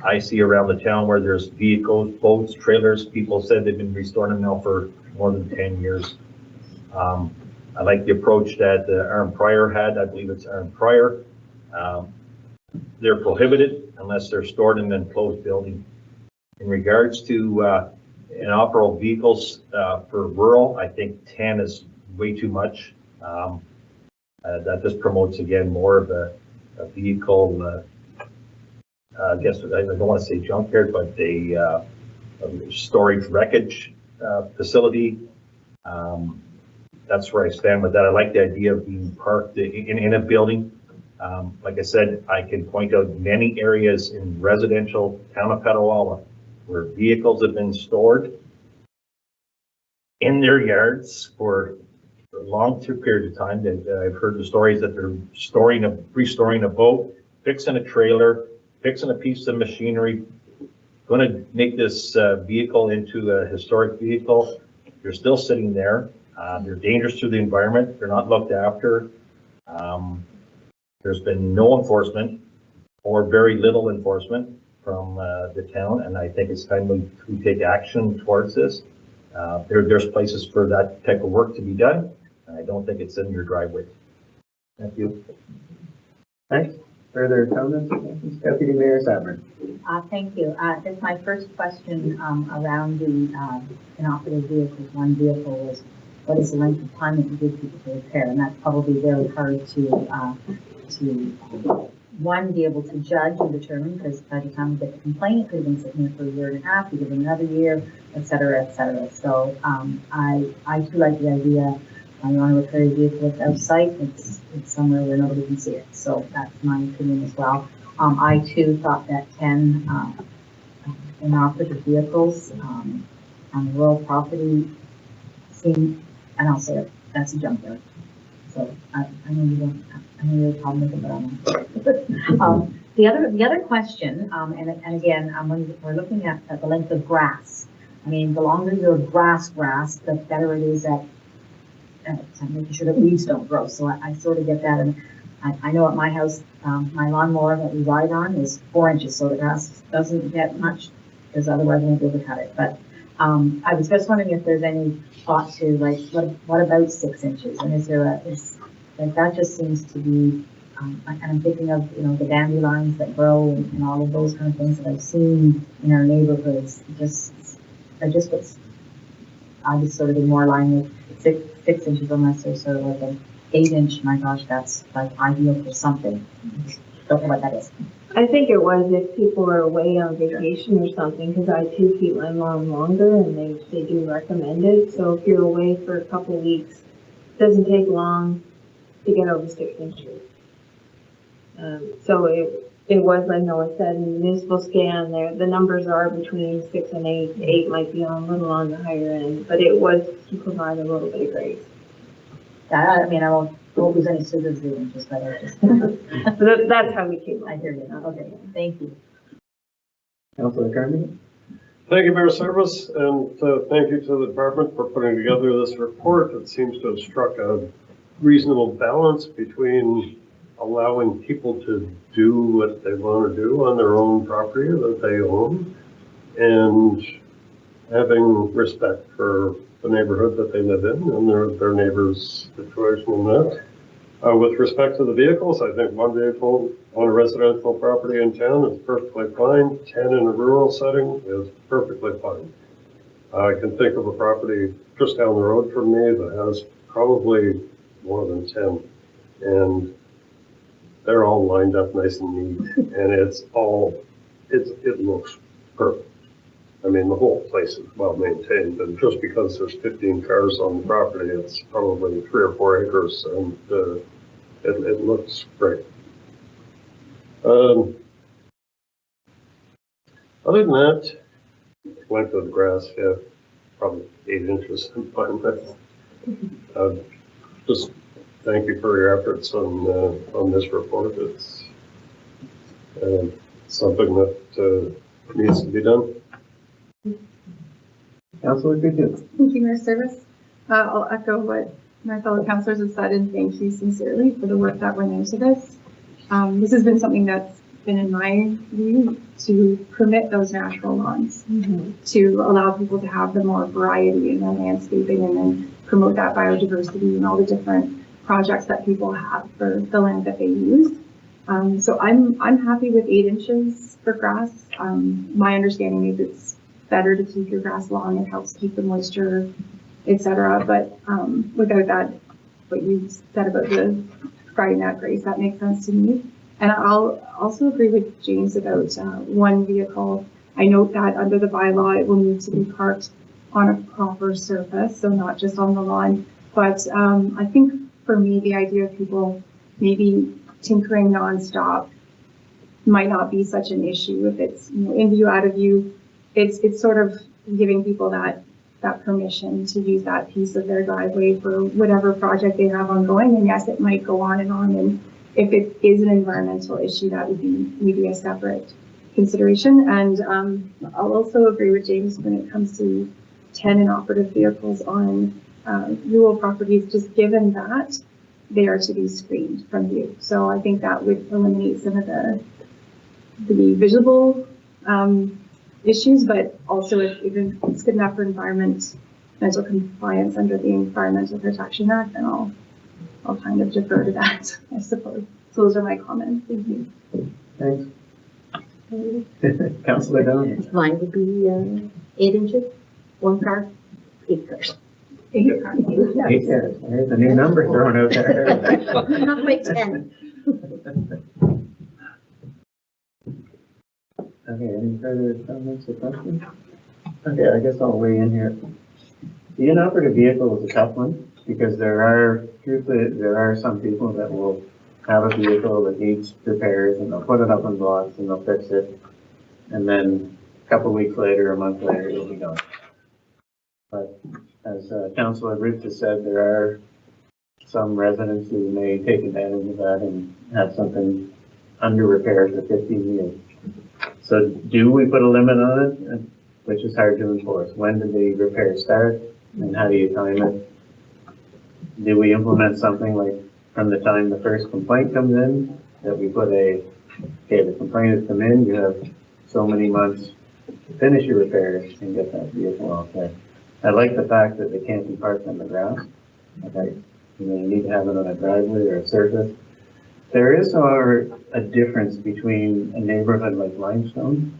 I see around the town where there's vehicles, boats, trailers. People said they've been restoring them now for more than 10 years. I like the approach that Aaron Pryor had. I believe it's Aaron Pryor. They're prohibited unless they're stored in an enclosed building. In regards to inoperable vehicles for rural, I think 10 is way too much. That just promotes, again, more of a vehicle, I guess I don't want to say junkyard, but a storage wreckage facility. That's where I stand with that. I like the idea of being parked in a building. Like I said, I can point out many areas in residential town of Petawawa where vehicles have been stored in their yards for a long period of time. That I've heard the stories that they're restoring a boat, fixing a trailer, fixing a piece of machinery, going to make this vehicle into a historic vehicle. They're still sitting there. They're dangerous to the environment. They're not looked after. There's been no enforcement or very little enforcement from the town, and I think it's time we take action towards this. There's places for that type of work to be done, and I don't think it's in your driveway. Thank you. thanks. Further comments? Deputy Mayor Sabrin. Thank you. Just my first question around the inoperative vehicles. One vehicle was, what is the length of time that you give people to repair? And that's probably very hard to one, be able to judge and determine, because by the time you get the complaint, it could have been sitting here for a year and a half, you give it another year, et cetera, et cetera. So I too like the idea I want to repair your vehicle without sight, it's somewhere where nobody can see it. So that's my opinion as well. I too thought that 10 inoperative vehicles on rural property seemed, and I'll say it, that's a junkyard. So I know you don't, I know you're a problem with it, but the other question, and again, when we're looking at the length of grass, I mean, the longer your grass, the better it is at making sure that weeds don't grow. So I sort of get that, and I know at my house, my lawnmower that we ride on is 4 inches, so the grass doesn't get much, because otherwise I won't be able to cut it. But I was just wondering if there's any thought to, like, what about 6 inches? And is there like, that just seems to be, and I'm thinking of, you know, the dandelions that grow and all of those kind of things that I've seen in our neighborhoods. I just sort of be more aligned with 6 inches, unless there's sort of like an 8-inch. My gosh, that's like ideal for something. Don't know what that is. I think it was if people are away on vacation or something, because I too keep my lawn longer, and they do recommend it. So if you're away for a couple of weeks, it doesn't take long to get over 6 inches. So it was, like Noah said, in the municipal scan there, the numbers are between 6 and 8. 8 might be a little on the higher end, but it was to provide a little bit of grace. Yeah, I mean, I won't lose any scissors even, just better. That's how we came up. I hear you. Okay, thank you. Councilor Carney? Thank you, Mayor Service, and thank you to the department for putting together this report. It seems to have struck a reasonable balance between allowing people to do what they want to do on their own property that they own, and having respect for the neighborhood that they live in and their neighbors' situation in that. With respect to the vehicles, I think 1 vehicle on a residential property in town is perfectly fine. 10 in a rural setting is perfectly fine. I can think of a property just down the road from me that has probably more than 10, and they're all lined up nice and neat, and it looks perfect. I mean, the whole place is well maintained, and just because there's 15 cars on the property, it's probably 3 or 4 acres, and it looks great. Other than that, length of the grass, yeah, probably 8 inches, I'm fine with. Just thank you for your efforts on this report. It's something that needs to be done. Councilor Goodhue? Thank you, Mayor Service. I'll echo what my fellow councilors have said, and thank you sincerely for the work that went into this. This has been something that's been in my view to permit those natural lawns, to allow people to have the more variety in their landscaping, and then promote that biodiversity and all the different projects that people have for the land that they use. So I'm happy with 8 inches for grass. My understanding is it's better to keep your grass long. It helps keep the moisture, etc. But without that, what you said about the providing that grace, that makes sense to me. And I'll also agree with James about 1 vehicle. I note that under the bylaw, it will need to be parked on a proper surface, so not just on the lawn. But I think for me, the idea of people maybe tinkering nonstop might not be such an issue if it's, you know, in view, out of view. It's sort of giving people that permission to use that piece of their driveway for whatever project they have ongoing. And yes, it might go on. And if it is an environmental issue, that would be maybe a separate consideration. And I'll also agree with James when it comes to 10 inoperative vehicles on rural properties, just given that they are to be screened from view. So I think that would eliminate some of the visible issues, but also if it's good enough for environmental compliance under the Environmental Protection Act, then I'll kind of defer to that, I suppose. So those are my comments. Thank you. Thanks. Councilor Down? Mine would be 8 inches, 1 car, 8 cars. 8 cars. Yeah, there's a new number thrown out there. Not quite 10. Okay, any further comments or questions? Okay, I guess I'll weigh in here. The inoperative vehicle is a tough one. Because truthfully, there are some people that will have a vehicle that needs repairs and they'll put it up on blocks and they'll fix it. And then a couple weeks later, a month later, it'll be gone. But as Councilor Ruth has said, there are some residents who may take advantage of that and have something under repair for 15 years. So do we put a limit on it, which is hard to enforce? When do the repairs start and how do you time it? Do we implement something like from the time the first complaint comes in, that we put okay, the complaint has come in, you have so many months to finish your repairs and get that vehicle off there. I like the fact that they can't be parked on the grass. Okay, you need to have it on a driveway or a surface. There is, however, a difference between a neighborhood like Limestone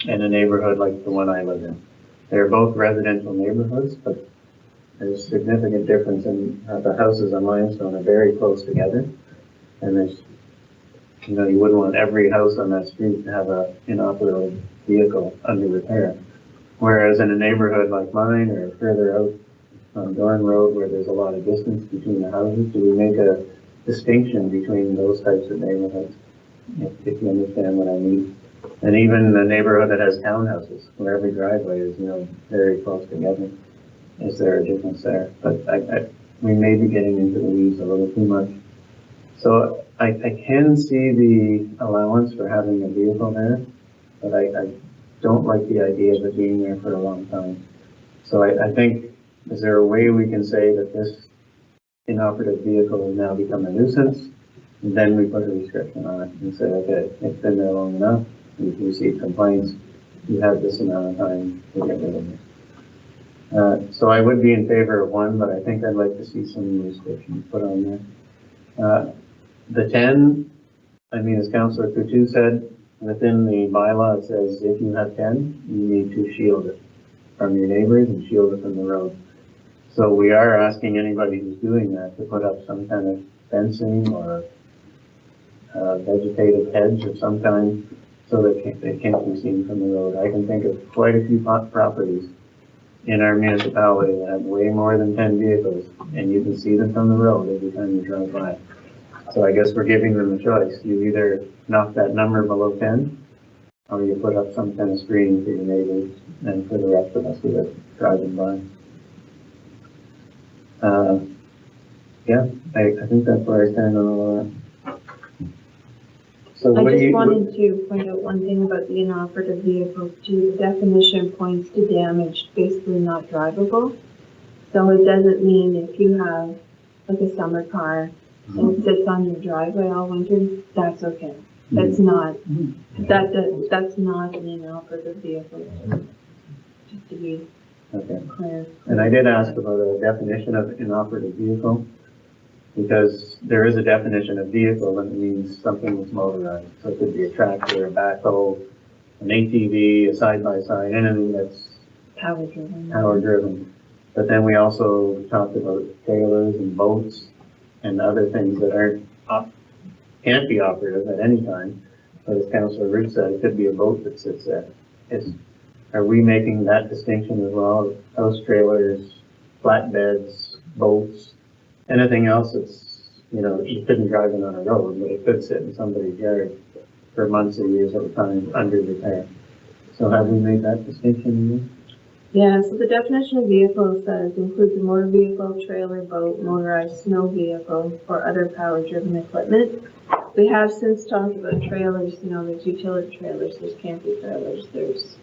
and a neighborhood like the one I live in. They're both residential neighborhoods, but there's significant difference in the houses on Limestone are very close together. And there's, you wouldn't want every house on that street to have a inoperable vehicle under repair. Whereas in a neighborhood like mine or further out on Dorn Road where there's a lot of distance between the houses, do we make a distinction between those types of neighborhoods? If you understand what I mean. And even the neighborhood that has townhouses where every driveway is, very close together. Is there a difference there? But we may be getting into the weeds a little too much. So I can see the allowance for having a vehicle there, but I don't like the idea of it being there for a long time. So I think, is there a way we can say that this inoperative vehicle has now become a nuisance? And then we put a restriction on it and say, okay, it's been there long enough. We've received complaints. You have this amount of time to get rid of it. So I would be in favor of one, but I think I'd like to see some restrictions put on there. The 10, as Councillor Coutu said, within the bylaw it says if you have 10, you need to shield it from your neighbors and shield it from the road. So we are asking anybody who's doing that to put up some kind of fencing or vegetative hedge of some kind so that they can't be seen from the road. I can think of quite a few properties in our municipality that have way more than 10 vehicles and you can see them from the road every time you drive by. So I guess we're giving them a choice. You either knock that number below 10 or you put up some kind of screening for your neighbors and for the rest of us who are driving by. Yeah, I think that's where I stand on all that. So I what do just you? wanted to point out one thing about the inoperative vehicle too. The definition points to damaged, basically not drivable. So it doesn't mean if you have like a summer car and it sits on your driveway all winter, that's okay. That's not, that's not an inoperative vehicle. Just to be clear. And I did ask about a definition of inoperative vehicle, because there is a definition of vehicle that means something that's motorized. So it could be a tractor, a backhoe, an ATV, a side-by-side, anything that's power driven. But then we also talked about trailers and boats and other things that can't be operative at any time. But as Councillor Ruth said, it could be a boat that sits there. Are we making that distinction as well? House trailers, flatbeds, boats, anything else that's, you couldn't drive it on a road, but it could sit in somebody's yard for months or years at a time under repair. So have we made that distinction? Yeah, so the definition of vehicle says includes a motor vehicle, trailer, boat, motorized snow vehicle, or other power-driven equipment. We have since talked about trailers, there's utility trailers, there's camping trailers, there's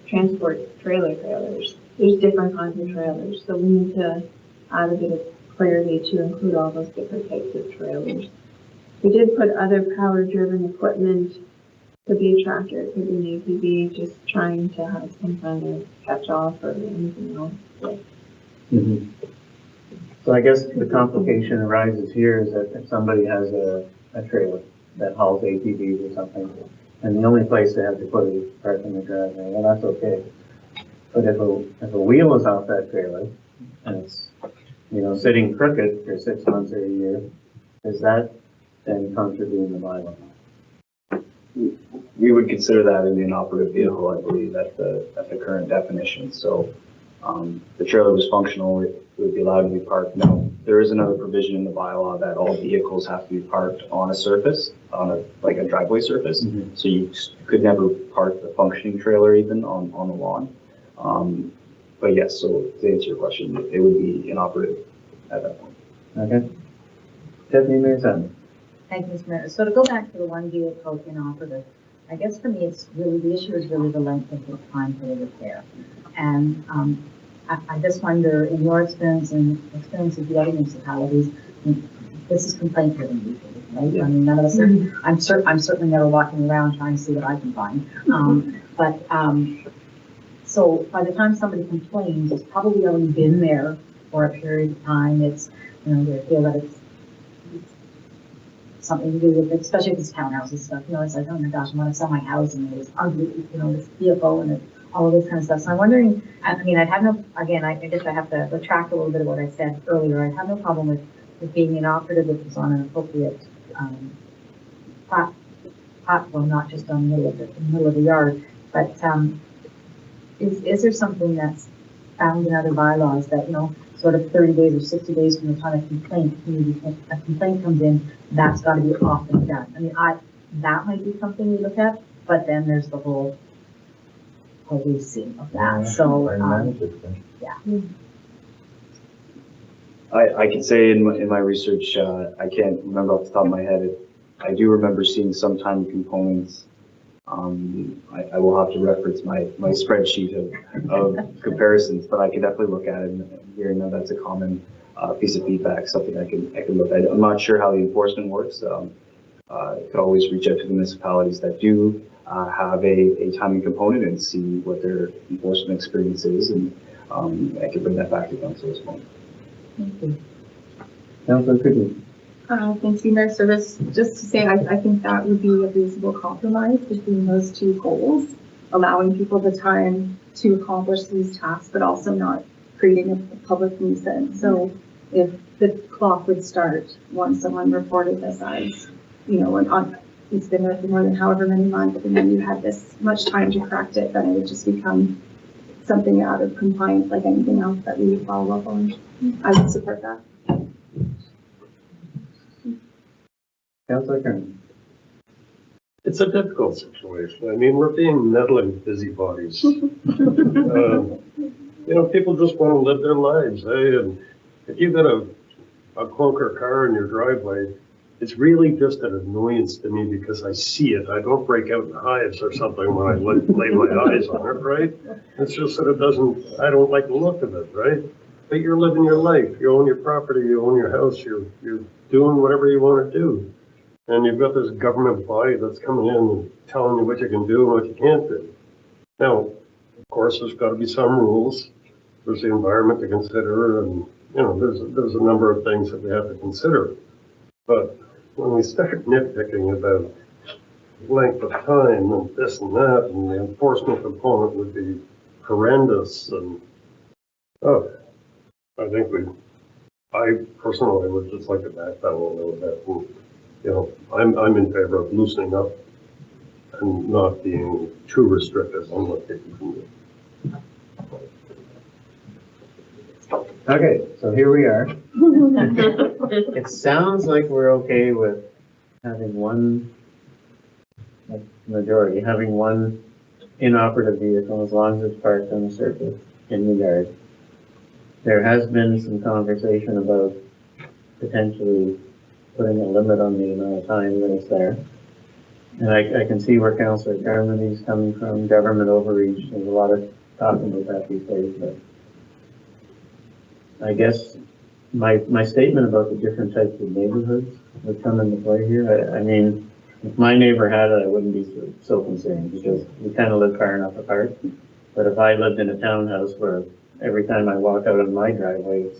transport trailers. There's different kinds of trailers, so we need to add a bit of clarity to include all those different types of trailers. We did put other power-driven equipment. Could be a tractor, it could be an ATV, just trying to have some kind of catch-off or anything else. So I guess the complication arises here is that if somebody has a trailer that hauls ATVs or something, and the only place they have to put it is park in the driveway, well, that's okay. But if a wheel is off that trailer and it's, sitting crooked for 6 months or a year, is that then contravening the bylaw? We would consider that an inoperative vehicle, I believe, at the current definition. So the trailer was functional. it would be allowed to be parked. Now, there is another provision in the bylaw that all vehicles have to be parked on a surface, like a driveway surface. So you could never park the functioning trailer even on the lawn. But yes, so to answer your question, it would be inoperative at that point. Okay. Deputy Mayor Sutton. Thank you, Mr. Mayor. So to go back to the one vehicle inoperative, I guess for me, it's really, the issue is really the length of the time for the repair. And I just wonder, in your experience and experience of the other municipalities, this is complaint driven usually, right? I mean, none of us are, I'm certainly never walking around trying to see what I can find. So by the time somebody complains, it's probably already been there for a period of time. It's, you know, they feel that it's something to do with it, especially if it's townhouses stuff. You know, it's like, oh my gosh, I want to sell my house and it's ugly, you know, this vehicle and all of this kind of stuff. So I'm wondering, I mean, I'd have no, again, I guess I have to retract a little bit of what I said earlier. I'd have no problem with being inoperative if it's on an appropriate platform, not just on the middle of the yard. But is there something that's found in other bylaws that, you know, sort of 30 days or 60 days from the time a complaint comes in, that's got to be off and done? I mean, that might be something we look at, but then there's the whole policing of that. So, yeah. I can say in my research, I can't remember off the top of my head. I do remember seeing some time components. I will have to reference my spreadsheet of comparisons, but I can definitely look at it and hearing that that's a common piece of feedback, something I can look at. I'm not sure how the enforcement works. I could always reach out to the municipalities that do have a timing component and see what their enforcement experience is, and I can bring that back to council as well. Thank you. Councilor Quigley. Thank you, Mayor. So just to say, I think that would be a reasonable compromise between those two goals, allowing people the time to accomplish these tasks, but also not creating a public nuisance. So if the clock would start once someone reported this as, you know, it's been there for more than however many months, and then you had this much time to correct it, then it would just become something out of compliance like anything else that we would follow up on. I would support that. Councilor Kern. It's a difficult situation. I mean, we're being meddling busybodies. You know, people just want to live their lives, eh? And if you've got a clunker car in your driveway, it's really just an annoyance to me because I see it. I don't break out in hives or something when I lay my eyes on it, right? It's just that I don't like the look of it, right? But you're living your life. You own your property, you own your house, you're doing whatever you want to do. And you've got this government body that's coming in and telling you what you can do and what you can't do. Now, of course, there's got to be some rules. There's the environment to consider, and you know, there's a number of things that we have to consider. But when we start nitpicking about length of time and this and that, and the enforcement component would be horrendous, and I personally would just like to back down a little bit. And, you know, I'm in favor of loosening up and not being too restrictive on what people can do. Okay, so here we are. It sounds like we're okay with having one, like majority, having one inoperative vehicle as long as it's parked on the surface in the yard. There has been some conversation about potentially putting a limit on the amount of time that it's there. And I can see where Councillor Carmody's coming from, government overreach. There's a lot of talking about that these days, but I guess my statement about the different types of neighborhoods would come into play here. I mean, if my neighbor had it, I wouldn't be so concerned because we kind of live far enough apart. But if I lived in a townhouse where every time I walk out of my driveway,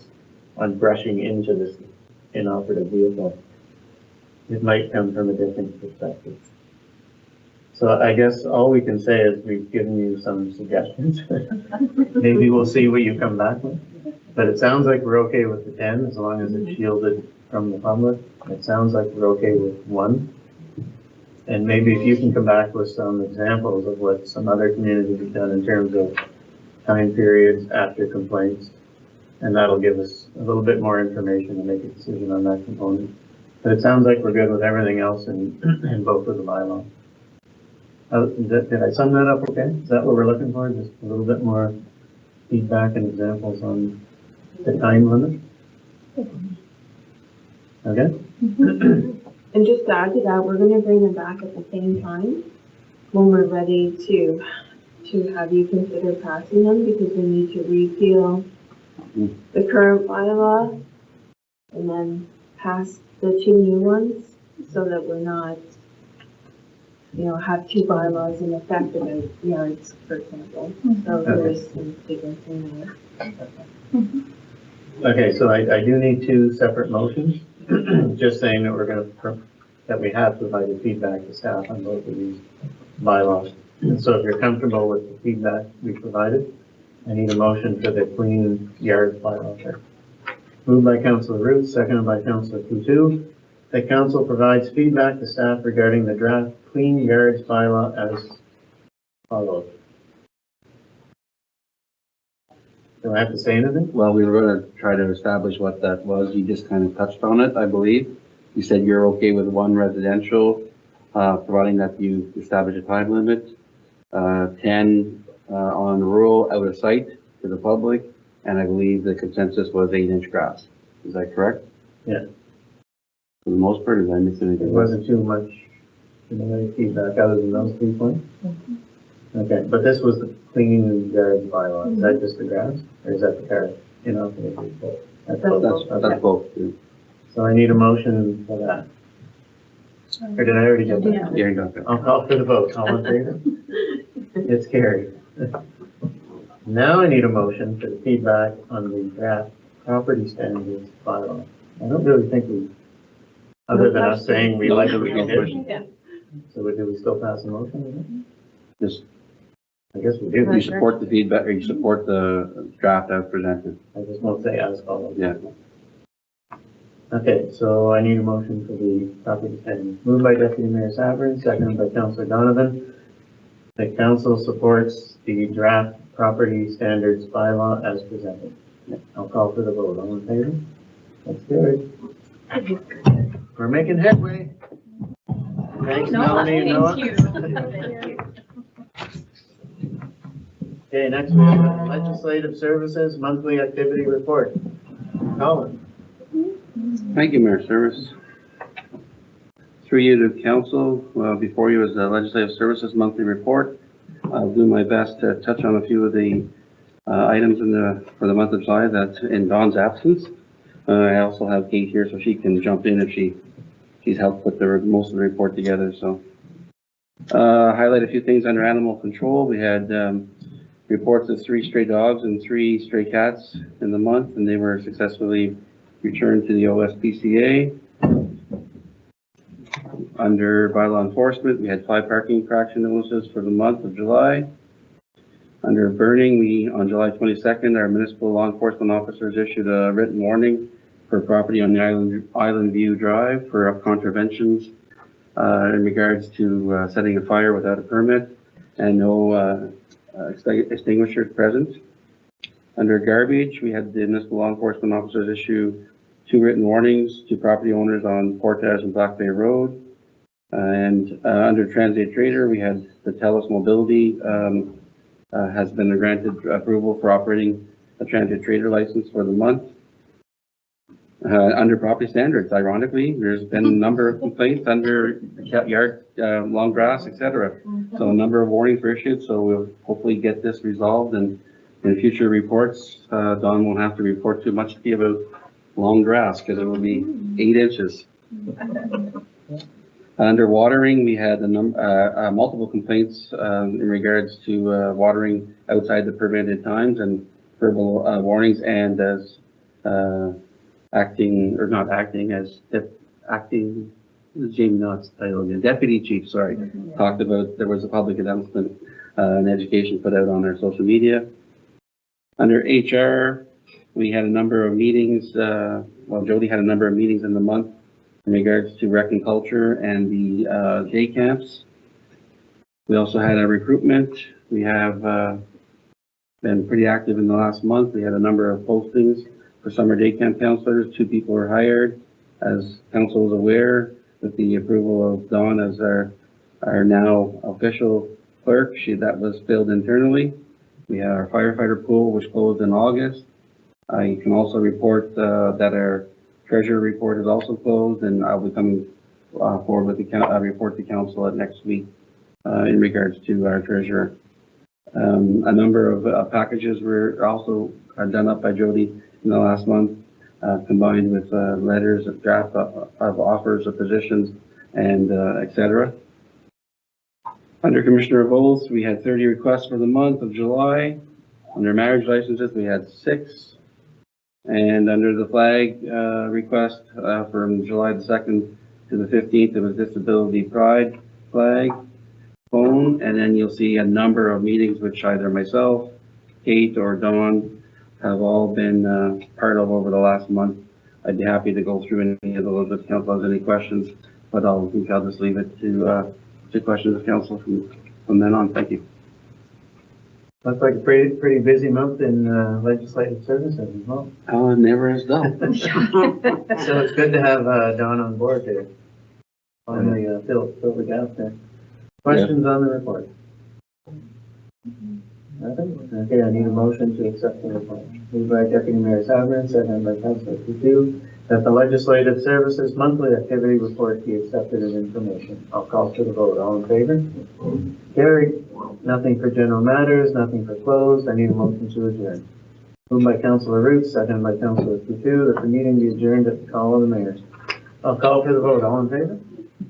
I'm brushing into this inoperative vehicle, it might come from a different perspective. So I guess all we can say is we've given you some suggestions. Maybe we'll see what you come back with. But it sounds like we're okay with the 10 as long as it's shielded from the public. It sounds like we're okay with 1. And maybe if you can come back with some examples of what some other communities have done in terms of time periods after complaints And that'll give us a little bit more information to make a decision on that component. But it sounds like we're good with everything else in both of the bylaws. Did I sum that up okay? Is that what we're looking for? Just a little bit more feedback and examples on the time limit? Okay? And just to add to that, we're gonna bring them back at the same time when we're ready to have you consider passing them, because we need to repeal the current bylaw and then pass the two new ones so that we're not, have two bylaws in effect about yards, for example. So there's some figures in there. Okay, so I do need two separate motions. Just saying that that we have provided feedback to staff on both of these bylaws. So if you're comfortable with the feedback we provided, I need a motion for the clean yard bylaw. Moved by Councilor Root, seconded by Councilor Coutu. The council provides feedback to staff regarding the draft clean yards bylaw as follows. Do I have to say anything? Well, we were going to try to establish what that was. You just kind of touched on it, I believe. You said you're okay with one residential, providing that you establish a time limit, 10 on rural out of sight to the public, and I believe the consensus was 8-inch grass. Is that correct? Yeah. For the most part, did I miss It anything? wasn't too much feedback other than those 3 points? Okay, but this was the clean yards bylaw. Is that just the grass, or is that the carrot? That's That's both. Yeah. So I need a motion for that. Or did I already get that? Gary Duncan. I'll call for the vote. All in favor? It's carried. Now I need a motion for the feedback on the draft property standards bylaw. I don't really think we, other than us saying we like what we did. So do we still pass a motion? Just, I guess we do. you support the feedback, or you support the draft as presented? I just won't say as follows. Yeah. Okay, so I need a motion for the property standards. Moved by Deputy Mayor Sabrin, seconded by Councilor Donovan. The council supports the draft property standards bylaw as presented. I'll call for the vote. All in favor? That's good. We're making headway. Thanks, Melanie and Noah. Okay, next we have Legislative Services Monthly Activity Report. Colin. Thank you, Mayor Service. Through you to council, before you is the Legislative Services Monthly Report. I'll do my best to touch on a few of the items for the month of July that's in Dawn's absence. I also have Kate here, so she can jump in if she's helped put most of the report together. So highlight a few things under animal control. We had reports of 3 stray dogs and 3 stray cats in the month, and they were successfully returned to the OSPCA. Under bylaw enforcement, we had 5 parking infraction notices for the month of July. Under burning, on July 22nd, our municipal law enforcement officers issued a written warning for property on the Island View Drive for contraventions in regards to setting a fire without a permit and no extinguishers present. Under garbage, we had the municipal law enforcement officers issue 2 written warnings to property owners on Portage and Black Bay Road. And under transit trader, we had the TELUS Mobility has been granted approval for operating a transit trader license for the month. Under property standards, ironically, there's been a number of complaints under yard, long grass, etc. So a number of warnings were issued, so we'll hopefully get this resolved, and in future reports, Don won't have to report too much about long grass because it will be 8 inches. Under watering, we had multiple complaints in regards to watering outside the permitted times and verbal warnings, and as acting Jamie Knott's title again, Deputy Chief, sorry, talked about there was a public announcement and education put out on our social media. Under HR, we had a number of meetings, Jody had a number of meetings in the month in regards to rec and culture and the day camps. We also had a recruitment. We have been pretty active in the last month. We had a number of postings for summer day camp counselors. 2 people were hired. As council is aware, with the approval of Dawn as our now official clerk, that was filled internally. We have our firefighter pool, which closed in August. You can also report that our treasurer report is also closed, and I'll be coming forward with the report to council at next week in regards to our treasurer. A number of packages were also done up by Jody in the last month, combined with letters of draft of offers of positions and et cetera. Under Commissioner of Oaths, we had 30 requests for the month of July. Under marriage licenses, we had 6. And under the flag request from July the 2nd to the 15th, it was disability pride flag, phone, and then you'll see a number of meetings which either myself, Kate, or Dawn have all been part of over the last month. I'd be happy to go through any of those if council has any questions, but I'll just leave it to questions of council from then on. Thank you. Looks like a pretty busy month in legislative services as well. Never as dull. So it's good to have Dawn on board to finally fill the gap there. Questions on the report? Nothing? Okay, I need a motion to accept the report. Moved by Deputy Mayor Sabrin, seconded by Councilor Coutu, that the Legislative Services Monthly Activity Report be accepted as information. I'll call for the vote. All in favor? Carried. Nothing for general matters, nothing for closed. I need a motion to adjourn. Moved by Councilor Roots, seconded by Councilor Coutu, that the meeting be adjourned at the call of the mayor. I'll call for the vote. All in favor?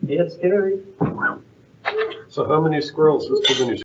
Yes, carried. So how many squirrels is too many